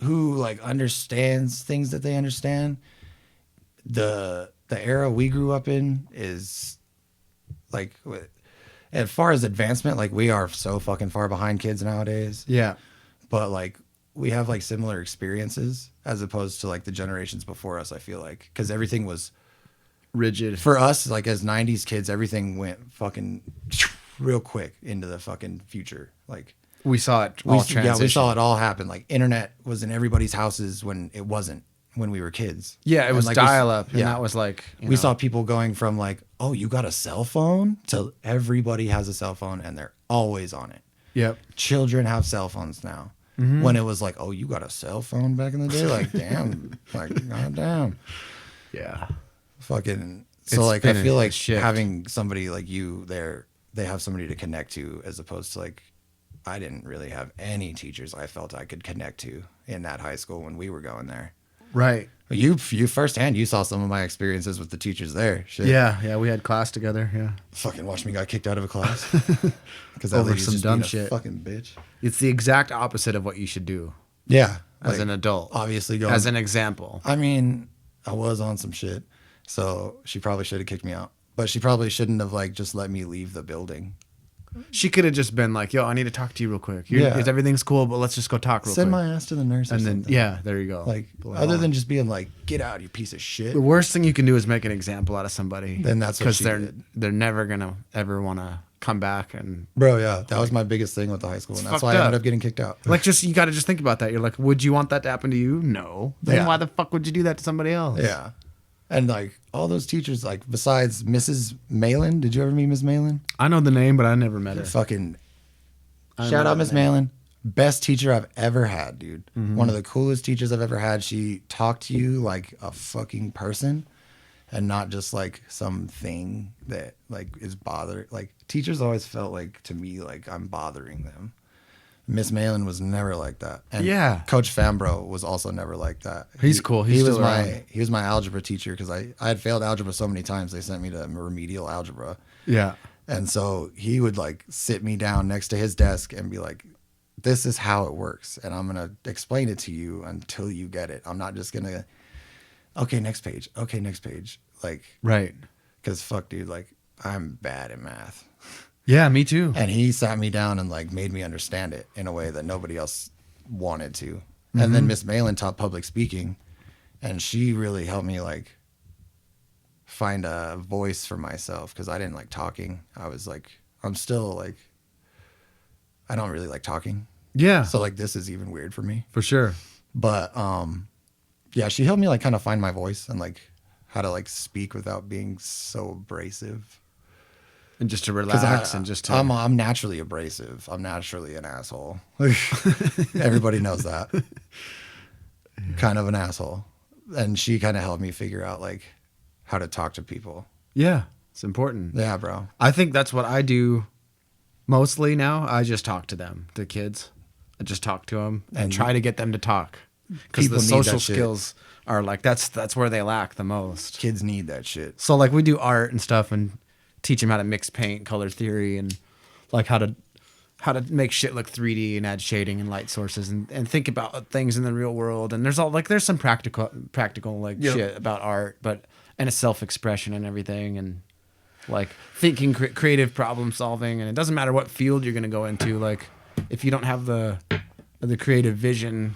who like understands things that they understand. The era we grew up in is like, as far as advancement, like we are so fucking far behind kids nowadays. Yeah. But like we have like similar experiences as opposed to like the generations before us. I feel like because everything was Rigid. for us, like as 90s kids, everything went fucking real quick into the fucking future. Like We saw it all transition. we saw it all happen. Like internet was in everybody's houses when it wasn't when we were kids. Yeah, it And, was like, dial up, and yeah. that was like you We know, saw people going from like, oh, you got a cell phone to everybody has a cell phone and they're always on it. Yep. Children have cell phones now. When it was like, oh, you got a cell phone back in the day? Like, damn. Like, goddamn. Yeah. Fucking. It's So, like, I been feel a like shift. having somebody like you there, they have somebody to connect to as opposed to like, I didn't really have any teachers I felt I could connect to in that high school when we were going there. Right. You firsthand, you saw some of my experiences with the teachers there. Shit. Yeah. Yeah. We had class together. Yeah. Fucking watch me got kicked out of a class because Over some dumb shit. Fucking bitch. It's the exact opposite of what you should do Yeah, as like, an adult. obviously going. As an example. I mean, I was on some shit, so she probably should have kicked me out. But she probably shouldn't have like just let me leave the building. She could have just been like, "Yo, I need to talk to you real quick. Yeah. Everything's cool, but let's just go talk real Send quick." my ass to the nurse, or And then something. yeah, there you go. like Well, other than just being like, "Get out, you piece of shit." the worst thing you can do is make an example out of somebody. Then that's what because she they're did. they're never gonna ever want to come back and Bro, yeah, that was my biggest thing with the high school, and that's fucked why I ended up. up getting kicked out. like just you got to just think about that. You're like, would you want that to happen to you? No. Then Yeah. why the fuck would you do that to somebody else? Yeah. And like all those teachers, like besides Mrs. Malin, did you ever meet Miss Malin? I know the name, but I never met her. Fucking I shout know out the Miss name. Malin. Best teacher I've ever had, dude. One of the coolest teachers I've ever had. She talked to you like a fucking person and not just like something that like is bothering. Like teachers always felt like to me like I'm bothering them. Miss Malin was never like that. And Yeah. Coach Fambro was also never like that. He's cool. He's he was still around. he was my algebra teacher because I had failed algebra so many times they sent me to remedial algebra. Yeah. And so he would like sit me down next to his desk and be like, this is how it works. And I'm going to explain it to you until you get it. I'm not just going to, okay, next page. Okay, next page. Like, Right. because fuck, dude, like I'm bad at math. Yeah, me too. And he sat me down and like made me understand it in a way that nobody else wanted to. And then Miss Malin taught public speaking, and she really helped me like find a voice for myself because I didn't like talking. I was like, I'm still like, I don't really like talking. Yeah, So like this is even weird for me. for sure. But yeah, she helped me like kind of find my voice and like how to like speak without being so abrasive. And just to 'Cause relax and just to. I'm naturally abrasive. I'm naturally an asshole. Everybody knows that. Kind of an asshole. And she kind of helped me figure out like how to talk to people. Yeah, it's important. Yeah, bro. I think that's what I do mostly now. I just talk to them, the kids. I just talk to them and And try to get them to talk. Because people the need social that shit. skills are like, that's where they lack the most. Kids need that shit. So like we do art and stuff and teach them how to mix paint, color theory, and like how to make shit look 3D and add shading and light sources and think about things in the real world. And there's some practical like Yep. shit about art, but and a self-expression and everything, and like thinking creative problem solving. And it doesn't matter what field you're going to go into. Like if you don't have the creative vision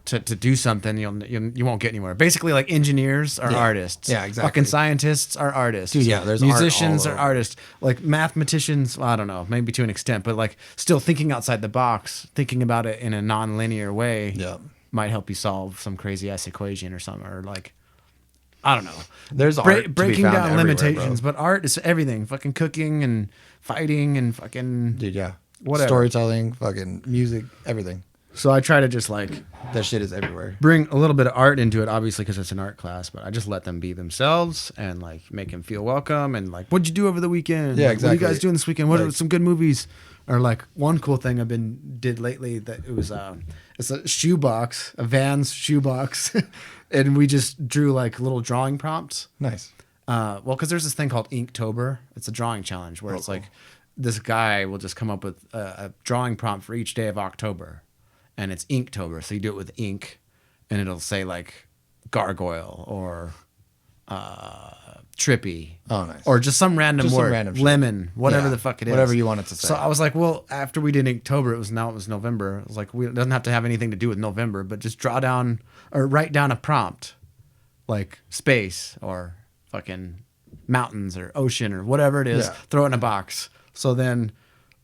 to do something, you won't get anywhere. Basically, like engineers are Yeah. artists. Yeah, exactly. Fucking scientists are artists. Dude, yeah, there's art musicians all are over. artists. Like mathematicians, well, I don't know, maybe to an extent, but like still thinking outside the box, thinking about it in a non-linear way, Yeah. might help you solve some crazy ass equation or something, or like I don't know. There's art to be breaking found down everywhere, limitations, bro. but art is everything. Fucking cooking and fighting and fucking Dude, yeah. Whatever. Storytelling, fucking music, everything. So I try to just like That shit is everywhere. bring a little bit of art into it, obviously, because it's an art class. But I just let them be themselves and like make them feel welcome. And like, what'd you do over the weekend? Yeah, Like, what are you exactly. guys doing this weekend? What are Like- some good movies? Or like one cool thing did lately that it was it's a shoebox, a Vans shoebox, and we just drew like little drawing prompts. Nice. Well, because there's this thing called Inktober. It's a drawing challenge where it's cool. like this guy will just come up with a drawing prompt for each day of October, and it's Inktober. So you do it with ink, and it'll say like gargoyle or trippy. Oh, nice. Or just some random Just some word, random shit. lemon, whatever Yeah, the fuck it is. whatever you want it to say. So I was like, well, after we did Inktober, it was November. It was like, it doesn't have to have anything to do with November, but just draw down or write down a prompt, like space or fucking mountains or ocean or whatever it is. Yeah. Throw it in a box. So then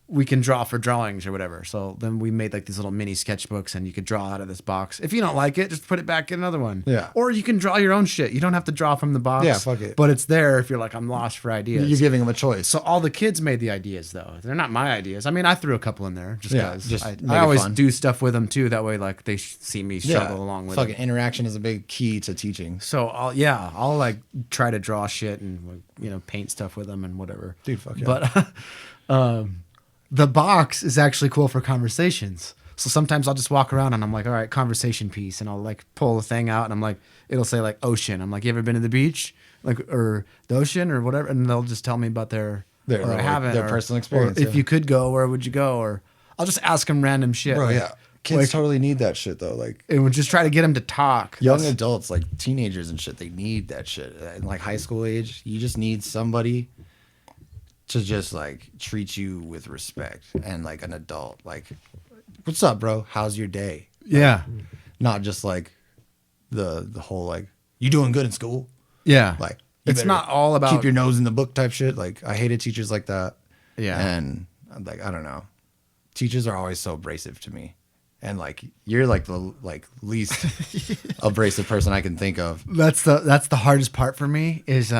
we can draw for drawings or whatever. So then we made like these little mini sketchbooks, and you could draw out of this box. If you don't like it, just put it back in another one. Yeah. Or you can draw your own shit. You don't have to draw from the box. Yeah, fuck it. But it's there if you're like, I'm lost for ideas. You're giving them a choice. So all the kids made the ideas, though. They're not my ideas. I mean, I threw a couple in there just Yeah, because. just I make it always fun. do stuff with them too. That way, like they see me struggle along with fucking it. interaction is a big key to teaching. So I'll like try to draw shit and like, paint stuff with them and whatever. Dude, fuck yeah. But the box is actually cool for conversations. So sometimes I'll just walk around and I'm like, all right, conversation piece, and I'll like pull a thing out and I'm like, it'll say like ocean. I'm like, you ever been to the beach, like or the ocean or whatever, and they'll just tell me about their or I like, haven't, their or- personal experience, Or if yeah. you could go, where would you go? Or I'll just ask them random shit. Bro, like, yeah. Kids like- totally need that shit though. Like and we'll just try to get them to talk. young That's- adults, like teenagers and shit, they need that shit. In like high school age, you just need somebody to just like treat you with respect and like an adult. Like, what's up, bro? How's your day? yeah, Not just like the whole like, you doing good in school? yeah. Like, it's better not all about keep your nose in the book type shit. Like I hated teachers like that. Yeah. And like I don't know, teachers are always so abrasive to me, and like you're like the least abrasive person I can think of. That's the hardest part for me is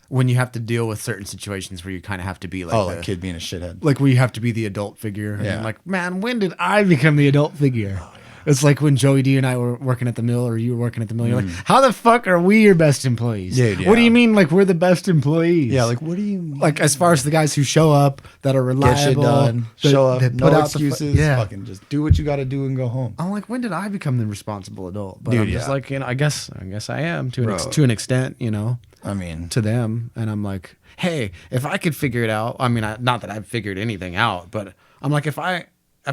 when you have to deal with certain situations where you kind of have to be like Like kid being a shithead. like where you have to be the adult figure. And Yeah. I'm like, man, when did I become the adult figure? Oh, yeah. It's like when Joey D and I were working at the mill, or you were working at the mill. You're like, how the fuck are we your best employees? Dude, What do yeah. you mean, like we're the best employees? Yeah, like what do you mean? like as far as the guys who show up that are reliable, Get shit done, that- show up, that no put out excuses, yeah. fucking just do what you got to do and go home. I'm like, when did I become the responsible adult? But Dude, I'm just yeah. like, I guess I am to Bro. to an extent, I mean, to them. And I'm like, hey, if I could figure it out, I mean, not that I've figured anything out, but I'm like, if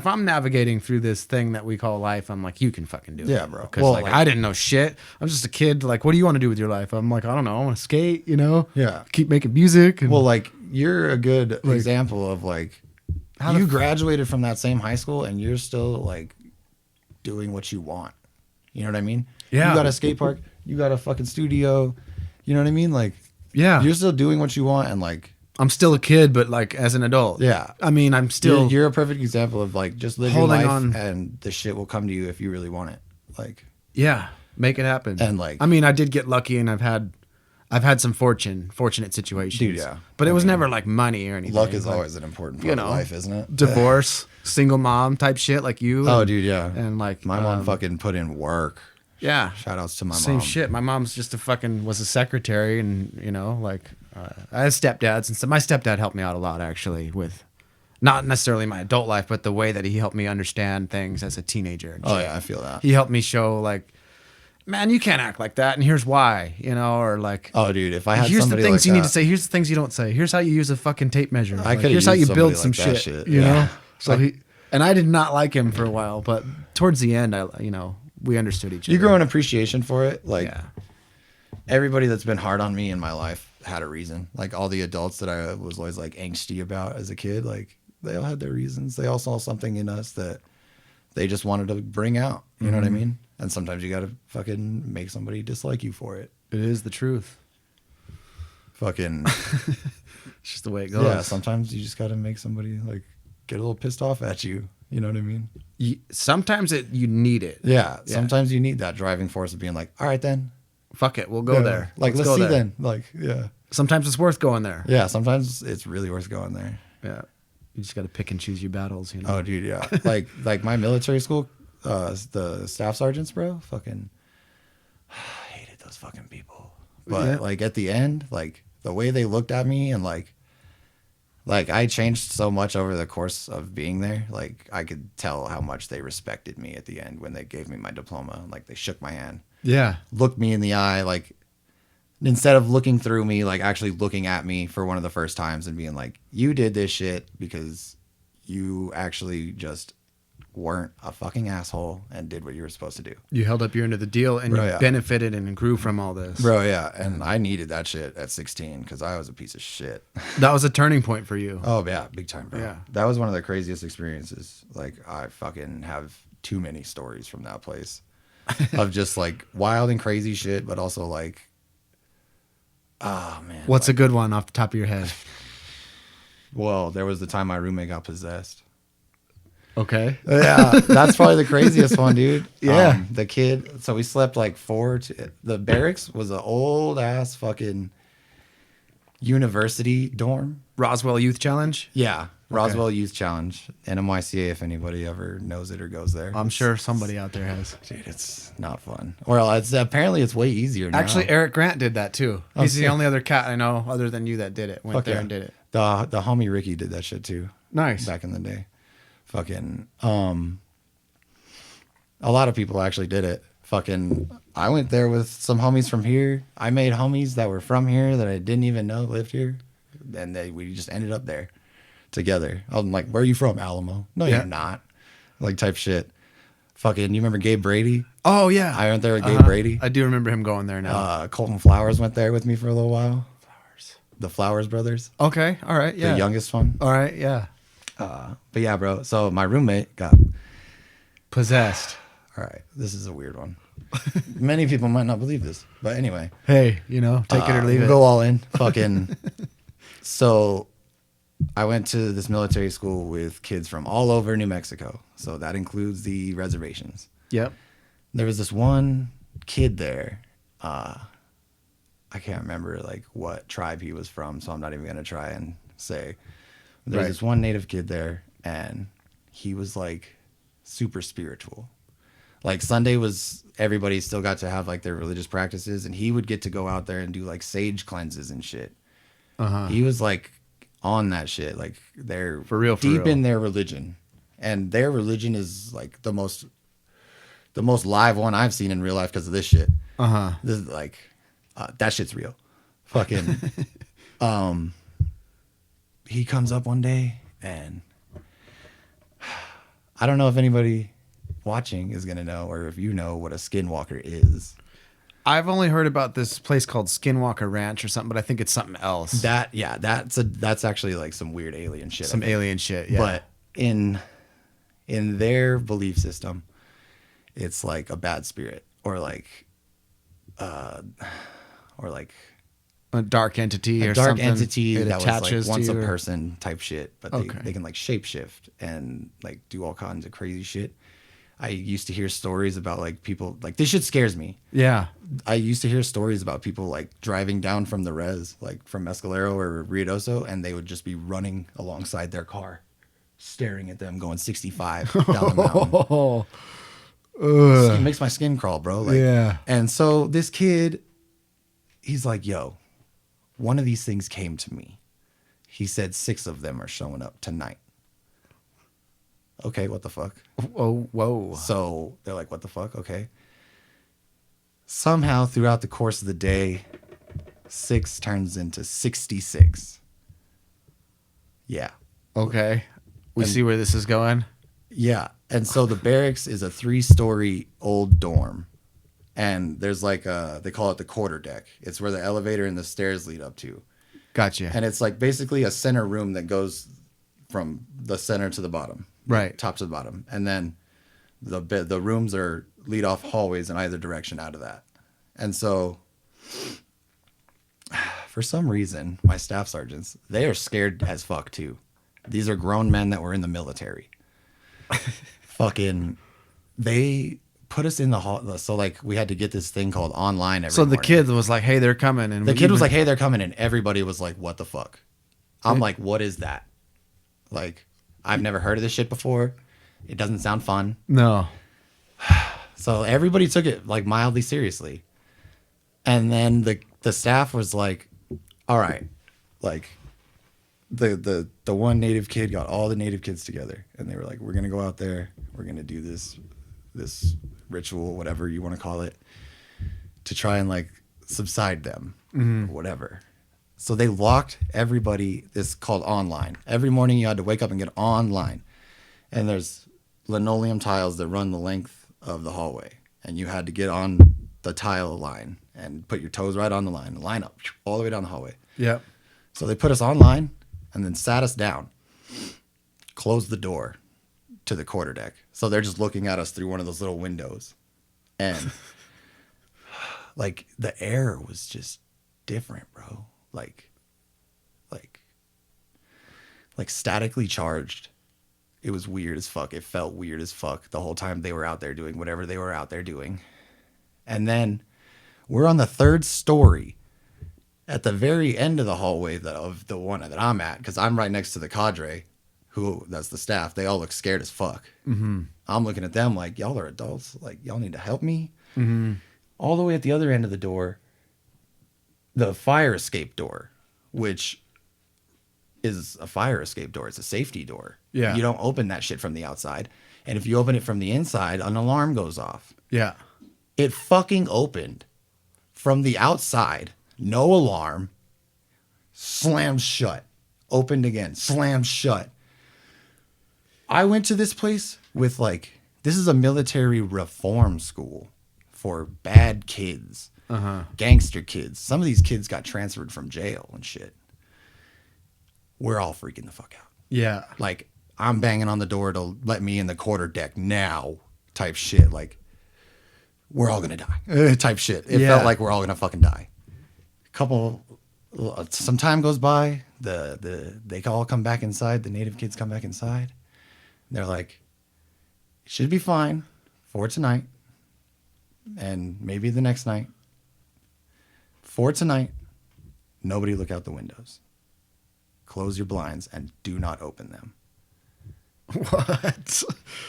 I'm navigating through this thing that we call life, I'm like, you can fucking do it. Yeah, bro. Because Well, like, like- I didn't know shit. I'm just a kid. Like, what do you want to do with your life? I'm like, I don't know. I want to skate, Yeah. keep making music. And well, like you're a good example of like How the you f- graduated from that same high school and you're still like doing what you want. You know what I mean? Yeah. You got a skate park, you got a fucking studio. You know what I mean? Like yeah, you're still doing what you want and like I'm still a kid, but like as an adult. yeah. I mean, I'm still You're a perfect example of like just live your holding life on. and the shit will come to you if you really want it. Like yeah, make it happen. And, like- I mean, I did get lucky, and I've had some fortunate situations. Dude, yeah. But it was never like money or anything. luck is Like, always an important part of life, isn't it? divorce, single mom type shit like you. Oh, and- dude, yeah. And like My mom fucking put in work. yeah. Shout outs to my Same mom. shit. My mom's just was a secretary, and like I had stepdads and stuff. My stepdad helped me out a lot actually with not necessarily my adult life, but the way that he helped me understand things as a teenager. And Oh shit. yeah, I feel that. He helped me show like, man, you can't act like that, and here's why, or like, Oh, dude, if I had here's the somebody things like you need that, to say. Here's the things you don't say. Here's how you use a fucking tape measure. Like, coulda here's how you used build somebody some like that shit. shit, You yeah. know. So Like- and I did not like him for a while, but towards the end, we understood each other. you grow an appreciation for it. Like Yeah. everybody that's been hard on me in my life had a reason. Like all the adults that I was always like angsty about as a kid, like they all had their reasons. They all saw something in us that they just wanted to bring out. You know what I mean? And sometimes you got to fucking make somebody dislike you for it. It is the truth. Fucking It's just the way it goes. yeah. Sometimes you just got to make somebody like get a little pissed off at you. You know what I mean? Sometimes you need it. Yeah. Yeah. Sometimes you need that driving force of being like, all right then, Fuck it, we'll go Yeah. there. Like let's go see there. then. Like yeah. Sometimes it's worth going there. Yeah, sometimes it's really worth going there. Yeah. You just got to pick and choose your battles. Oh, dude, yeah. like my military school, the staff sergeants, bro, fucking hated those fucking people. But Yeah. like at the end, like the way they looked at me and like I changed so much over the course of being there. Like I could tell how much they respected me at the end when they gave me my diploma. Like they shook my hand, Yeah. looked me in the eye, like instead of looking through me, like actually looking at me for one of the first times and being like, you did this shit because you actually just weren't a fucking asshole and did what you were supposed to do. You held up your end of the deal, and Bro, you yeah. benefited and grew from all this. Bro, yeah. And I needed that shit at 16 because I was a piece of shit. That was a turning point for you. Oh, yeah. Big time, bro. Yeah. That was one of the craziest experiences. Like, I fucking have too many stories from that place of just like wild and crazy shit, but also like, oh, man. What's like, a good one off the top of your head? Well, there was the time my roommate got possessed. Okay. Yeah, that's probably the craziest one, dude. Yeah. The kid. So we slept like the barracks was an old ass fucking university dorm. Roswell Youth Challenge. Yeah, Roswell Youth Challenge, NMYCA. If anybody ever knows it or goes there, I'm sure somebody out there has. dude, it's not fun. Well, it's apparently it's way easier now. Actually, Eric Grant did that too. Oh, He's the sick. only other cat I know other than you that did it. Went Fuck there yeah. and did it. the homie Ricky did that shit too. Nice. Back in the day. Fucking a lot of people actually did it. Fucking I went there with some homies from here. I made homies that were from here that I didn't even know lived here. And we just ended up there together. I'm like, where are you from? Alamo. No, Yeah. you're not. Like type shit. Fucking you remember Gabe Brady? Oh yeah. I went there with Gabe Brady. I do remember him going there now. Colton Flowers went there with me for a little while. The Flowers brothers. Okay. All right. Yeah. The youngest one. All right. Yeah. But yeah, bro. So my roommate got Possessed. all right, this is a weird one. Many people might not believe this, but anyway. Hey, take it or leave We'll it. go all in. Fucking. So I went to this military school with kids from all over New Mexico. So that includes the reservations. Yep. There was this one kid there. I can't remember like what tribe he was from, so I'm not even going to try and say. There was this one native kid there, and he was like super spiritual. Like Sunday was, everybody still got to have like their religious practices, and he would get to go out there and do like sage cleanses and shit. He was like on that shit. Like they're For real. in their religion, and their religion is like the most live one I've seen in real life because of this shit. This is like that shit's real. Fucking. He comes up one day, and I don't know if anybody watching is gonna know, or if you know what a skinwalker is. I've only heard about this place called Skinwalker Ranch or something, but I think it's something else. That's actually like some weird alien shit. Some alien shit, yeah. But in their belief system, it's like a bad spirit, or like a dark entity a or dark something. entity It that was like attaches once to a you or- person type shit, but they can like shapeshift and like do all kinds of crazy shit. I used to hear stories about like people like this shit scares me. Yeah. I used to hear stories about people like driving down from the res, like from Mescalero or Ruidoso, and they would just be running alongside their car, staring at them going 65 down the mountain. It makes my skin crawl, bro. Like, Yeah. And so this kid, he's like, yo, one of these things came to me. He said 6 of them are showing up tonight. Okay, what the fuck? Oh, whoa. So they're like, what the fuck? Okay. Somehow throughout the course of the day, 6 turns into 66. Yeah. Okay. We see where this is going. Yeah. And so the barracks is a 3-story old dorm. And there's like they call it the quarter deck. It's where the elevator and the stairs lead up to. Gotcha. And it's like basically a center room that goes from the center to the bottom. Right. Top to the bottom. And then the rooms are lead off hallways in either direction out of that. And so for some reason, my staff sergeants, they are scared as fuck too. These are grown men that were in the military. Fucking, they put us in the hall. So like we had to get this thing called online every So the morning. kid was like, hey, they're coming. And The kid was like, hey, they're coming. And everybody was like, what the fuck? I'm like, what is that? Like, I've never heard of this shit before. It doesn't sound fun. No. So everybody took it like mildly seriously. And then the staff was like, all right, like the one native kid got all the native kids together, and they were like, we're going to go out there. We're going to do this ritual, whatever you want to call it, to try and like subside them, or whatever. So they locked everybody. This is called online. Every morning you had to wake up and get online. And there's linoleum tiles that run the length of the hallway. And you had to get on the tile line and put your toes right on the line up all the way down the hallway. Yep. So they put us online and then sat us down, closed the door to the quarter deck. So they're just looking at us through one of those little windows. And like the air was just different, bro. Like statically charged. It was weird as fuck. It felt weird as fuck the whole time they were out there doing whatever they were out there doing. And then we're on the 3rd story at the very end of the hallway of the one that I'm at, because I'm right next to the cadre, that's the staff. They all look scared as fuck. Mm-hmm. I'm looking at them like, y'all are adults. Like, y'all need to help me. Mm-hmm. All the way at the other end of the door, the fire escape door, which is a fire escape door. It's a safety door. Yeah. You don't open that shit from the outside. And if you open it from the inside, an alarm goes off. Yeah. It fucking opened from the outside. No alarm. Slammed shut. Opened again. Slammed shut. I went to this place with like, this is a military reform school for bad kids. Gangster kids. Some of these kids got transferred from jail and shit. We're all freaking the fuck out. Yeah. Like, I'm banging on the door to let me in the quarter deck now type shit. Like, we're all gonna die type shit. It Yeah. felt like we're all gonna fucking die. Some time goes by. They all come back inside. The native kids come back inside. They're like, it should be fine for tonight, and maybe the next night. For tonight, nobody look out the windows. Close your blinds and do not open them. What?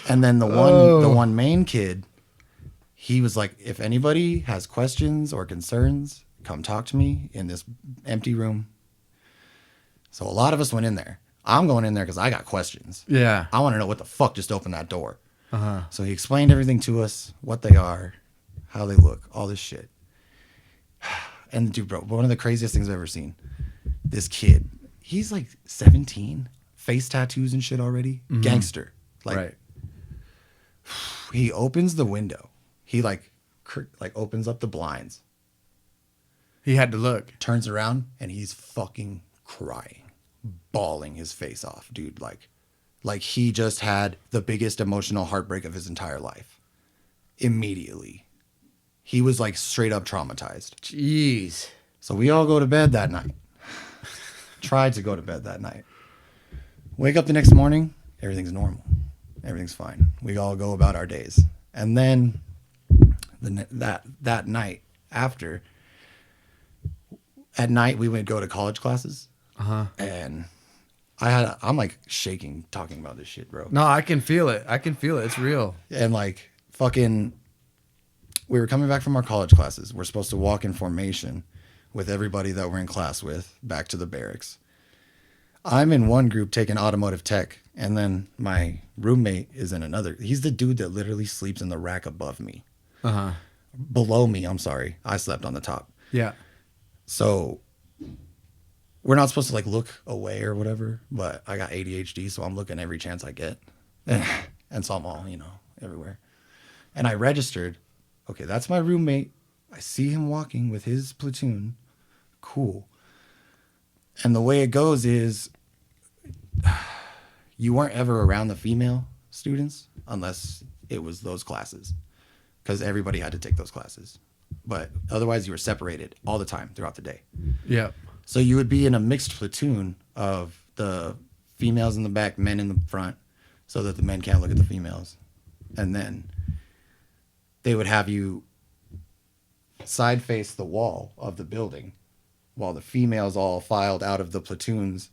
And then the one main kid, he was like, if anybody has questions or concerns, come talk to me in this empty room. So a lot of us went in there. I'm going in there because I got questions. Yeah. I want to know what the fuck just opened that door. Uh-huh. So he explained everything to us, what they are, how they look, all this shit. And dude, bro, one of the craziest things I've ever seen. This kid, he's like 17, face tattoos and shit already. Mm-hmm. Gangster. Like, right. He opens the window. He like opens up the blinds. He had to look. Turns around and he's fucking crying, bawling his face off, dude. Like he just had the biggest emotional heartbreak of his entire life. Immediately. He was like straight up traumatized. Jeez. So we all go to bed that night. Tried to go to bed that night. Wake up the next morning, everything's normal. Everything's fine. We all go about our days. And then that night after, at night we would go to college classes. Uh-huh. And I'm like shaking talking about this shit, bro. No, I can feel it. It's real. And like fucking, we were coming back from our college classes. We're supposed to walk in formation with everybody that we're in class with back to the barracks. I'm in one group taking automotive tech, and then my roommate is in another. He's the dude that literally sleeps in the rack above me. Uh-huh. Below me, I'm sorry. I slept on the top. Yeah. So we're not supposed to like look away or whatever, but I got ADHD, so I'm looking every chance I get. And so I'm all, everywhere. And I registered. Okay, that's my roommate. I see him walking with his platoon. Cool. And the way it goes is you weren't ever around the female students unless it was those classes, because everybody had to take those classes. But otherwise, you were separated all the time throughout the day. Yeah. So you would be in a mixed platoon of the females in the back, men in the front, so that the men can't look at the females. And then they would have you side face the wall of the building while the females all filed out of the platoons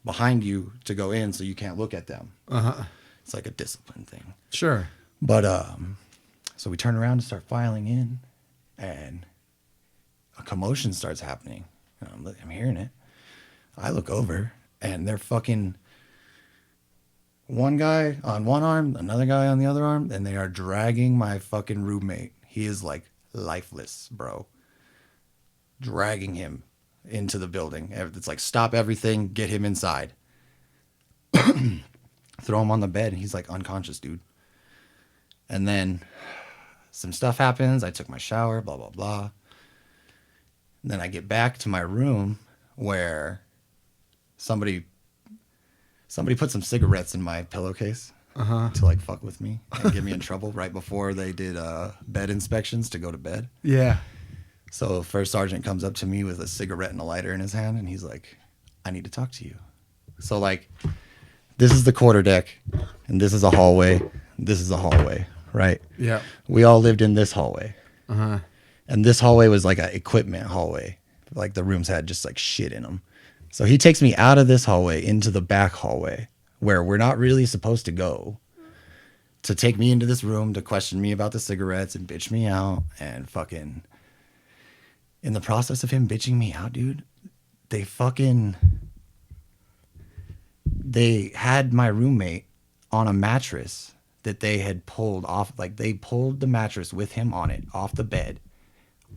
behind you to go in, so you can't look at them. Uh-huh. It's like a discipline thing. Sure. But so we turn around and start filing in, and a commotion starts happening. And I'm hearing it. I look over, and they're fucking one guy on one arm, another guy on the other arm, and they are dragging my fucking roommate. He is like lifeless, bro. Dragging him into the building. It's like, stop everything, get him inside. Throw him on the bed, and he's like unconscious, dude. And then some stuff happens. I took my shower, blah, blah, blah. And then I get back to my room where somebody put some cigarettes in my pillowcase to like fuck with me and get me in trouble right before they did bed inspections to go to bed. Yeah. So first sergeant comes up to me with a cigarette and a lighter in his hand, and he's like, I need to talk to you. So like, this is the quarterdeck, and this is a hallway. This is a hallway, right? Yeah. We all lived in this hallway. Uh-huh. And this hallway was like an equipment hallway. Like the rooms had just like shit in them. So he takes me out of this hallway into the back hallway where we're not really supposed to go, to take me into this room to question me about the cigarettes and bitch me out. And fucking, in the process of him bitching me out, dude, they had my roommate on a mattress that they had pulled off. Like they pulled the mattress with him on it off the bed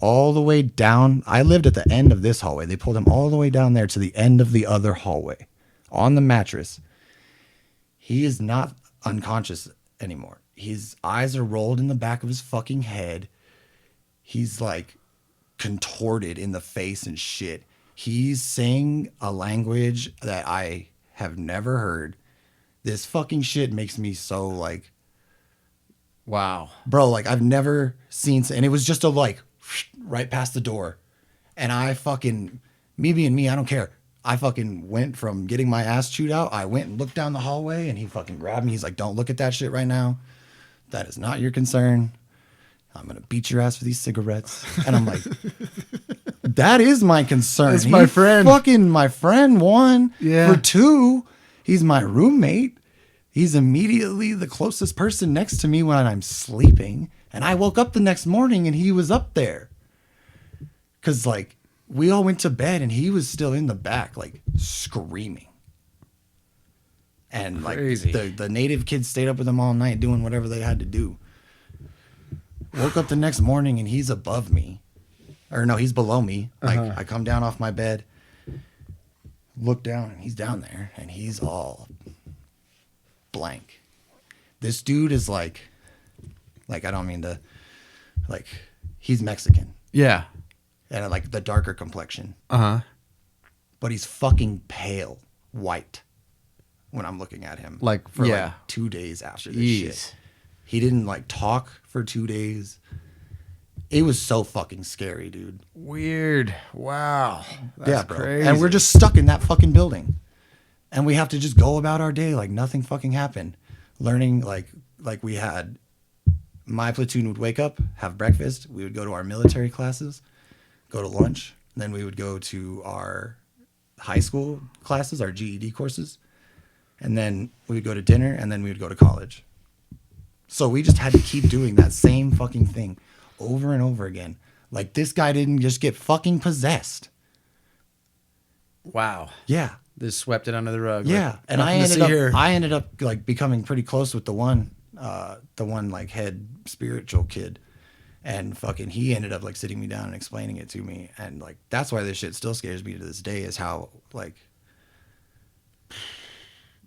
all the way down. I lived at the end of this hallway. They pulled him all the way down there to the end of the other hallway on the mattress. He is not unconscious anymore. His eyes are rolled in the back of his fucking head. He's like contorted in the face and shit. He's saying a language that I have never heard. This fucking shit makes me so like Wow. Bro, like I've never seen, and it was just a like right past the door. And I fucking, me being me, I don't care. I fucking went from getting my ass chewed out. I went and looked down the hallway and he fucking grabbed me. He's like, don't look at that shit right now. That is not your concern. I'm going to beat your ass for these cigarettes. And I'm like, that is my concern. That's my friend. Fucking my friend, one. Yeah. For two, he's my roommate. He's immediately the closest person next to me when I'm sleeping. And I woke up the next morning and he was up there. Because, like, we all went to bed and he was still in the back, like, screaming. And, like, Crazy. the native kids stayed up with him all night doing whatever they had to do. Woke up the next morning and he's above me. Or, no, he's below me. Like, I come down off my bed, look down, and he's down there. And he's all blank. This dude is, like, I don't mean to, like, he's Mexican. Yeah. And like the darker complexion. Uh-huh. But he's fucking pale white when I'm looking at him. Like, for yeah. like 2 days after this Jeez. shit. He didn't like talk for 2 days. It was so fucking scary, dude. Weird. Wow. That's yeah, bro. crazy. And we're just stuck in that fucking building. And we have to just go about our day like nothing fucking happened. Learning like we had, my platoon would wake up, have breakfast. We would go to our military classes, go to lunch. Then we would go to our high school classes, our GED courses. And then we would go to dinner, and then we would go to college. So we just had to keep doing that same fucking thing over and over again. Like, this guy didn't just get fucking possessed. Wow. Yeah. Just swept it under the rug. Yeah. Like, And I ended up like becoming pretty close with the one like head spiritual kid. And fucking he ended up like sitting me down and explaining it to me. And like, that's why this shit still scares me to this day, is how like,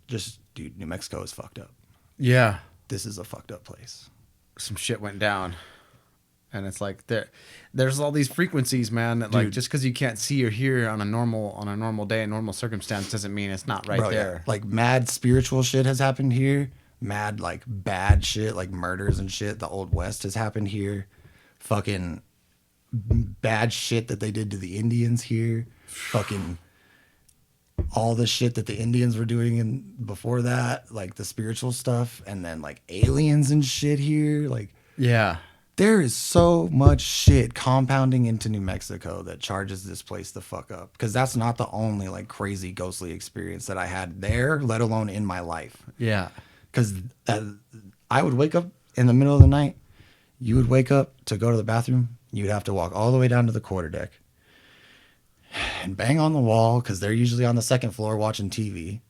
just, dude, New Mexico is fucked up. Yeah. This is a fucked up place. Some shit went down. And it's like there's all these frequencies, man, that like Dude. just because you can't see or hear on a normal day, a normal circumstance, doesn't mean it's not right Bro, yeah. there. Like, mad spiritual shit has happened here. Mad like bad shit, like murders and shit. The Old West has happened here. Fucking bad shit that they did to the Indians here. Fucking all the shit that the Indians were doing in before that, like the spiritual stuff, and then like aliens and shit here. Like, Yeah. there is so much shit compounding into New Mexico that charges this place the fuck up. Because that's not the only like crazy ghostly experience that I had there, let alone in my life. Yeah. Because I would wake up in the middle of the night. You would wake up to go to the bathroom. You'd have to walk all the way down to the quarterdeck and bang on the wall, because they're usually on the second floor watching TV.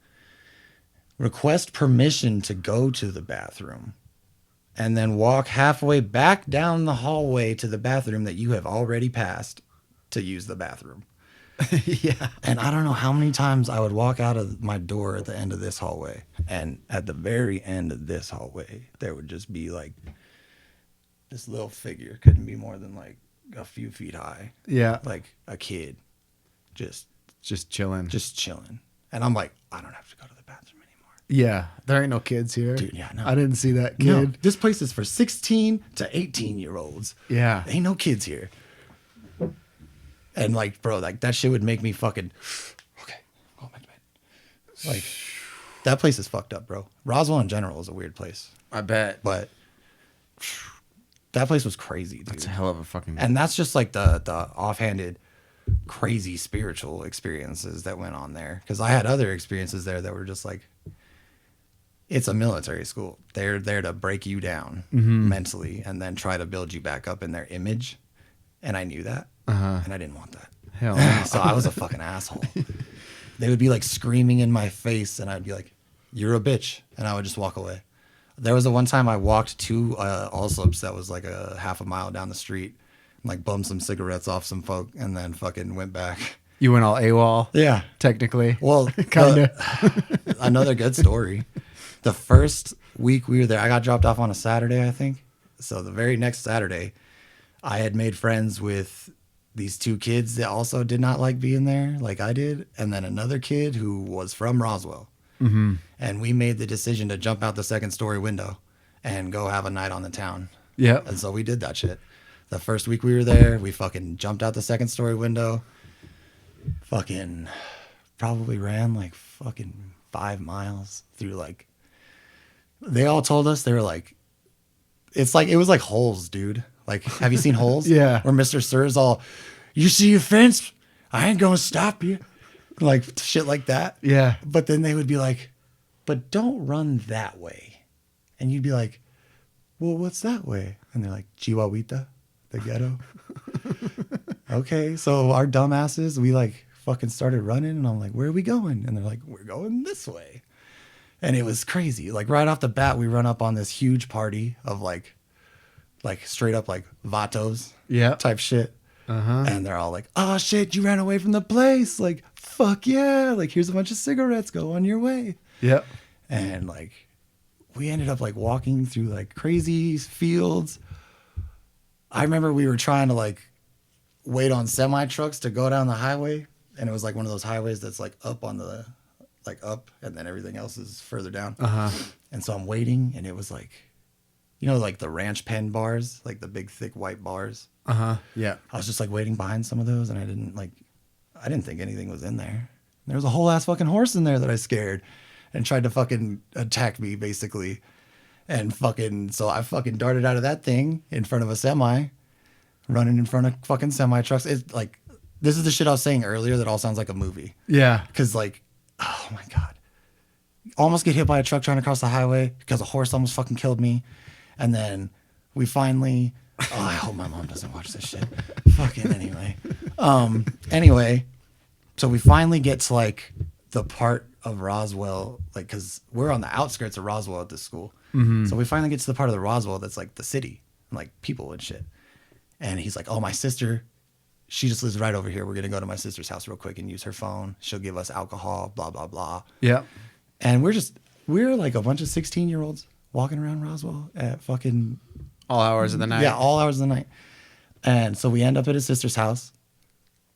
Request permission to go to the bathroom. And then walk halfway back down the hallway to the bathroom that you have already passed to use the bathroom. Yeah. And I don't know how many times I would walk out of my door at the end of this hallway. And at the very end of this hallway, there would just be like this little figure, couldn't be more than like a few feet high. Yeah. Like a kid, just chilling. chilling. And I'm like, I don't have to go to the bathroom anymore. Yeah. There ain't no kids here. Dude, yeah, no. I didn't see that kid. No, this place is for 16 to 18-year-olds. Yeah. Ain't no kids here. And like, bro, like that shit would make me fucking, okay, go back to bed. Like, that place is fucked up, bro. Roswell in general is a weird place. I bet. But that place was crazy, dude. That's a hell of a fucking... And that's just like the offhanded, crazy spiritual experiences that went on there. Because I had other experiences there that were just like, it's a military school. They're there to break you down mentally and then try to build you back up in their image. And I knew that. And I didn't want that. Hell no. So I was a fucking asshole. They would be like screaming in my face, and I'd be like, "You're a bitch," and I would just walk away. There was the one time I walked to Allslips that was like a half a mile down the street, and like bummed some cigarettes off some folk, and then fucking went back. You went all AWOL? Yeah. Technically. Well, kind of. Another good story. The first week we were there, I got dropped off on a Saturday, I think. So the very next Saturday, I had made friends with these two kids that also did not like being there like I did. And then another kid who was from Roswell. And we made the decision to jump out the second story window and go have a night on the town. Yeah. And so we did that shit. The first week we were there, we fucking jumped out the second story window. Fucking probably ran like fucking 5 miles through like, they all told us, they were like, it's like, it was like Holes, dude. Like, have you seen Holes? Yeah. Where Mr. Sir's all, you see a fence? I ain't gonna stop you. Like shit like that. Yeah. But then they would be like, but don't run that way. And you'd be like, well, what's that way? And they're like, Chihuahuita, the ghetto. Okay. So our dumbasses, we like fucking started running and I'm like, where are we going? And they're like, we're going this way. And it was crazy. Like right off the bat, we run up on this huge party of like straight up like vatos Yeah. type shit. Uh-huh. And they're all like, oh shit, you ran away from the place. Like, fuck yeah. Like, here's a bunch of cigarettes. Go on your way. Yep. And like, we ended up like walking through like crazy fields. I remember we were trying to like wait on semi trucks to go down the highway. And it was like one of those highways that's like up on the, like up, and then everything else is further down. Uh-huh. And so I'm waiting, and it was like, you know, like the ranch pen bars, like the big thick white bars. Uh-huh. Yeah. I was just like waiting behind some of those, and I didn't think anything was in there. There was a whole ass fucking horse in there that I scared and tried to fucking attack me basically. And fucking, so I fucking darted out of that thing in front of a semi, running in front of fucking semi trucks. It's like, this is the shit I was saying earlier that all sounds like a movie. Yeah. Cause like, oh my God, almost get hit by a truck trying to cross the highway because a horse almost fucking killed me. And then we finally, oh, I hope my mom doesn't watch this shit. Fucking anyway, so we finally get to like the part of Roswell, like, cause we're on the outskirts of Roswell at this school. Mm-hmm. So we finally get to the part of the Roswell that's like the city and like people and shit. And he's like, oh, my sister, she just lives right over here. We're going to go to my sister's house real quick and use her phone. She'll give us alcohol, blah, blah, blah. Yeah. And we're like a bunch of 16-year-olds walking around Roswell at fucking All hours of the night. Yeah, all hours of the night. And so we end up at his sister's house.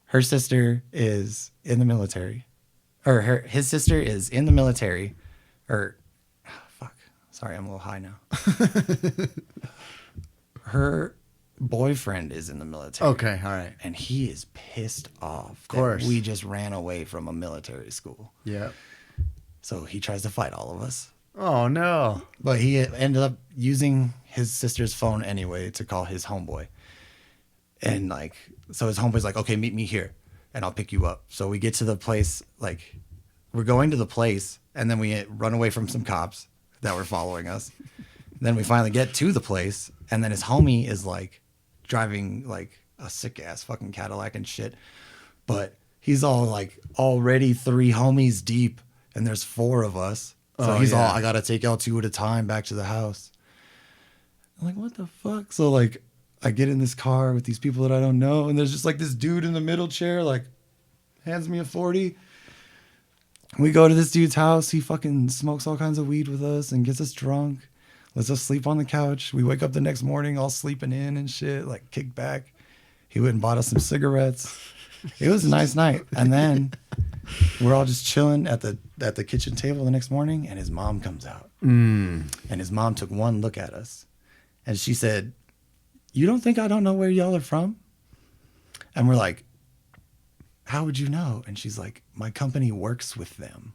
Her sister is in the military. Or his sister is in the military. Fuck. Sorry, I'm a little high now. Her boyfriend is in the military. Okay, all right. And he is pissed off. Of course. We just ran away from a military school. Yeah. So he tries to fight all of us. Oh, no. But he ended up using his sister's phone anyway to call his homeboy. And like, so his homeboy's like, okay, meet me here and I'll pick you up. So we get to the place, like we're going to the place and then we run away from some cops that were following us. Then we finally get to the place and then his homie is like driving like a sick ass fucking Cadillac and shit. But he's all like already 3 homies deep and there's 4 of us. So he's all, I got to take y'all 2 at a time back to the house. I'm like, what the fuck? So like, I get in this car with these people that I don't know. And there's just like this dude in the middle chair, like hands me a 40. We go to this dude's house. He fucking smokes all kinds of weed with us and gets us drunk. Lets us sleep on the couch. We wake up the next morning all sleeping in and shit, like kicked back. He went and bought us some cigarettes. It was a nice night. And then we're all just chilling at the kitchen table the next morning, and his mom comes out. And his mom took one look at us, and she said, "You don't think I don't know where y'all are from?" And we're like, "How would you know?" And she's like, "My company works with them.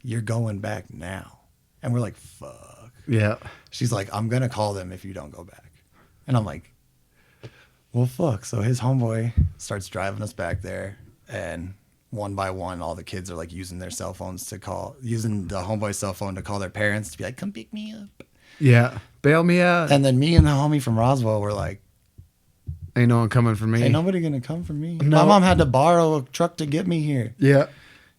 You're going back now." And we're like, "Fuck." Yeah. She's like, "I'm gonna call them if you don't go back." And I'm like, well, fuck. So his homeboy starts driving us back there, and one by one, all the kids are like using their cell phones using the homeboy's cell phone to call their parents to be like, come pick me up. Yeah. Bail me out. And then me and the homie from Roswell were like, ain't no one coming for me. ain't nobody gonna come for me. No. My mom had to borrow a truck to get me here. Yeah.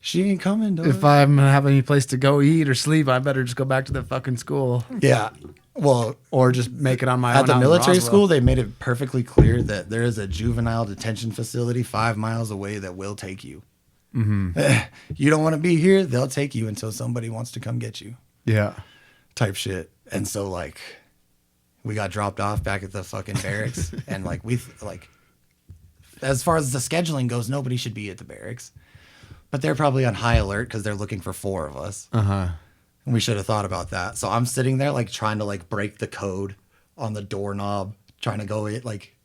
She ain't coming, dog. If I'm gonna have any place to go eat or sleep, I better just go back to the fucking school. Yeah. Well, Or just make it on my own. at the out in military Roswell. school, they made it perfectly clear that there is a juvenile detention facility 5 miles away that will take you. Mm-hmm. You don't want to be here, they'll take you until somebody wants to come get you. Yeah. Type shit. And so like we got dropped off back at the fucking barracks and like as far as the scheduling goes, nobody should be at the barracks. But they're probably on high alert because they're looking for 4 of us. Uh-huh. We should have thought about that. So I'm sitting there like trying to like break the code on the doorknob, trying to go it like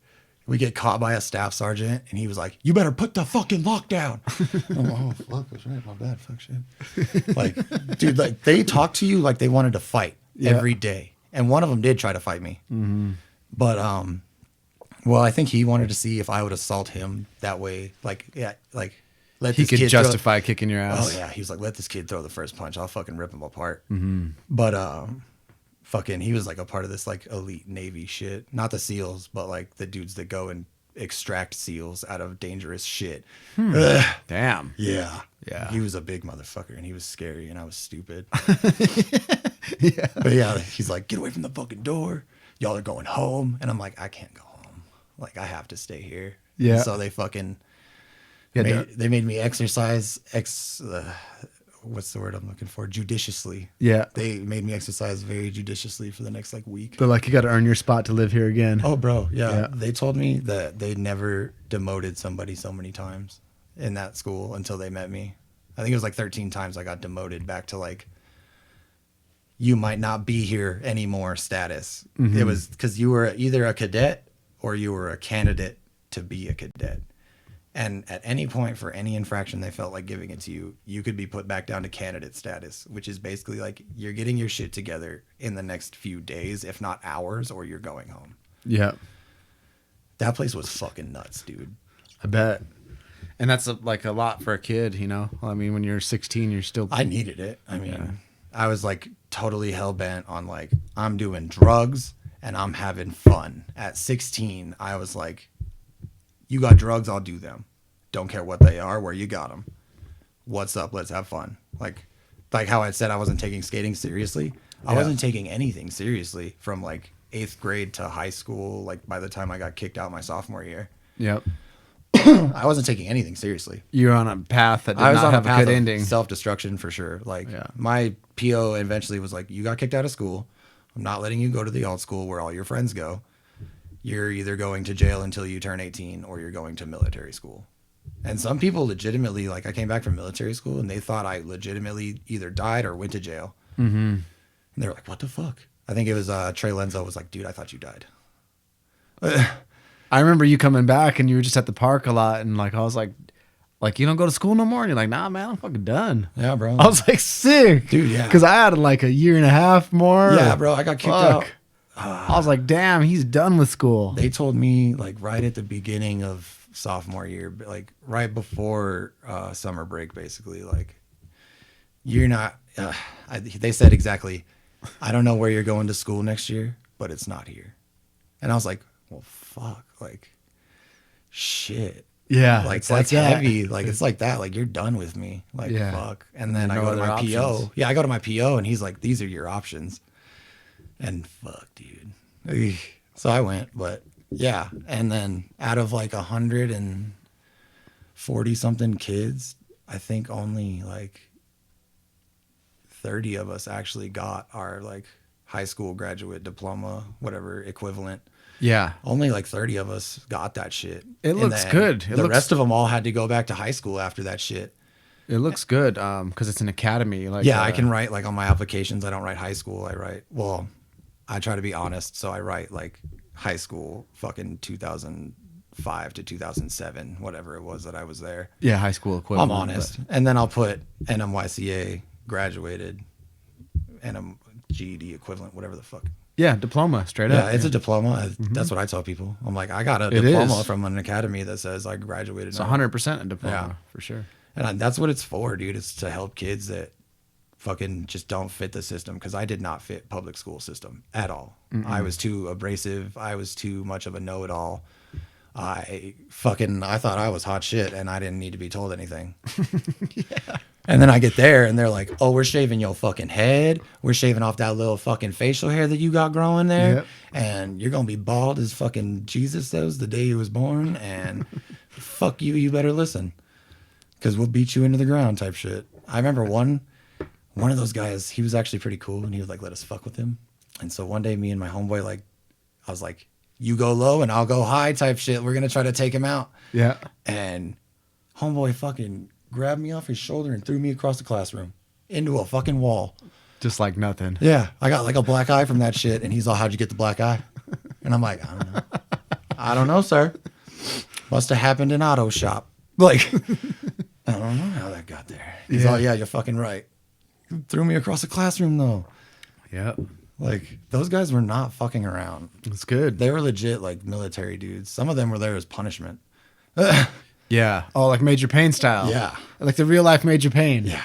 we get caught by a staff sergeant and he was like, "You better put the fucking lock down." I'm like, "Oh fuck, that's right, my bad, fuck shit." Like, dude, like they talk to you like they wanted to fight every day. And one of them did try to fight me. But well, I think he wanted to see if I would assault him that way. Like, yeah, like let He this could kid justify kicking your ass. Oh yeah, he was like, "Let this kid throw the first punch. I'll fucking rip him apart." But fucking, he was like a part of this like elite Navy shit. Not the SEALs, but like the dudes that go and extract SEAls out of dangerous shit. Damn. Yeah, Yeah. He was a big motherfucker, and he was scary, and I was stupid. Yeah. But yeah, he's like, "Get away from the fucking door. Y'all are going home," and I'm like, "I can't go home. Like, I have to stay here." Yeah. And so they fucking. Yeah. They made me exercise what's the word I'm looking for? Judiciously. Yeah. They made me exercise very judiciously for the next like week. They're like, you got to earn your spot to live here again. Oh, bro. Yeah. Yeah. They told me that they never demoted somebody so many times in that school until they met me. I think it was like 13 times I got demoted back to like, you might not be here anymore status. It was because you were either a cadet or you were a candidate to be a cadet. And at any point for any infraction they felt like giving it to you, you could be put back down to candidate status, which is basically like you're getting your shit together in the next few days, if not hours, or you're going home. Yeah. That place was fucking nuts, dude. I bet. And that's like a lot for a kid, you know? I mean, when you're 16, you're still. I needed it. I mean, I was like totally hell bent on like, I'm doing drugs and I'm having fun. At 16, I was like, you got drugs, I'll do them. Don't care what they are, where you got them. What's up? Let's have fun. Like how I said I wasn't taking skating seriously. I wasn't taking anything seriously from like 8th grade to high school. Like by the time I got kicked out my sophomore year, Yep. I wasn't taking anything seriously. You're on a path that did I was not on have a a path good of ending. self-destruction for sure. Like my PO eventually was like, you got kicked out of school. I'm not letting you go to the alt school where all your friends go. You're either going to jail until you turn 18 or you're going to military school. And some people legitimately, like I came back from military school and they thought I legitimately either died or went to jail. And they were like, what the fuck? I think it was Trey Lenzo was like, dude, I thought you died. I remember you coming back and you were just at the park a lot. And like, I was like, you don't go to school no more? And you're like, nah, man, I'm fucking done. Yeah, bro. I was like, sick. Dude, yeah. Because I had like a year and a half more. Yeah, bro. I got kicked out. I was like, damn, he's done with school. They told me like right at the beginning of sophomore year, like right before summer break, basically, like you're not, they said exactly, I don't know where you're going to school next year, but it's not here. And I was like, well, fuck, like shit. Yeah. Like it's that's that. heavy. Like it's like that. Like you're done with me. Like fuck. And then I No go to other my options. PO. Yeah, I go to my PO and he's like, these are your options. And fuck, dude. Eesh. So I went, but yeah. And then out of like 140 something kids, I think only like 30 of us actually got our like high school graduate diploma, whatever equivalent. Yeah. Only like 30 of us got that shit. It looks good. The rest of them all had to go back to high school after that shit. It looks good because it's an academy. Like yeah, I can write like on my applications. I don't write high school. I try to be honest. So I write like high school fucking 2005 to 2007, whatever it was that I was there. Yeah, high school equivalent. I'm honest. And then I'll put NMYCA graduated, GED equivalent, whatever the fuck. Yeah, diploma, straight up. Yeah, it's a diploma. That's what I tell people. I'm like, I got a diploma from an academy that says I graduated. It's 100% a diploma, for sure. And that's what it's for, dude. It's to help kids that fucking just don't fit the system. Because I did not fit public school system at all. I was too abrasive. I was too much of a know-it-all. I thought I was hot shit and I didn't need to be told anything. Yeah. And then I get there and they're like, oh, we're shaving your fucking head. We're shaving off that little fucking facial hair that you got growing there. Yep. And you're going to be bald as fucking Jesus was the day he was born. And fuck you, you better listen. Because we'll beat you into the ground type shit. I remember one of those guys, he was actually pretty cool and he would like let us fuck with him. And so one day me and my homeboy, like, I was like, you go low and I'll go high type shit. We're going to try to take him out. Yeah. And homeboy fucking grabbed me off his shoulder and threw me across the classroom into a fucking wall. Just like nothing. Yeah, I got like a black eye from that shit. And he's all, how'd you get the black eye? And I'm like, I don't know. I don't know, sir. Must have happened in auto shop. Like, I don't know how that got there. He's all, yeah, you're fucking right. Threw me across the classroom though. Yep. Like, those guys were not fucking around. It's good. They were legit like military dudes. Some of them were there as punishment. Yeah. Oh, like Major Payne style. Yeah. Like the real life Major Payne. Yeah.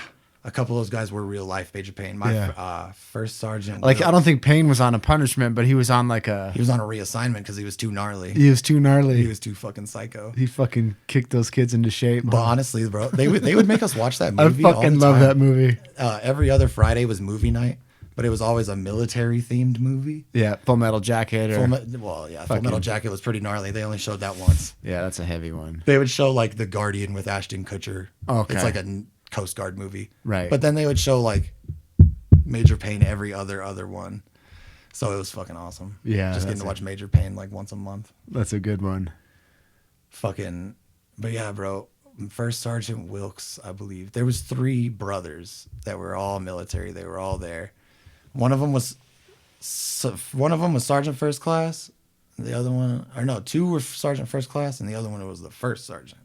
A couple of those guys were real life Major Payne. My first sergeant. Like, I don't think Payne was on a punishment, but he was on like a... He was on a reassignment because he was too gnarly. He was too gnarly. He was too fucking psycho. He fucking kicked those kids into shape. But honestly, bro, they would make us watch that movie. I fucking love that movie. Every other Friday was movie night, but it was always a military themed movie. Yeah, Full Metal Jacket. Or, Full Metal Jacket was pretty gnarly. They only showed that once. Yeah, that's a heavy one. They would show like The Guardian with Ashton Kutcher. Okay. It's like a Coast Guard movie. Right. But then they would show like Major Payne every other one. So it was fucking awesome. Yeah. Just getting to watch Major Payne like once a month. That's a good one. Fucking, but yeah, bro. First Sergeant Wilkes, I believe. There was 3 brothers that were all military. They were all there. One of them was Sergeant First Class. The other one, or no, 2 were Sergeant First Class, and the other one was the first sergeant.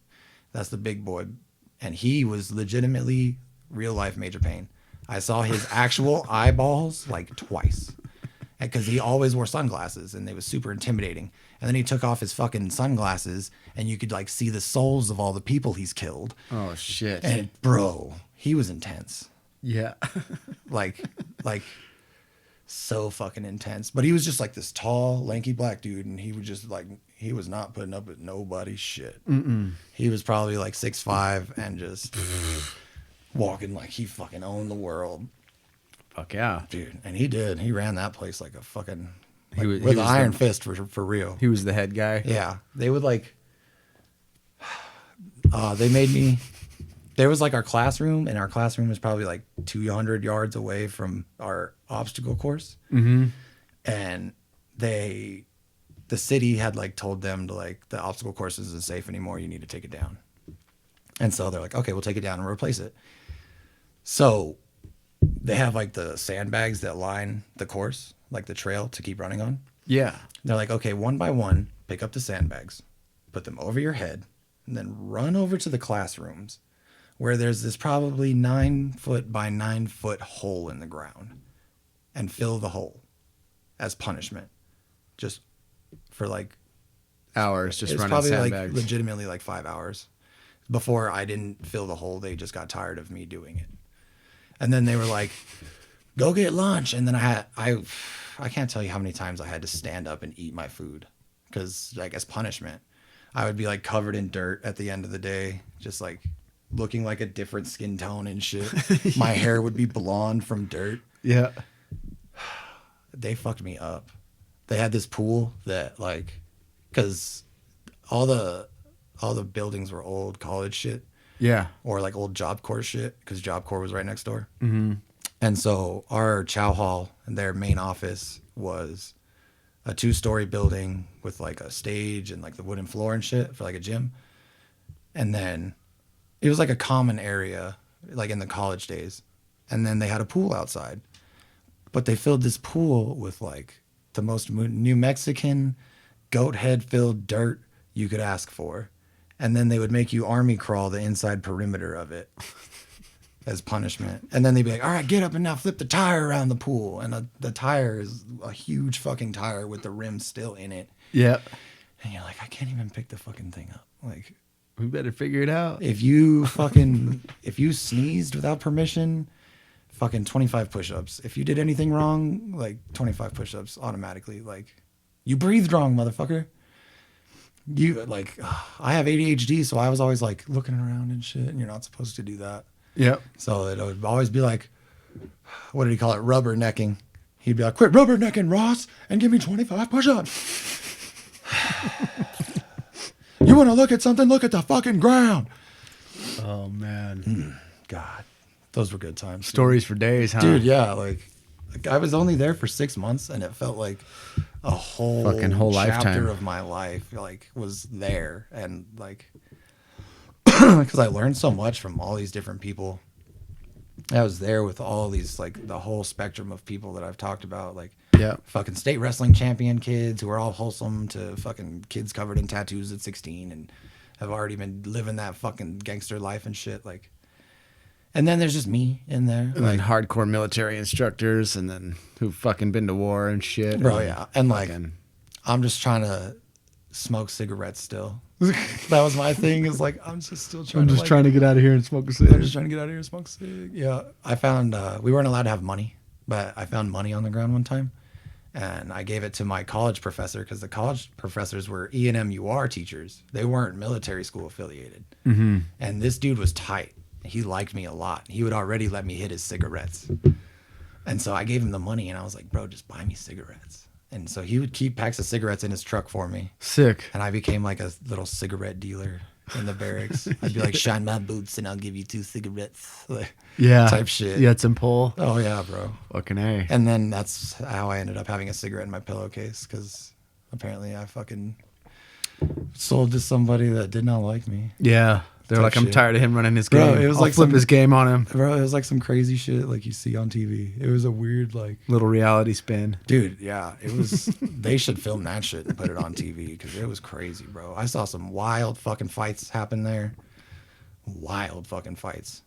That's the big boy. And he was legitimately real life Major Payne. I saw his actual eyeballs like twice. Because he always wore sunglasses and they was super intimidating. And then he took off his fucking sunglasses and you could like see the souls of all the people he's killed. Oh, shit. And bro, he was intense. Yeah. like so fucking intense. But he was just like this tall, lanky black dude, and he would just like, he was not putting up with nobody's shit. Mm-mm. He was probably like 6'5" and just walking like he fucking owned the world. Fuck yeah. Dude, and he did. He ran that place like a fucking, like, He with an was iron fist for real. He was the head guy. Yeah. They would like, they made me, there was like our classroom, and our classroom was probably like 200 yards away from our obstacle course. Mm-hmm. And the city had like told them to like, the obstacle course isn't safe anymore. You need to take it down. And so they're like, okay, we'll take it down and replace it. So they have like the sandbags that line the course, like the trail to keep running on. Yeah. They're like, okay, one by one, pick up the sandbags, put them over your head, and then run over to the classrooms where there's this probably 9-foot by 9-foot hole in the ground, and fill the hole as punishment. Just for like Hours, just it's running probably sandbags. like legitimately like 5 hours. Before I didn't fill the hole, they just got tired of me doing it. And then they were like, go get lunch. And then I can't tell you how many times I had to stand up and eat my food. Because like as punishment, I would be like covered in dirt at the end of the day. Just like looking like a different skin tone and shit. My hair would be blonde from dirt. Yeah. They fucked me up. They had this pool that like, because all the buildings were old college shit. Yeah. Or like old Job Corps shit, because Job Corps was right next door. Mm-hmm. And so our chow hall and their main office was a 2-story building with like a stage and like the wooden floor and shit for like a gym. And then it was like a common area, like in the college days. And then they had a pool outside. But they filled this pool with like the most New Mexican goat head filled dirt you could ask for. And then they would make you army crawl the inside perimeter of it as punishment. And then they'd be like, all right, get up and now flip the tire around the pool. And the tire is a huge fucking tire with the rim still in it. Yep. And you're like, I can't even pick the fucking thing up. Like, we better figure it out. if you sneezed without permission, fucking 25 push-ups. If you did anything wrong, like 25 push-ups automatically. Like, you breathed wrong, motherfucker. You like, I have ADHD, so I was always like looking around and shit, and you're not supposed to do that. Yep. So it would always be like, what did he call it? Rubbernecking. He'd be like, quit rubbernecking, Ross, and give me 25 push-ups. You want to look at something? Look at the fucking ground. Oh man. God, those were good times. Stories for days, huh? Dude, yeah, like I was only there for 6 months, and it felt like a whole whole chapter lifetime of my life like was there. And like because I learned so much from all these different people. I was there with all these, like, the whole spectrum of people that I've talked about, like, Yeah. fucking state wrestling champion kids who are all wholesome to fucking kids covered in tattoos at 16 and have already been living that fucking gangster life and shit. Like, and then there's just me in there. And Like, then hardcore military instructors, and then who've fucking been to war and shit. bro, and yeah. And like, fucking- I'm just trying to smoke cigarettes still. That was my thing. Is like, I'm just still trying to, like, to get out of here and smoke a I'm cigarette. just trying to get out of here and smoke cig. Yeah. I found, we weren't allowed to have money, but I found money on the ground one time. And I gave it to my college professor because the college professors were ENMUR teachers. They weren't military school affiliated. Mm-hmm. And this dude was tight. He liked me a lot. He would already let me hit his cigarettes. And so I gave him the money and I was like, bro, just buy me cigarettes. And so he would keep packs of cigarettes in his truck for me. Sick. And I became like a little cigarette dealer in the barracks. I'd be like, shine my boots and I'll give you 2 cigarettes. Like, Yeah. type shit. You had some pull. oh, yeah, bro. Fucking A. And then that's how I ended up having a cigarette in my pillowcase because apparently I fucking sold to somebody that did not like me. Yeah. They're Type like, I'm shit. tired of him running his Bro, game. it was I'll like flip some- his game on him. Bro, it was like some crazy shit like you see on TV. It was a weird, like, Little reality spin. dude, yeah, it was. They should film that shit and put it on TV because it was crazy, bro. I saw some wild fucking fights happen there. Wild fucking fights,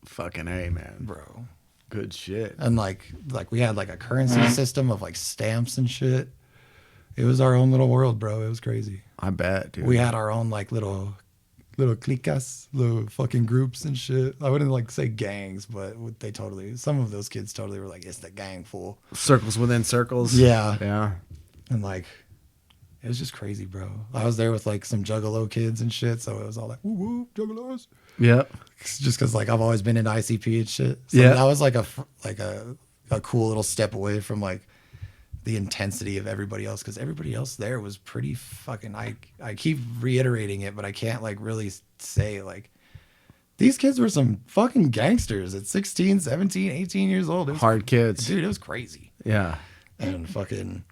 Fucking A, man. bro. Good shit. And like we had like a currency system of like stamps and shit. It was our own little world, bro. It was crazy. I bet, dude. We had our own like little cliques, little fucking groups and shit. I wouldn't like say gangs, but they totally. Some of those kids totally were like, "It's the gang, fool." circles within circles. Yeah. Yeah. And like, it was just crazy, bro. I was there with like some juggalo kids and shit, so it was all like, "Woo woo, juggalos!" Yep. Just because like I've always been into ICP and shit. So Yeah. that was like a cool little step away from like the intensity of everybody else, because everybody else there was pretty fucking. I keep reiterating it, but I can't like really say like. These kids were some fucking gangsters at 16, 17, 18 years old. It was, Hard kids. dude, it was crazy. Yeah. And fucking,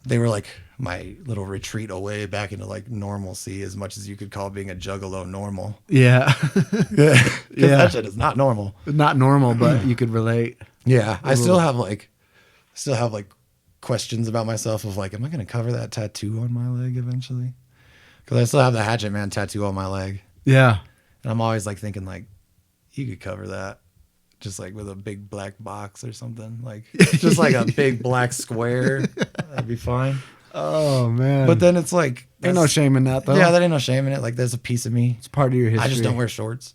they were like my little retreat away back into like normalcy, as much as you could call being a juggalo normal. Yeah. Yeah. Yeah. That shit is not normal. Not normal, but you could relate. Yeah. I still have like questions about myself of like, am I going to cover that tattoo on my leg eventually? Because I still have the Hatchet Man tattoo on my leg. Yeah. And I'm always like thinking like, you could cover that just like with a big black box or something. Like just like a big black square. That'd be fine. Oh, man. But then it's like, ain't no shame in that, though. yeah, that ain't no shame in it. Like there's a piece of me. It's part of your history. I just don't wear shorts.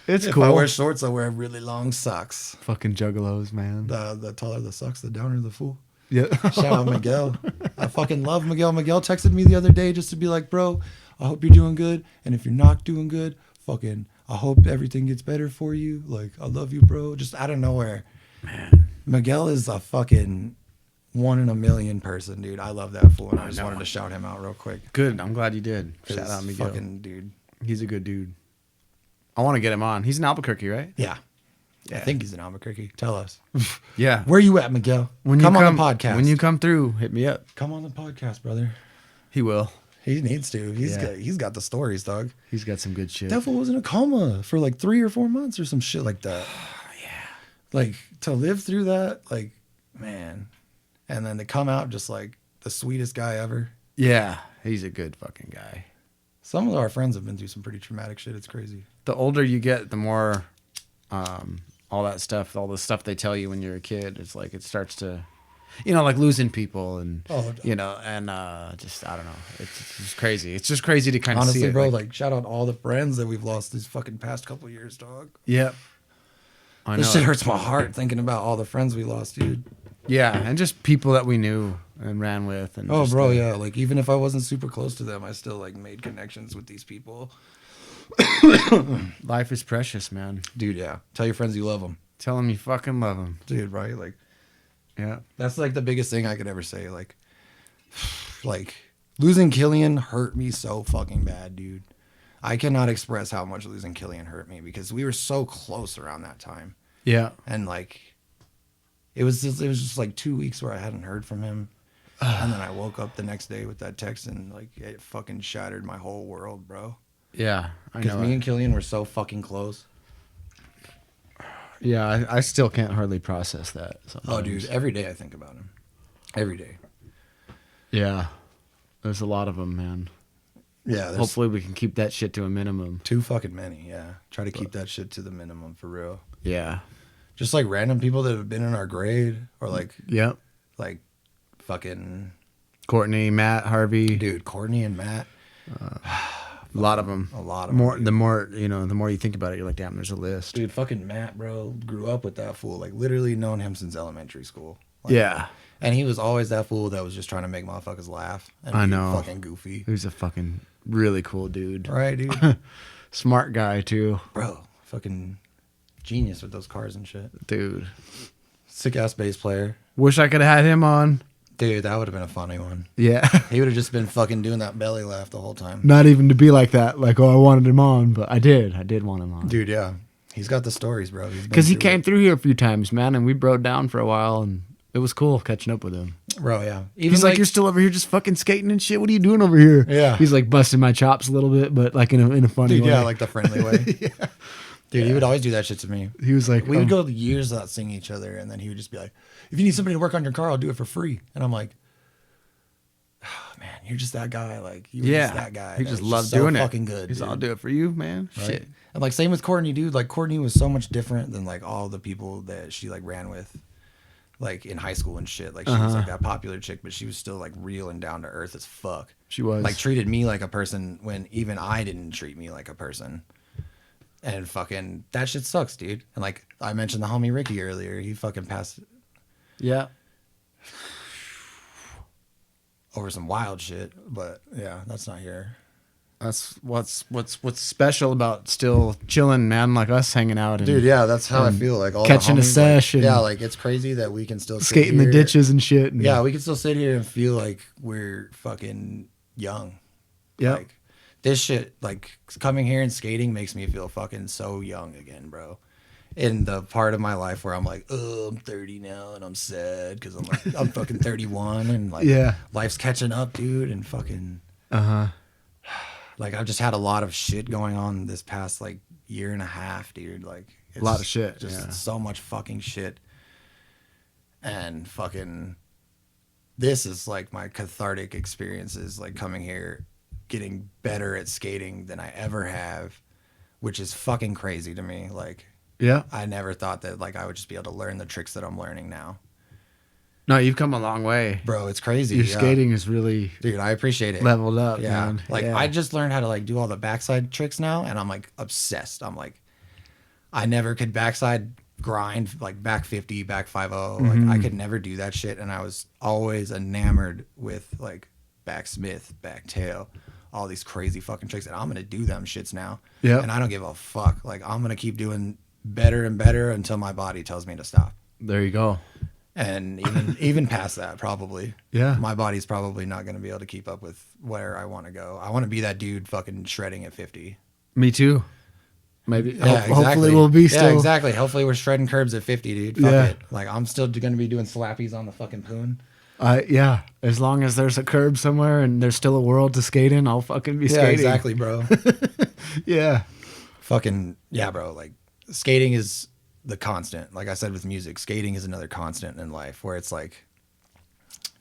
It's If cool. I wear shorts, I wear really long socks. Fucking juggalos, man. The taller the socks, the downer the fool. Yeah. Shout out Miguel. I fucking love Miguel. Miguel texted me the other day just to be like, bro, I hope you're doing good. And if you're not doing good, fucking, I hope everything gets better for you. Like, I love you, bro. Just out of nowhere. Man. Miguel is a fucking 1 in a million person, dude. I love that fool. And I just know. wanted to shout him out real quick. Good. I'm glad you did. 'Cause Shout out Miguel. fucking dude. He's a good dude. I want to get him on. He's in Albuquerque, right? Yeah. Yeah. I think he's in Albuquerque. Tell us. Yeah. Where you at, Miguel? When come you on the podcast. When you come through, hit me up. come on the podcast, brother. He will. He needs to. Yeah. He's got the stories, dog. He's got some good shit. That fool was in a coma for like 3 or 4 months or some shit like that. Yeah. Like to live through that, like, man. And then to come out just like the sweetest guy ever. Yeah. He's a good fucking guy. Some of our friends have been through some pretty traumatic shit. It's crazy. The older you get, the more all that stuff, all the stuff they tell you when you're a kid, it's like it starts to, like losing people and, just, I don't know. It's just crazy. It's just crazy to kind of see Honestly, it. bro, like shout out all the friends that we've lost these fucking past couple years, dog. Yep. I know. This shit hurts my heart thinking about all the friends we lost, dude. Yeah, and just people that we knew and ran with. And Oh, just, bro, yeah. Like, even if I wasn't super close to them, I still, like, made connections with these people. Life is precious, man. Dude, yeah. Tell your friends you love them. Tell them you fucking love them. Dude, right? Like, Yeah. that's, like, the biggest thing I could ever say. Like, losing Killian hurt me so fucking bad, dude. I cannot express how much losing Killian hurt me because we were so close around that time. Yeah. And, like, it was just like 2 weeks where I hadn't heard from him. And then I woke up the next day with that text and, like, it fucking shattered my whole world, bro. Yeah. I Because know. me and Killian were so fucking close. Yeah, I still can't hardly process that. Oh, dude, every day I think about him. Every day. Yeah, there's a lot of them, man. Yeah, there's Hopefully we can keep that shit to a minimum. too fucking many. Yeah, try to keep that shit to the minimum for real. Yeah. Just like random people that have been in our grade, or like Yep. fucking Courtney, Matt, Harvey. dude, Courtney and Matt. A lot of them. A lot of more. them. The more the more you think about it, you're like, damn, there's a list. Dude, fucking Matt, bro, grew up with that fool. Like literally known him since elementary school. Like, Yeah. and he was always that fool that was just trying to make motherfuckers laugh. And I be know. Fucking goofy. He's a fucking really cool dude. Right, dude. Smart guy too, Bro, fucking genius with those cars and shit. dude. Sick ass bass player. Wish I could have had him on. Dude, that would have been a funny one. Yeah. He would have just been fucking doing that belly laugh the whole time. Not even to be like that. Like, oh, I wanted him on, but I did. I did want him on. Dude, yeah. He's got the stories, bro. Because he came through here a few times, man, and we broke down for a while, and it was cool catching up with him. Bro, yeah. He's like, you're still over here just fucking skating and shit. What are you doing over here? Yeah. He's like busting my chops a little bit, but like in a funny dude, way. yeah, like the friendly way. Yeah. Dude, he would always do that shit to me. He was like, We would go years without seeing each other, and then he would just be like, if you need somebody to work on your car, I'll do it for free. And I'm like, oh, man, you're just that guy. Like, you were just that guy. He that just was loved so doing it. fucking good. He's dude. I'll do it for you, man. Right? Shit. And like, same with Courtney, dude. Like, Courtney was so much different than like all the people that she like ran with, like in high school and shit. Like, she was like that popular chick, but she was still like real and down to earth as fuck. She was. Like, treated me like a person when even I didn't treat me like a person. And fucking, that shit sucks, dude. And like, I mentioned the homie Ricky earlier. He fucking passed Yeah. over some wild shit. But yeah, that's not here. That's what's special about still chilling, man, like us hanging out and Dude, yeah, that's how I feel. Like, all catching the a homies, sesh like, and yeah, like, it's crazy that we can still sit skating the here. ditches and shit. And, Yeah, we can still sit here and feel like we're fucking young. Yep. Like, this shit, like, coming here and skating makes me feel fucking so young again, bro. In the part of my life where I'm like, oh, I'm 30 now and I'm sad because I'm like, I'm fucking 31 and like, Yeah. life's catching up, dude, and fucking, Uh-huh. like, I've just had a lot of shit going on this past like year and a half, dude. Like, it's A lot of shit, just yeah. so much fucking shit, and fucking, this is like my cathartic experiences, like coming here, getting better at skating than I ever have, which is fucking crazy to me. Like, Yeah. I never thought that like I would just be able to learn the tricks that I'm learning now. No, you've come a long way. Bro, it's crazy. Your yeah. skating is really Dude, I appreciate it. leveled up, Yeah. man. Like, Yeah. I just learned how to like do all the backside tricks now, and I'm like obsessed. I'm like, I never could backside grind, like back 50, back 50. Mm-hmm. Like, I could never do that shit. And I was always enamored with like back Smith, back tail, all these crazy fucking tricks. And I'm going to do them shits now. Yeah. And I don't give a fuck. Like, I'm going to keep doing better and better until my body tells me to stop. There you go. And even past that, probably. Yeah. My body's probably not going to be able to keep up with where I want to go. I want to be that dude fucking shredding at 50. Me too. Maybe. Yeah, Hopefully we'll be still. Yeah, exactly. Hopefully we're shredding curbs at 50, dude. Fuck Yeah. it. Like, I'm still going to be doing slappies on the fucking poon. Yeah. As long as there's a curb somewhere and there's still a world to skate in, I'll fucking be Yeah, skating. exactly, bro. Yeah. Fucking, yeah, bro. Like, skating is the constant. Like I said with music, skating is another constant in life where it's like,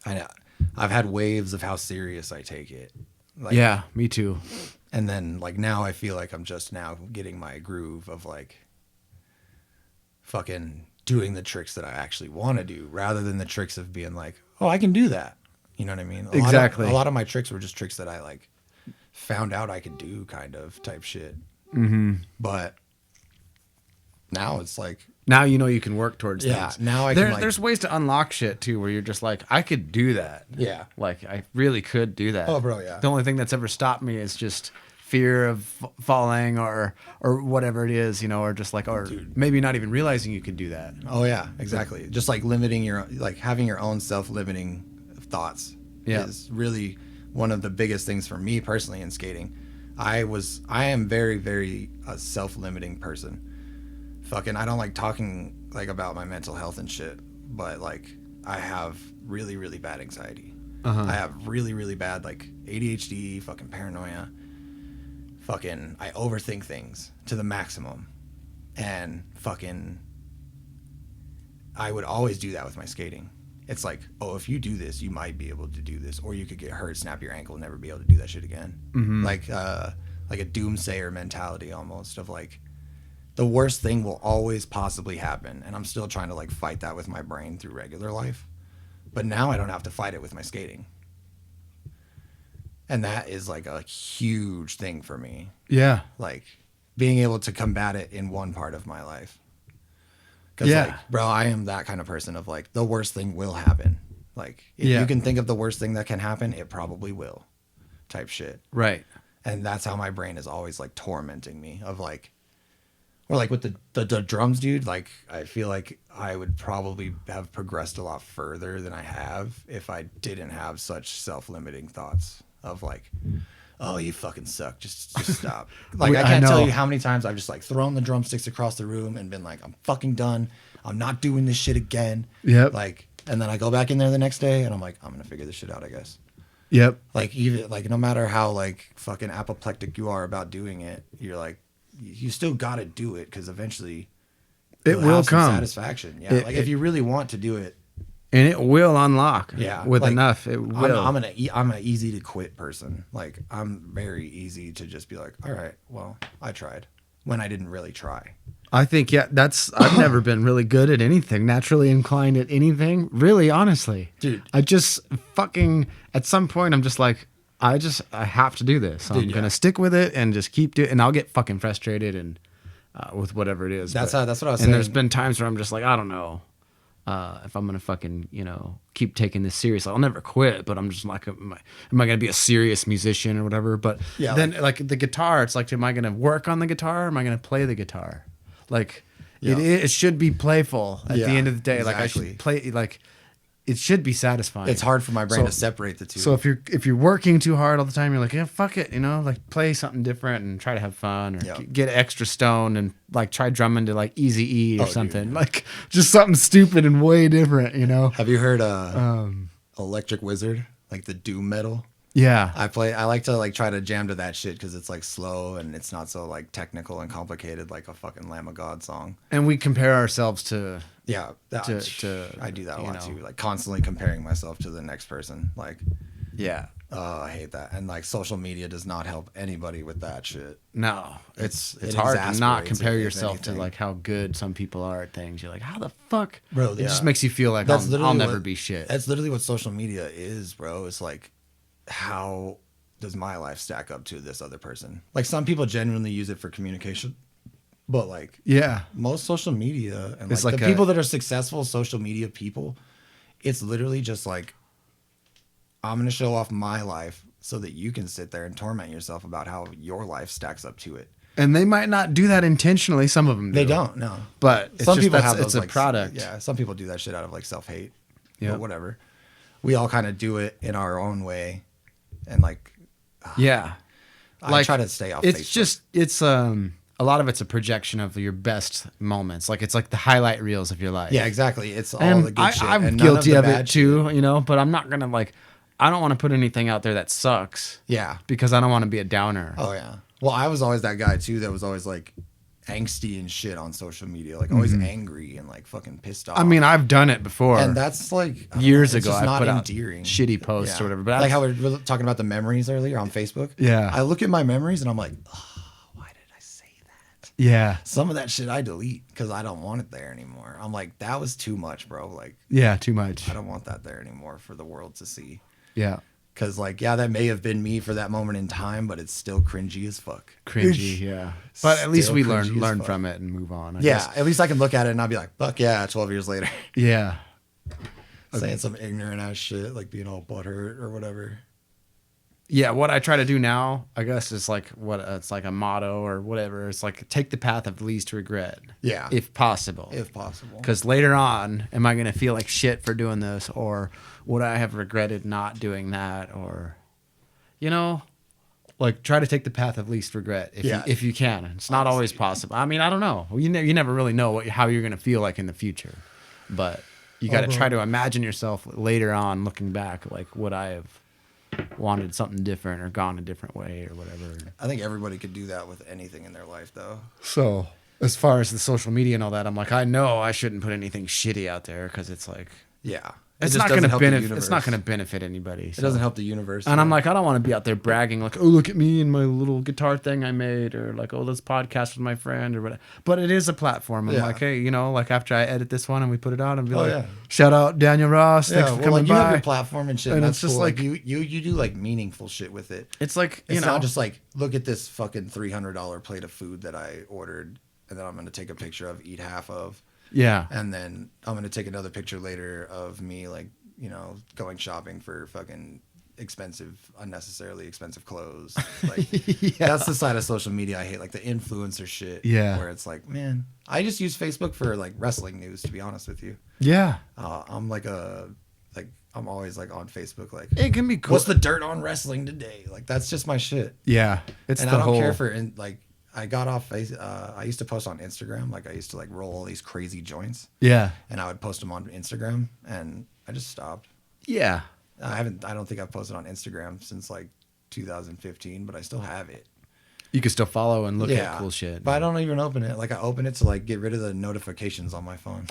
I know I've had waves of how serious I take it. Like, Yeah, me too. And then like now I feel like I'm just now getting my groove of like fucking doing the tricks that I actually want to do rather than the tricks of being like, oh, I can do that. You know what I mean? Exactly. A lot of my tricks were just tricks that I like found out I could do, kind of type shit. Mm-hmm. But now it's like, Now you know you can work towards yeah, things. now I can like, There's ways to unlock shit too where you're just like, I could do that. yeah. Like, I really could do that. Oh, bro, yeah. The only thing that's ever stopped me is just fear of falling or whatever it is, you know, or just like, or Dude. maybe not even realizing you could do that. Oh yeah, exactly. Just like limiting your, like having your own self-limiting thoughts Yeah. is really one of the biggest things for me personally in skating. I am very, very a self-limiting person. Fucking, I don't like talking like about my mental health and shit, but like I have really, really bad anxiety. Uh-huh. I have really, really bad like ADHD, fucking paranoia. Fucking, I overthink things to the maximum, and fucking I would always do that with my skating. It's like, oh, if you do this, you might be able to do this, or you could get hurt, snap your ankle, and never be able to do that shit again. Like a doomsayer mentality almost of like, the worst thing will always possibly happen, and I'm still trying to like fight that with my brain through regular life. But now I don't have to fight it with my skating. And that is like a huge thing for me. Yeah. Like being able to combat it in one part of my life. Because, like, bro, I am that kind of person of like, the worst thing will happen. Like, if you can think of the worst thing that can happen, it probably will, type shit. Right. And that's how my brain is always like tormenting me of like, or like with the drums, dude, like I feel like I would probably have progressed a lot further than I have if I didn't have such self-limiting thoughts of like, oh, you fucking suck. Just stop. Like, I can't tell you how many times I've just like thrown the drumsticks across the room and been like, I'm fucking done. I'm not doing this shit again. Yep. Like, and then I go back in there the next day and I'm like, I'm going to figure this shit out, I guess. Yep. Like, even like, no matter how like fucking apoplectic you are about doing it, you're like, you still got to do it. Cause eventually it will come. Satisfaction. Yeah. Like if you really want to do it, and it will unlock. Yeah, with like, enough, it will. I'm an easy to quit person. Like I'm very easy to just be like, all right, well, I tried when I didn't really try. I think I've never been really good at anything, naturally inclined at anything. Really, honestly, dude. I just fucking at some point I'm just like, I have to do this. So I'm gonna stick with it and just keep doing. And I'll get fucking frustrated and with whatever it is. That's what I was saying. And there's been times where I'm just like, I don't know. If I'm gonna fucking keep taking this seriously, I'll never quit. But I'm just like, am I gonna be a serious musician or whatever? But then like the guitar, it's like, am I gonna work on the guitar? Or am I gonna play the guitar? Like it should be playful at the end of the day. Exactly. Like I should play like. It should be satisfying. It's hard for my brain to separate the two. So if you're working too hard all the time, you're like, yeah, fuck it, like play something different and try to have fun, or get extra stoned and like try drumming to like Easy E or something, dude. Like just something stupid and way different, Have you heard Electric Wizard, like the doom metal? Yeah, I like to like try to jam to that shit because it's like slow and it's not so like technical and complicated like a fucking Lamb of God song. And we compare ourselves to I do that a lot too, like constantly comparing myself to the next person. Like, I hate that. And like social media does not help anybody with that shit. No, it's hard to not compare yourself to like how good some people are at things. You're like, how the fuck, bro? It just makes you feel like I'll never be shit. That's literally what social media is, bro. It's like, how does my life stack up to this other person? Like some people genuinely use it for communication, but like most social media and like the people that are successful social media people, it's literally just like, I'm going to show off my life so that you can sit there and torment yourself about how your life stacks up to it. And they might not do that intentionally. Some of them do. They don't, no. But it's some people have it's those, a product. Yeah, some people do that shit out of like self-hate. Yeah. But whatever. We all kind of do it in our own way. And like, I try to stay off. It's Facebook. it's a lot of it's a projection of your best moments. Like it's like the highlight reels of your life. Yeah, exactly. It's all the good shit. I'm guilty of it too, but I'm not gonna like. I don't want to put anything out there that sucks. Yeah, because I don't want to be a downer. Oh yeah. Well, I was always that guy too. That was always like angsty and shit on social media, like always angry and like fucking pissed off. I mean, I've done it before, and that's like years ago. I put out endearing shitty posts or whatever. But like how we were talking about the memories earlier on Facebook. Yeah, I look at my memories and I'm like, oh, why did I say that? Yeah, some of that shit I delete because I don't want it there anymore. I'm like, that was too much, bro. Like, too much. I don't want that there anymore for the world to see. Yeah. Because, like, that may have been me for that moment in time, but it's still cringy as fuck. Cringy, yeah. But at least we learn from it and move on. I guess. At least I can look at it and I'll be like, fuck yeah, 12 years later. Yeah. Saying some ignorant ass shit, like being all butthurt or whatever. Yeah, what I try to do now, I guess, is like it's like a motto or whatever. It's like take the path of least regret. Yeah. If possible. If possible. Because later on, am I going to feel like shit for doing this, or would I have regretted not doing that, or, like try to take the path of least regret if you can. It's not always possible. I mean, I don't know. You never really know how you're going to feel like in the future, but you got to try to imagine yourself later on looking back, like would I have wanted something different or gone a different way or whatever. I think everybody could do that with anything in their life, though. So as far as the social media and all that, I'm like, I know I shouldn't put anything shitty out there because it's like Yeah. it's just not going doesn't to help the benefit. It's not universe. going to benefit anybody. It doesn't help the universe. And I'm like, I don't want to be out there bragging like, oh, look at me and my little guitar thing I made, or like, oh, this podcast with my friend or whatever. But it is a platform. I'm Yeah. like, hey, you know, like after I edit this one and we put it out and be like, yeah. shout out Daniel Ross. Yeah, Thanks for well, coming like you have by. your platform and shit, And and it's that's just cool. like- you do like meaningful shit with it. It's like, you It's know, not just like, look at this fucking $300 plate of food that I ordered, and then I'm gonna take a picture of, eat half of, yeah. and then I'm gonna take another picture later of me like, you know, going shopping for fucking unnecessarily expensive clothes. Like that's the side of social media I hate, like the influencer shit. Yeah. Where it's like, man, I just use Facebook for like wrestling news, to be honest with you. Yeah. I'm I'm always like on Facebook, like, It can be cool. what's the dirt on wrestling today? Like that's just my shit. Yeah. It's And the I don't whole, care for like I got off I used to post on Instagram, like I used to like roll all these crazy joints, yeah. and I would post them on Instagram, and I just stopped. Yeah. I don't think I've posted on Instagram since like 2015, but I still have it. You can still follow and look at cool shit. But I don't even open it. Like I open it to like get rid of the notifications on my phone.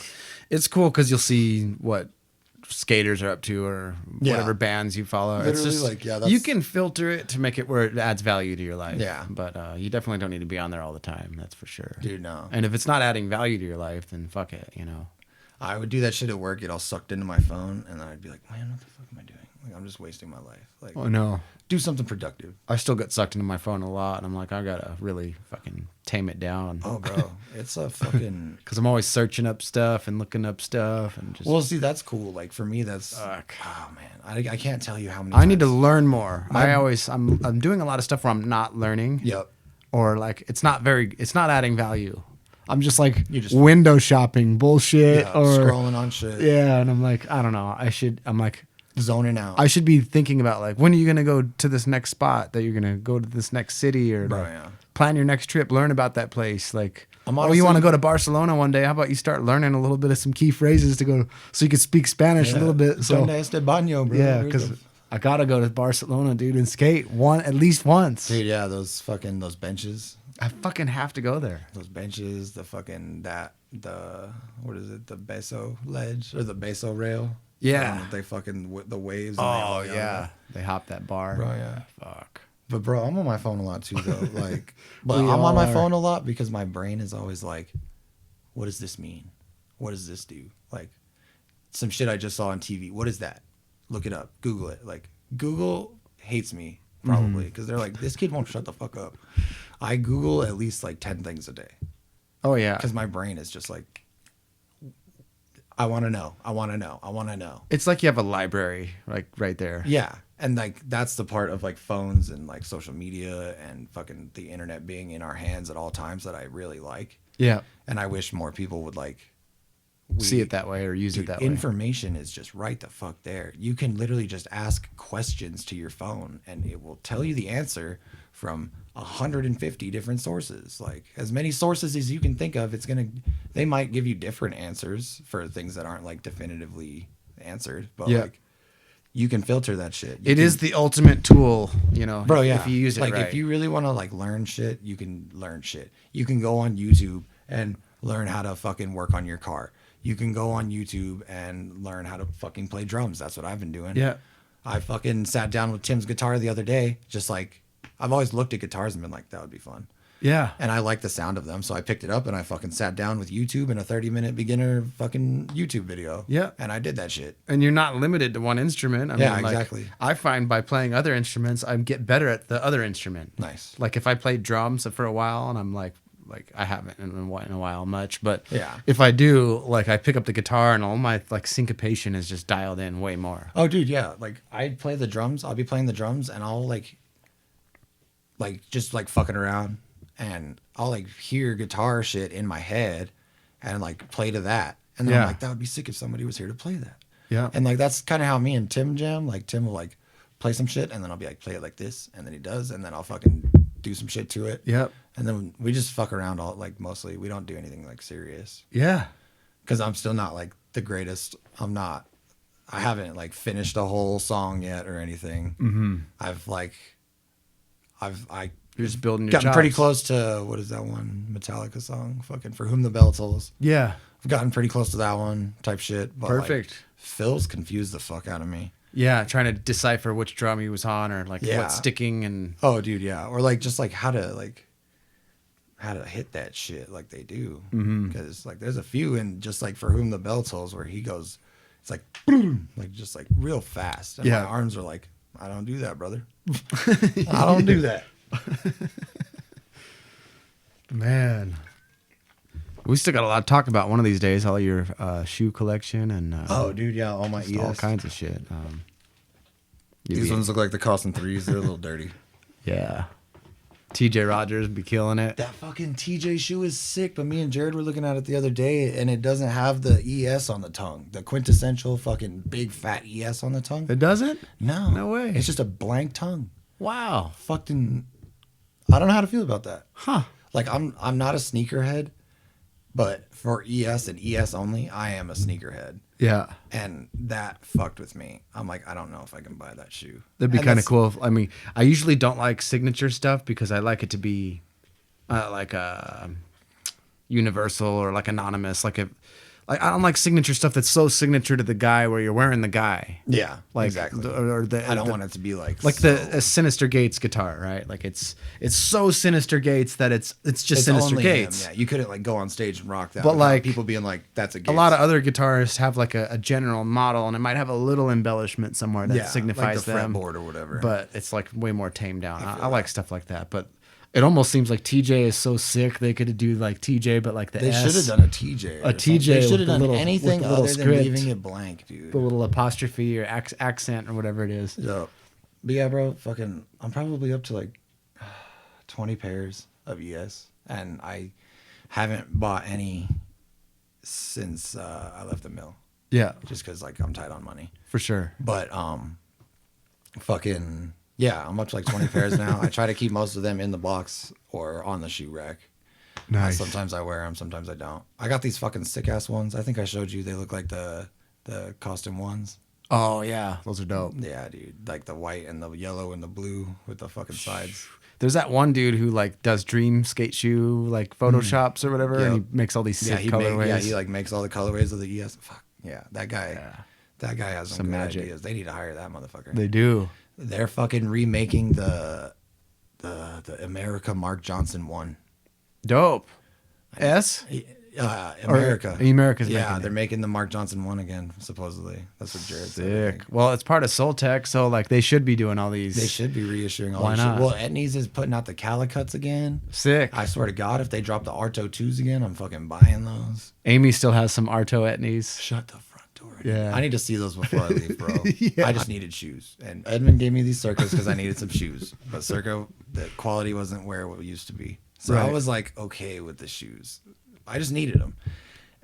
It's cool because you'll see what skaters are up to or Yeah. whatever bands you follow. It's Literally, just like, yeah, that's- you can filter it to make it where it adds value to your life. Yeah. But you definitely don't need to be on there all the time. That's for sure. Dude, no. And if it's not adding value to your life, then fuck it. You know. I would do that shit at work, get all sucked into my phone, and then I'd be like, man, what the fuck am I doing? Like I'm just wasting my life. Like Oh no. do something productive. I still get sucked into my phone a lot, and I'm like, I gotta really fucking tame it down. Oh, bro, it's a fucking. Because I'm always searching up stuff and looking up stuff and just. Well, see, that's cool. Like for me, that's. Fuck. Oh man, I can't tell you how many. I need to times- learn more. I'm doing a lot of stuff where I'm not learning. Yep. Or like it's not adding value. I'm just like You just- window shopping bullshit Yeah, or scrolling on shit. yeah, and I'm like, I don't know. I'm like, Zoning out. I should be thinking about like, when are you gonna go to this next spot? That you're gonna go to this next city or Bro, like, yeah. plan your next trip. Learn about that place. Like, I'm oh, honestly- you want to go to Barcelona one day? How about you start learning a little bit of some key phrases to go so you can speak Spanish a little bit. So Donde este baño, bro? yeah, Where's because the- I gotta go to Barcelona, dude, and skate at least once. Dude, yeah, those benches. I fucking have to go there. Those benches, what is it? The Beso ledge or the Beso rail? Yeah. They fucking, the waves. Oh and they all- yeah, they hop that bar. Bro, yeah. Fuck. But bro, I'm on my phone a lot too, though. Like, but We I'm on all my are. phone a lot because my brain is always like, what does this mean? What does this do? Like, some shit I just saw on TV. What is that? Look it up. Google it. Like, Google hates me probably because they're like, this kid won't shut the fuck up. I Google at least like 10 things a day Oh yeah. because my brain is just like, I want to know. I want to know. I want to know. It's like you have a library like right there. Yeah. And like that's the part of like phones and like social media and fucking the internet being in our hands at all times that I really like. Yeah. And I wish more people would like See it that way or use it that way. Information is just right the fuck there. You can literally just ask questions to your phone and it will tell you the answer from 150 different sources. Like as many sources as you can think of, they might give you different answers for things that aren't like definitively answered, but Yeah. like you can filter that shit. It is the ultimate tool, you know, Bro, yeah. if you use it like right. if you really want to like learn shit, you can learn shit. You can go on YouTube and learn how to fucking work on your car. You can go on YouTube and learn how to fucking play drums. That's what I've been doing. Yeah. I fucking sat down with Tim's guitar the other day, just like I've always looked at guitars and been like, that would be fun. Yeah. And I like the sound of them, so I picked it up and I fucking sat down with YouTube in a 30-minute beginner fucking YouTube video. Yeah. And I did that shit. And you're not limited to one instrument. I Yeah, mean, like, exactly. I find by playing other instruments, I get better at the other instrument. Nice. Like if I played drums for a while and I'm like I haven't in a while much, but Yeah. if I do, like I pick up the guitar and all my like syncopation is just dialed in way more. Oh, dude, yeah. Like I play the drums. I'll be playing the drums, and I'll like just like fucking around, and I'll like hear guitar shit in my head, and like play to that, and then I'm Yeah. like, that would be sick if somebody was here to play that. Yeah. And like that's kind of how me and Tim jam. Like Tim will like play some shit, and then I'll be like, play it like this, and then he does, and then I'll fucking do some shit to it. Yep. And then we just fuck around all like mostly. We don't do anything like serious Yeah. because I'm still not like the greatest. I haven't like finished a whole song yet or anything. Mm-hmm. I You're just building your Gotten chops. pretty close to, what is that one Metallica song? Fucking For Whom the Bell Tolls. Yeah. I've gotten pretty close to that one type shit. But Perfect. Like, Phil's confused the fuck out of me. Yeah, trying to decipher which drum he was on or like what's sticking and Oh, dude, yeah. Or like just like how to hit that shit like they do. Because like there's a few in just like For Whom the Bell Tolls where he goes, it's like boom, like just like real fast. And my arms are like, I don't do that, brother. I don't do that. Man, we still got a lot to talk about one of these days. All your shoe collection and Oh, dude, yeah, all my ES. all kinds of shit. These ones look like the Costin 3s. They're a little dirty. Yeah, TJ Rogers be killing it. That fucking TJ shoe is sick, but me and Jared were looking at it the other day, and it doesn't have the ES on the tongue. The quintessential fucking big fat ES on the tongue. It doesn't? No way. It's just a blank tongue. Wow. Fucking, I don't know how to feel about that. Huh. Like I'm not a sneakerhead, but for ES and ES only, I am a sneakerhead. Yeah. And that fucked with me. I'm like, I don't know if I can buy that shoe. That'd be kind of cool. I mean, I usually don't like signature stuff because I like it to be like a universal or like anonymous. Like I don't like signature stuff that's so signature to the guy where you're wearing the guy. Yeah, Like exactly. I don't want it to be like the Sinister Gates guitar, right? Like it's so Sinister Gates that it's just Sinister only Gates. him. Yeah, you couldn't like go on stage and rock that. But, without like, people being like, "That's a Gates." A lot of other guitarists have like a general model, and it might have a little embellishment somewhere that signifies like the them, fretboard or whatever. but it's like way more tamed down. I like stuff like that, but it almost seems like TJ is so sick they could do like TJ, but like the they S, should have done a TJ. a TJ. They should with have the done little, anything with the little other than script, leaving it blank, dude. the little apostrophe or accent or whatever it is. Yep. But yeah, bro, fucking, I'm probably up to like 20 pairs of ES, and I haven't bought any since I left the mill. Yeah, Just because like I'm tight on money. for sure. But fucking yeah, I'm up to like 20 pairs now. I try to keep most of them in the box or on the shoe rack. Nice. Sometimes I wear them, sometimes I don't. I got these fucking sick ass ones. I think I showed you. They look like the costume ones. Oh yeah, those are dope. Yeah, dude. Like the white and the yellow and the blue with the fucking sides. There's that one dude who like does dream skate shoe like photoshops or whatever, and he makes all these sick colorways. He like makes all the colorways of the ES. Fuck yeah, that guy. Yeah. That guy has some good magic. ideas. They need to hire that motherfucker. They do. They're fucking remaking the America Mark Johnson one. Dope. S? America. America's yeah, making it. they're making the Mark Johnson one again, supposedly. That's what Jared said. I Sick. think. Well, it's part of Soul Tech, so like they should be doing all these. They should be reissuing all Why this not? shit. Well, Etnies is putting out the Calicuts again. Sick. I swear to God, if they drop the Arto 2s again, I'm fucking buying those. Amy still has some Arto Etnies. Shut the front door. Yeah. I need to see those before I leave, bro. Yeah. I just needed shoes. And Edmund gave me these Circos because I needed some shoes. But Circo, the quality wasn't where it used to be. So I Right. was like, okay with the shoes. I just needed them.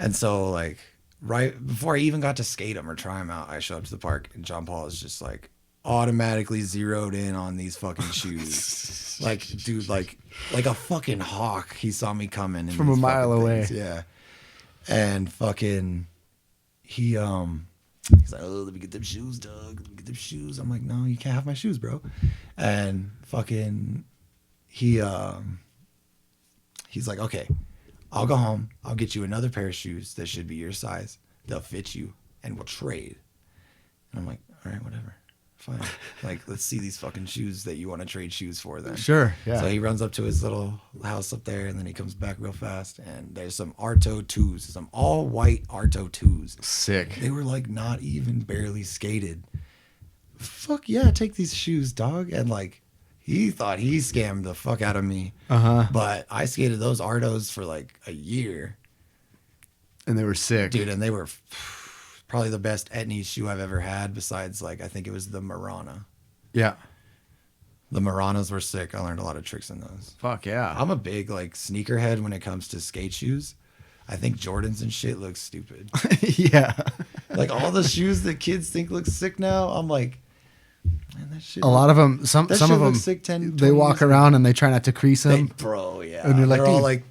And so, like, right before I even got to skate them or try them out, I show up to the park and John Paul is just like automatically zeroed in on these fucking shoes. Like, dude, like a fucking hawk. He saw me coming in From a these mile fucking away. things. Yeah. And fucking he's like, oh, let me get them shoes, Doug. Let me get them shoes. I'm like, no, you can't have my shoes, bro. And fucking he's like, okay, I'll go home. I'll get you another pair of shoes that should be your size. They'll fit you, and we'll trade. And I'm like, all right, whatever. Fine. Like, let's see these fucking shoes that you want to trade shoes for then. Sure. Yeah. So he runs up to his little house up there, and then he comes back real fast, and there's some Arto 2s, some all white Arto 2s. Sick. They were like not even barely skated. Fuck yeah, take these shoes, dog. And like, he thought he scammed the fuck out of me. But I skated those Artos for like a year. And they were sick. Dude, and they were probably the best Etnies shoe I've ever had, besides like, I think it was the Marana. Yeah. The Maranas were sick. I learned a lot of tricks in those. Fuck yeah. I'm a big like sneakerhead when it comes to skate shoes. I think Jordans and shit look stupid. Yeah. Like all the shoes that kids think look sick now, I'm like, man, that shit. A lot of them, some that of shit them, looks sick 10, they 20 walk years ago. around and they try not to crease them. Bro, yeah. And you're like, they're all dude. like,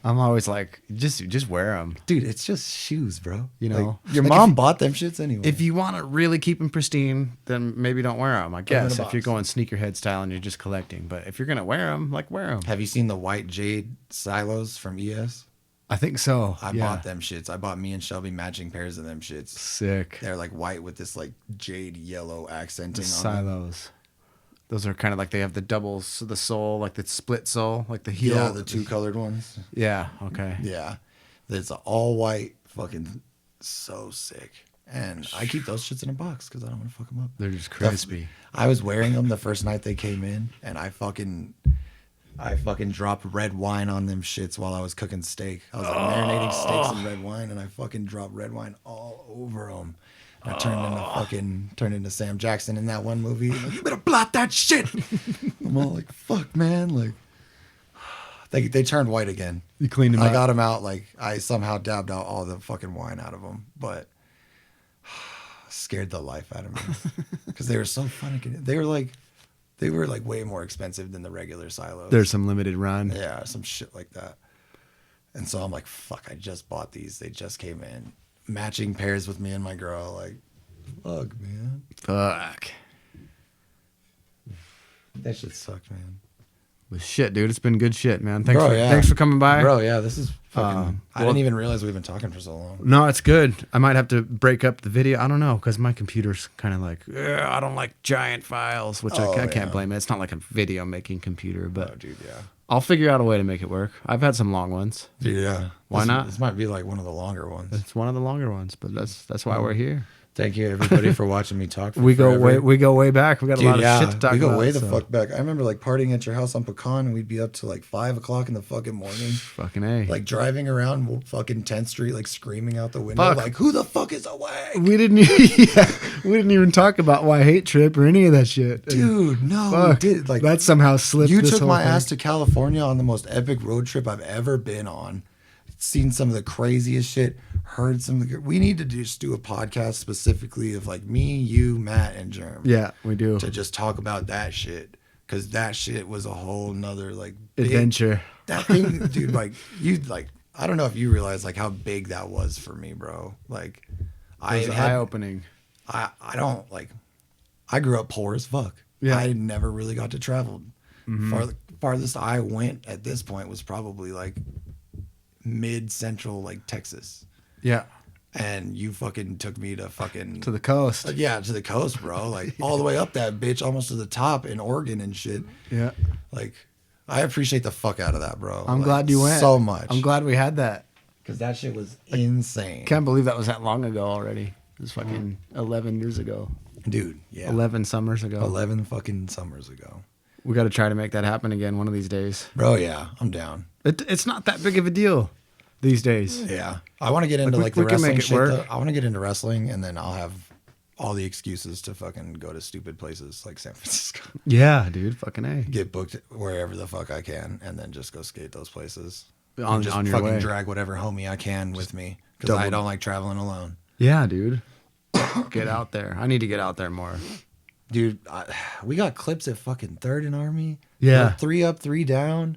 I'm always like, just wear them. Dude, it's just shoes, bro. You know? Like, your Like, mom bought them shits anyway. If you want to really keep them pristine, then maybe don't wear them. I them in a guess if you're box. going sneakerhead style and you're just collecting. But if you're gonna wear them, like wear them. Have you seen the white jade silos from ES? I think so. I bought them shits. I bought me and Shelby matching pairs of them shits. Sick. They're like white with this like jade yellow accenting The on them. silos. Those are kind of like they have the doubles, the sole, like the split sole, like the heel. Yeah, the two colored ones. Yeah. Okay. Yeah. It's all white, fucking so sick. And I keep those shits in a box because I don't want to fuck them up. They're just crispy. I was wearing them the first night they came in, and I fucking dropped red wine on them shits while I was cooking steak. I was like marinating steaks in red wine, and I fucking dropped red wine all over them. I turned into Sam Jackson in that one movie. Like, you better blot that shit. I'm all like, fuck, man. Like, they turned white again. You cleaned them I up. got them out. Like, I somehow dabbed out all the fucking wine out of them, but scared the life out of me because they were so fun. They were like way more expensive than the regular silos. There's some limited run. Yeah, some shit like that. And so I'm like, fuck, I just bought these. They just came in. Matching pairs with me and my girl. Like, fuck, man. Fuck. That shit sucked, man. Well, shit, dude. It's been good shit, man. Thanks, Bro, for, yeah. thanks for coming by. Bro, yeah, this is fucking... I well- didn't even realize we've been talking for so long. No, it's good. I might have to break up the video. I don't know, because my computer's kind of like, I don't like giant files, which I Oh, can't yeah. blame it. It's not like a video making computer, but Oh, dude, yeah. I'll figure out a way to make it work. I've had some long ones. Dude, yeah. Why not? This might be like one of the longer ones. It's one of the longer ones, but that's why we're here. Thank you, everybody, for watching me talk. For We go forever. way back. We got a lot of shit to talk we go about. way the so- fuck back. I remember like partying at your house on Pecan, and we'd be up to like 5 o'clock in the fucking morning, Fucking A. like driving around fucking 10th Street, like screaming out the window, Fuck. like, "Who the fuck is awake?" we didn't we didn't even talk about why hate trip or any of that shit. Dude, no, Fuck. we did. Like, that somehow slipped. you this took whole my thing. ass to California on the most epic road trip I've ever been on. Seen some of the craziest shit. Heard some of the. We need to just do a podcast specifically of like me, you, Matt, and Germ. Yeah, we do. To just talk about that shit, because that shit was a whole nother like big- Adventure. That thing, dude. Like you, like I don't know if you realize like how big that was for me, bro. Like It was eye opening. I don't like. I grew up poor as fuck. Yeah. I never really got to travel. Farthest I went at this point was probably like mid-central, like Texas. Yeah, And you fucking took me to fucking to the coast. yeah, to the coast, bro. Like all the way up that bitch, almost to the top in Oregon and shit. Yeah, Like I appreciate the fuck out of that, bro. I'm Like, glad you went so much. I'm glad we had that. because that shit was insane, Can't believe that was that long ago already. It was fucking 11 years ago. dude. Yeah, 11 summers ago. 11 fucking summers ago, We got to try to make that happen again one of these days. bro. Yeah, I'm down. It's not that big of a deal these days. Yeah, I want to get into we- like we the can make wrestling it shit. work. Though. I want to get into wrestling, and then I'll have all the excuses to fucking go to stupid places like San Francisco. Yeah, dude. Fucking A. Get booked wherever the fuck I can, and then just go skate those places. On- And just on your fucking way. drag whatever homie I can with me because I double- don't like traveling alone. Yeah, dude. Get out there. I need to get out there more. Dude, we got clips at fucking Third and Army. Yeah. Like 3 up, 3 down.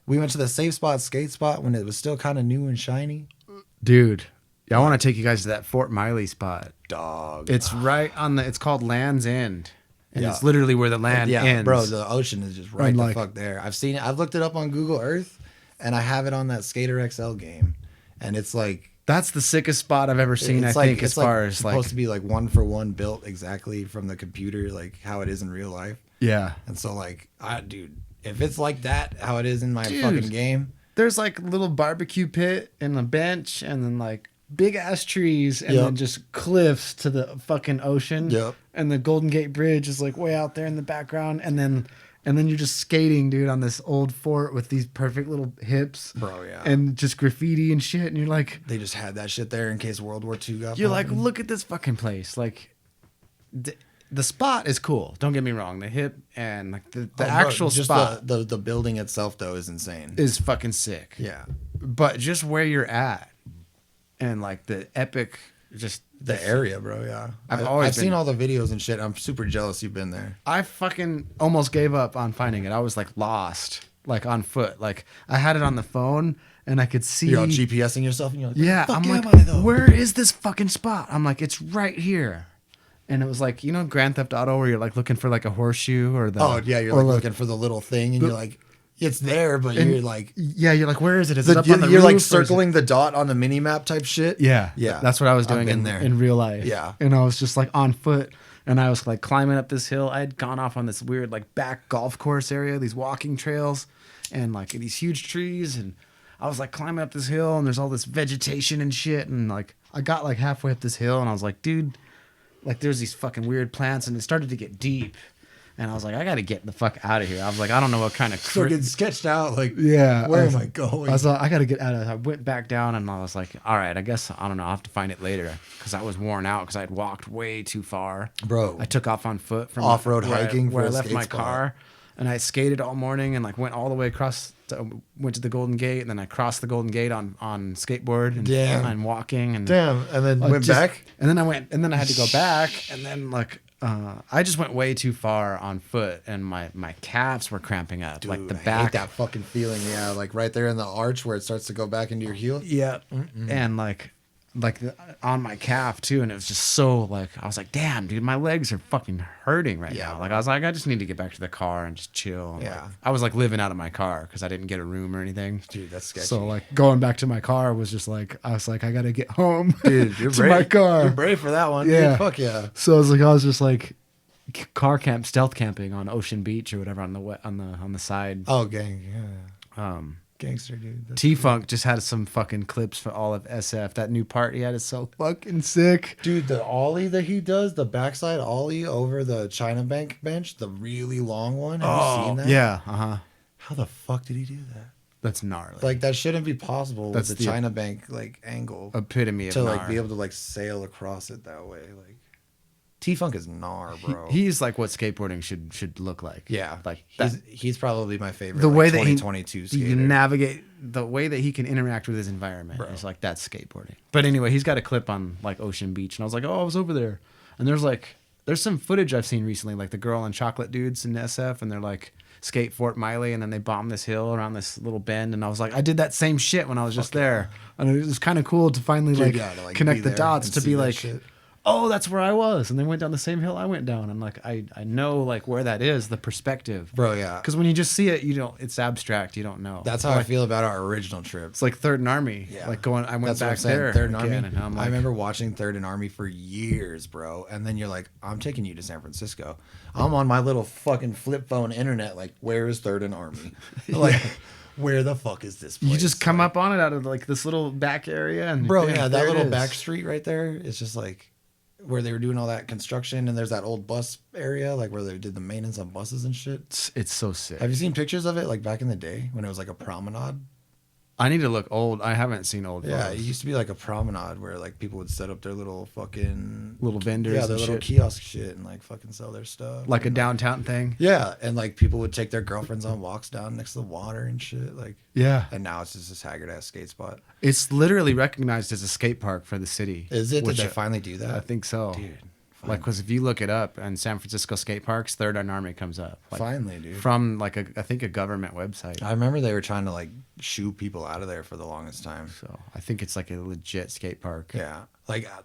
We went to the safe spot skate spot when it was still kind of new and shiny. Dude. Yeah, I want to take you guys to that Fort Miley spot. Dog. It's right on it's called Land's End. And Yeah. it's literally where the land yeah, ends. bro, the ocean is just right And, the like- fuck there. I've seen it. I've looked it up on Google Earth, and I have it on that Skater XL game. And it's like, That's the sickest spot I've ever seen, it's I like, think, as it's like far as supposed like to be like 1-for-1 built exactly from the computer, like how it is in real life. yeah. And so like, dude, if it's like that, how it is in my Dude. fucking game, There's like little barbecue pit and a bench and then like big ass trees and Yep. then just cliffs to the fucking ocean. Yep. And the Golden Gate Bridge is like way out there in the background and then you're just skating, dude, on this old fort with these perfect little hips. Bro, yeah. And just graffiti and shit and you're like they just had that shit there in case World War II got. you're like popping. look at this fucking place. Like the spot is cool. Don't get me wrong. The hip and like the Oh, bro, actual just spot the building itself though is insane. is fucking sick. Yeah, But just where you're at and like the epic just the area, bro. Yeah, I've always I've been- seen all the videos and shit. I'm super jealous you've been there. I fucking almost gave up on finding it. I was like lost, like on foot. Like I had it on the phone and I could see. You're all GPSing yourself, and you're like, Yeah, "Fuck I'm am like, I, though?" where is this fucking spot? I'm like, it's right here. And it was like, you know, Grand Theft Auto, where you're like looking for like a horseshoe or the. Oh yeah, you're or like looking for the little thing, and you're like, it's there, but and you're like, yeah, you're like, where is it? Is it up on the you're roof, like or is it- circling the dot on the mini map type shit. Yeah, yeah, that's what I was I've doing been there. in real life. Yeah. And I was just like on foot, and I was like climbing up this hill. I had gone off on this weird like back golf course area, these walking trails, and like these huge trees, and I was like climbing up this hill, and there's all this vegetation and shit, and like I got like halfway up this hill, and I was like, dude, like there's these fucking weird plants, and it started to get deep. And I was like, I got to get the fuck out of here. I was like, I don't know what kind of... Fucking sketched out, like, yeah, where am I going? I was like, I got to get out of... I went back down, and I was like, all right, I guess, I don't know, I'll have to find it later. Because I was worn out, because I had walked way too far. Bro. I took off on foot from... Off-road where hiking where I for a left skate my spot. car. And I skated all morning, and like went all the way across... went to the Golden Gate, and then I crossed the Golden Gate on skateboard. And, Damn. and walking. And Damn, and then went back? And then I had to go back, and then like... I just went way too far on foot, and my calves were cramping up. Dude, like the I back. hate that fucking feeling. Yeah, like right there in the arch where it starts to go back into your heel. Yeah, and like on my calf too, and it was just so like I was like, damn, dude, my legs are fucking hurting right Yeah, now. Like I was like, I just need to get back to the car and just chill. And, Yeah. like, I was like living out of my car because I didn't get a room or anything. Dude, that's sketchy. So like going back to my car was just like I was like I gotta get home, Dude, you're to brave. my car. You're brave for that one. Yeah. Dude, fuck yeah. So I was just like car camp, stealth camping on Ocean Beach or whatever on the side. Oh, gang. Yeah. Gangster, dude. That's T-Funk just had some fucking clips for all of SF. That new part he had is so fucking sick. Dude, the ollie that he does, the backside ollie over the China Bank bench, the really long one. Have you seen that? Yeah, uh-huh. How the fuck did he do that? That's gnarly. Like, that shouldn't be possible That's with the the China Bank, like, angle. epitome of To, like, gnar. be able to, like, sail across it that way. Like, T-Funk is gnar, bro. He's like what skateboarding should look like. yeah. Like he's probably my favorite, the like, way that he 2022 skater. you navigate the way that he can interact with his environment Bro. is like that's skateboarding. But anyway, he's got a clip on like Ocean Beach, and I was like, oh, I was over there, and there's some footage I've seen recently, like the girl and chocolate dudes in SF, and they're like skate Fort Miley, and then they bomb this hill around this little bend, and I was like, I did that same shit when I was just there, and it was kind of cool to finally Dude, like, yeah, to, like, connect be the there dots and to see be that like. shit. Oh, that's where I was, and they went down the same hill I went down, and like I know like where that is, the perspective, Bro, yeah. Because when you just see it, you don't. It's abstract. You don't know. That's how I feel about our original trip. It's like Third and Army. Yeah. Like going. I went That's what I'm back saying. there. Third and Army. again, and I'm I like, remember watching Third and Army for years, bro. And then you're like, I'm taking you to San Francisco. I'm on my little fucking flip phone internet. Like, where is Third and Army? Like, where the fuck is this place? you just come up on it out of like this little back area, and bro. bam, Yeah, that there it little is. back street right there. It's just like where they were doing all that construction, and there's that old bus area, like where they did the maintenance on buses and shit. It's so sick. Have you seen pictures of it, like back in the day when it was like a promenade? I need to look old. I haven't seen old. Yeah, photos. it used to be like a promenade where like people would set up their little fucking little vendors. their and little shit. kiosk shit and like fucking sell their stuff. Like a downtown thing. Yeah, and like people would take their girlfriends on walks down next to the water and shit. Like, Yeah, and now it's just this haggard ass skate spot. it's literally recognized as a skate park for the city. Is it? Did which they finally do that? I think so. Dude, Like, because if you look it up in San Francisco skate parks, Third and Army comes up. Like, finally, dude. from like I think a government website. I remember they were trying to like shoo people out of there for the longest time. So I think it's like a legit skate park. Yeah,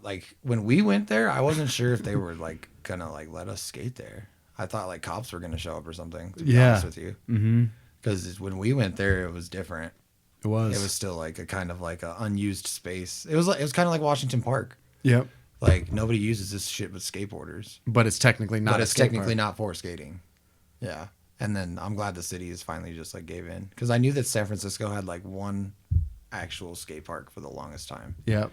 like when we went there, I wasn't sure if they were like gonna like let us skate there. I thought like cops were gonna show up or something. To be Yeah. honest with you, Mm-hmm. because when we went there, it was different. It was. It was still like a kind of like a unused space. It was kind of like Washington Park. Yep. Like nobody uses this shit but skateboarders. But it's technically not. But a it's skate technically park. not for skating. Yeah. And then I'm glad the city is finally just like gave in, because I knew that San Francisco had like one actual skate park for the longest time, Yep.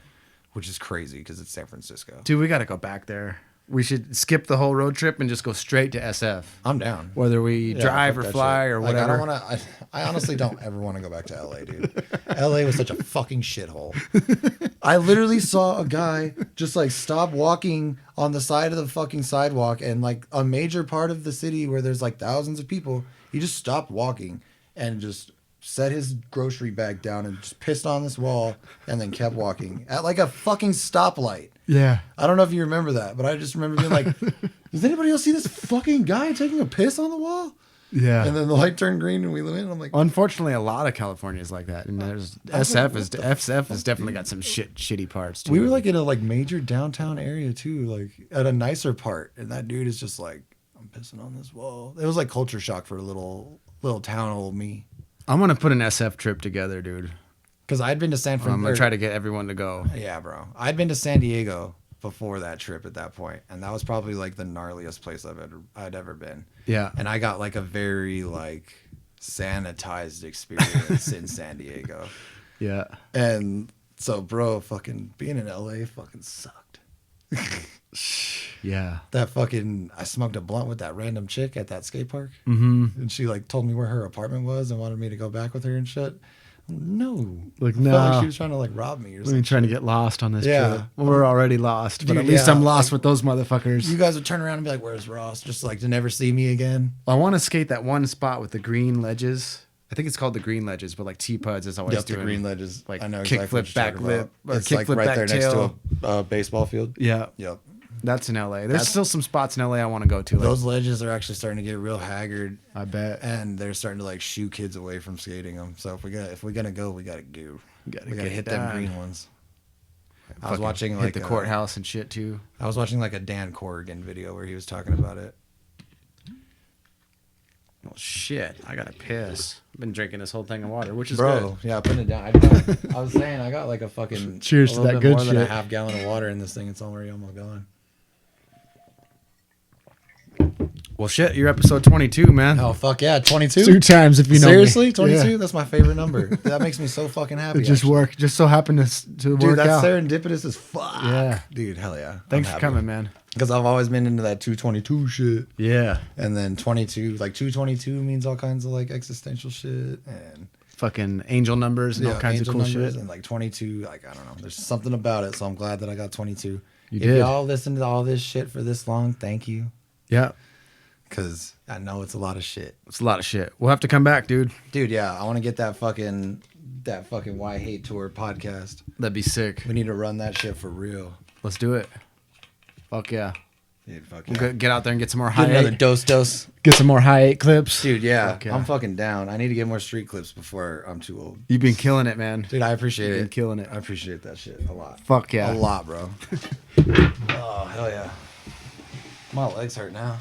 which is crazy because it's San Francisco. Dude, we got to go back there. We should skip the whole road trip and just go straight to SF. I'm down. Whether we Yeah, drive fuck or that fly shit. or Like, whatever. I don't want to. I honestly don't ever want to go back to LA, dude. LA was such a fucking shithole. I literally saw a guy just like stop walking on the side of the fucking sidewalk, and like a major part of the city where there's like thousands of people, he just stopped walking and just set his grocery bag down and just pissed on this wall and then kept walking at like a fucking stoplight. Yeah. I don't know if you remember that, but I just remember being like, does anybody else see this fucking guy taking a piss on the wall? Yeah. And then the light turned green and we went. I'm like, Unfortunately, a lot of California is like that, and there's SF has definitely got some shitty parts too. we were like in a like major downtown area too, like at a nicer part, and that dude is just like, I'm pissing on this wall. It was like culture shock for a little town old me. I'm gonna put an SF trip together, dude. Because I'd been to San I'm Francisco. gonna try to get everyone to go. Yeah, bro. I'd been to San Diego before that trip at that point, and that was probably like the gnarliest place I'd ever been. Yeah. And I got like a very like sanitized experience in San Diego. Yeah. And so, bro, fucking being in LA fucking sucked. Yeah. That fucking, I smoked a blunt with that random chick at that skate park. Mm-hmm. And she like told me where her apartment was and wanted me to go back with her and shit. No. Like, I felt no. like she was trying to like rob me or We're something. trying to get lost on this Yeah. trip. Well, we're already lost, but Dude, at least yeah, I'm lost like- with those motherfuckers. You guys would turn around and be like, where's Ross? Just like to never see me again. I want to skate that one spot with the green ledges. I think it's called the green ledges, but like T-Puds is always Yep, the doing green ledges. like I know kick exactly flip, what you're back talking lip, about. or It's kick like flip, right back there tail. next to a baseball field. Yeah, Yep. that's in LA. There's That's- still some spots in LA I want to go to. Like, Those ledges are actually starting to get real haggard, I bet. and they're starting to like shoo kids away from skating them. So if we're gonna go, we gotta go. Gotta We gotta get hit done. them green ones. I was Fucking watching hit like the courthouse and shit too. I was watching like a Dan Corrigan video where he was talking about it. Well, shit, I gotta piss. I've been drinking this whole thing of water, which is Bro, good. yeah, putting it down. I was saying I got like a fucking Cheers a to little that bit good more than a shit. half gallon of water in this thing. It's already almost gone. Well, shit, you're episode 22, man. Oh fuck yeah, 22. 2 times if you know. Seriously, me. 22. Yeah. That's my favorite number. That makes me so fucking happy. It just actually. worked. Just so happened to Dude, work that's out. serendipitous as fuck. Yeah. Dude, hell yeah. Thanks for coming, man. Because I've always been into that 222 shit. Yeah. And then 22, like 222 means all kinds of like existential shit and Fucking angel numbers and all kinds of angel cool numbers, shit. and like 22, like I don't know. There's something about it, so I'm glad that I got 22. You if did. y'all listened to all this shit for this long, thank you. Yeah. Because I know it's a lot of shit. It's a lot of shit. We'll have to come back, dude. Dude, yeah, I want to get that fucking Why Hate Tour podcast. That'd be sick. We need to run that shit for real. Let's do it. Fuck yeah. Dude, fuck We'll yeah. get out there and get some more Get high another eight. dose. Get some more high eight clips. Dude, yeah, Fuck yeah. I'm fucking down. I need to get more street clips before I'm too old. You've been killing it, man. Dude, I appreciate You've it. been killing it. I appreciate that shit a lot. Fuck yeah. A lot, bro. Oh, hell yeah. My legs hurt now.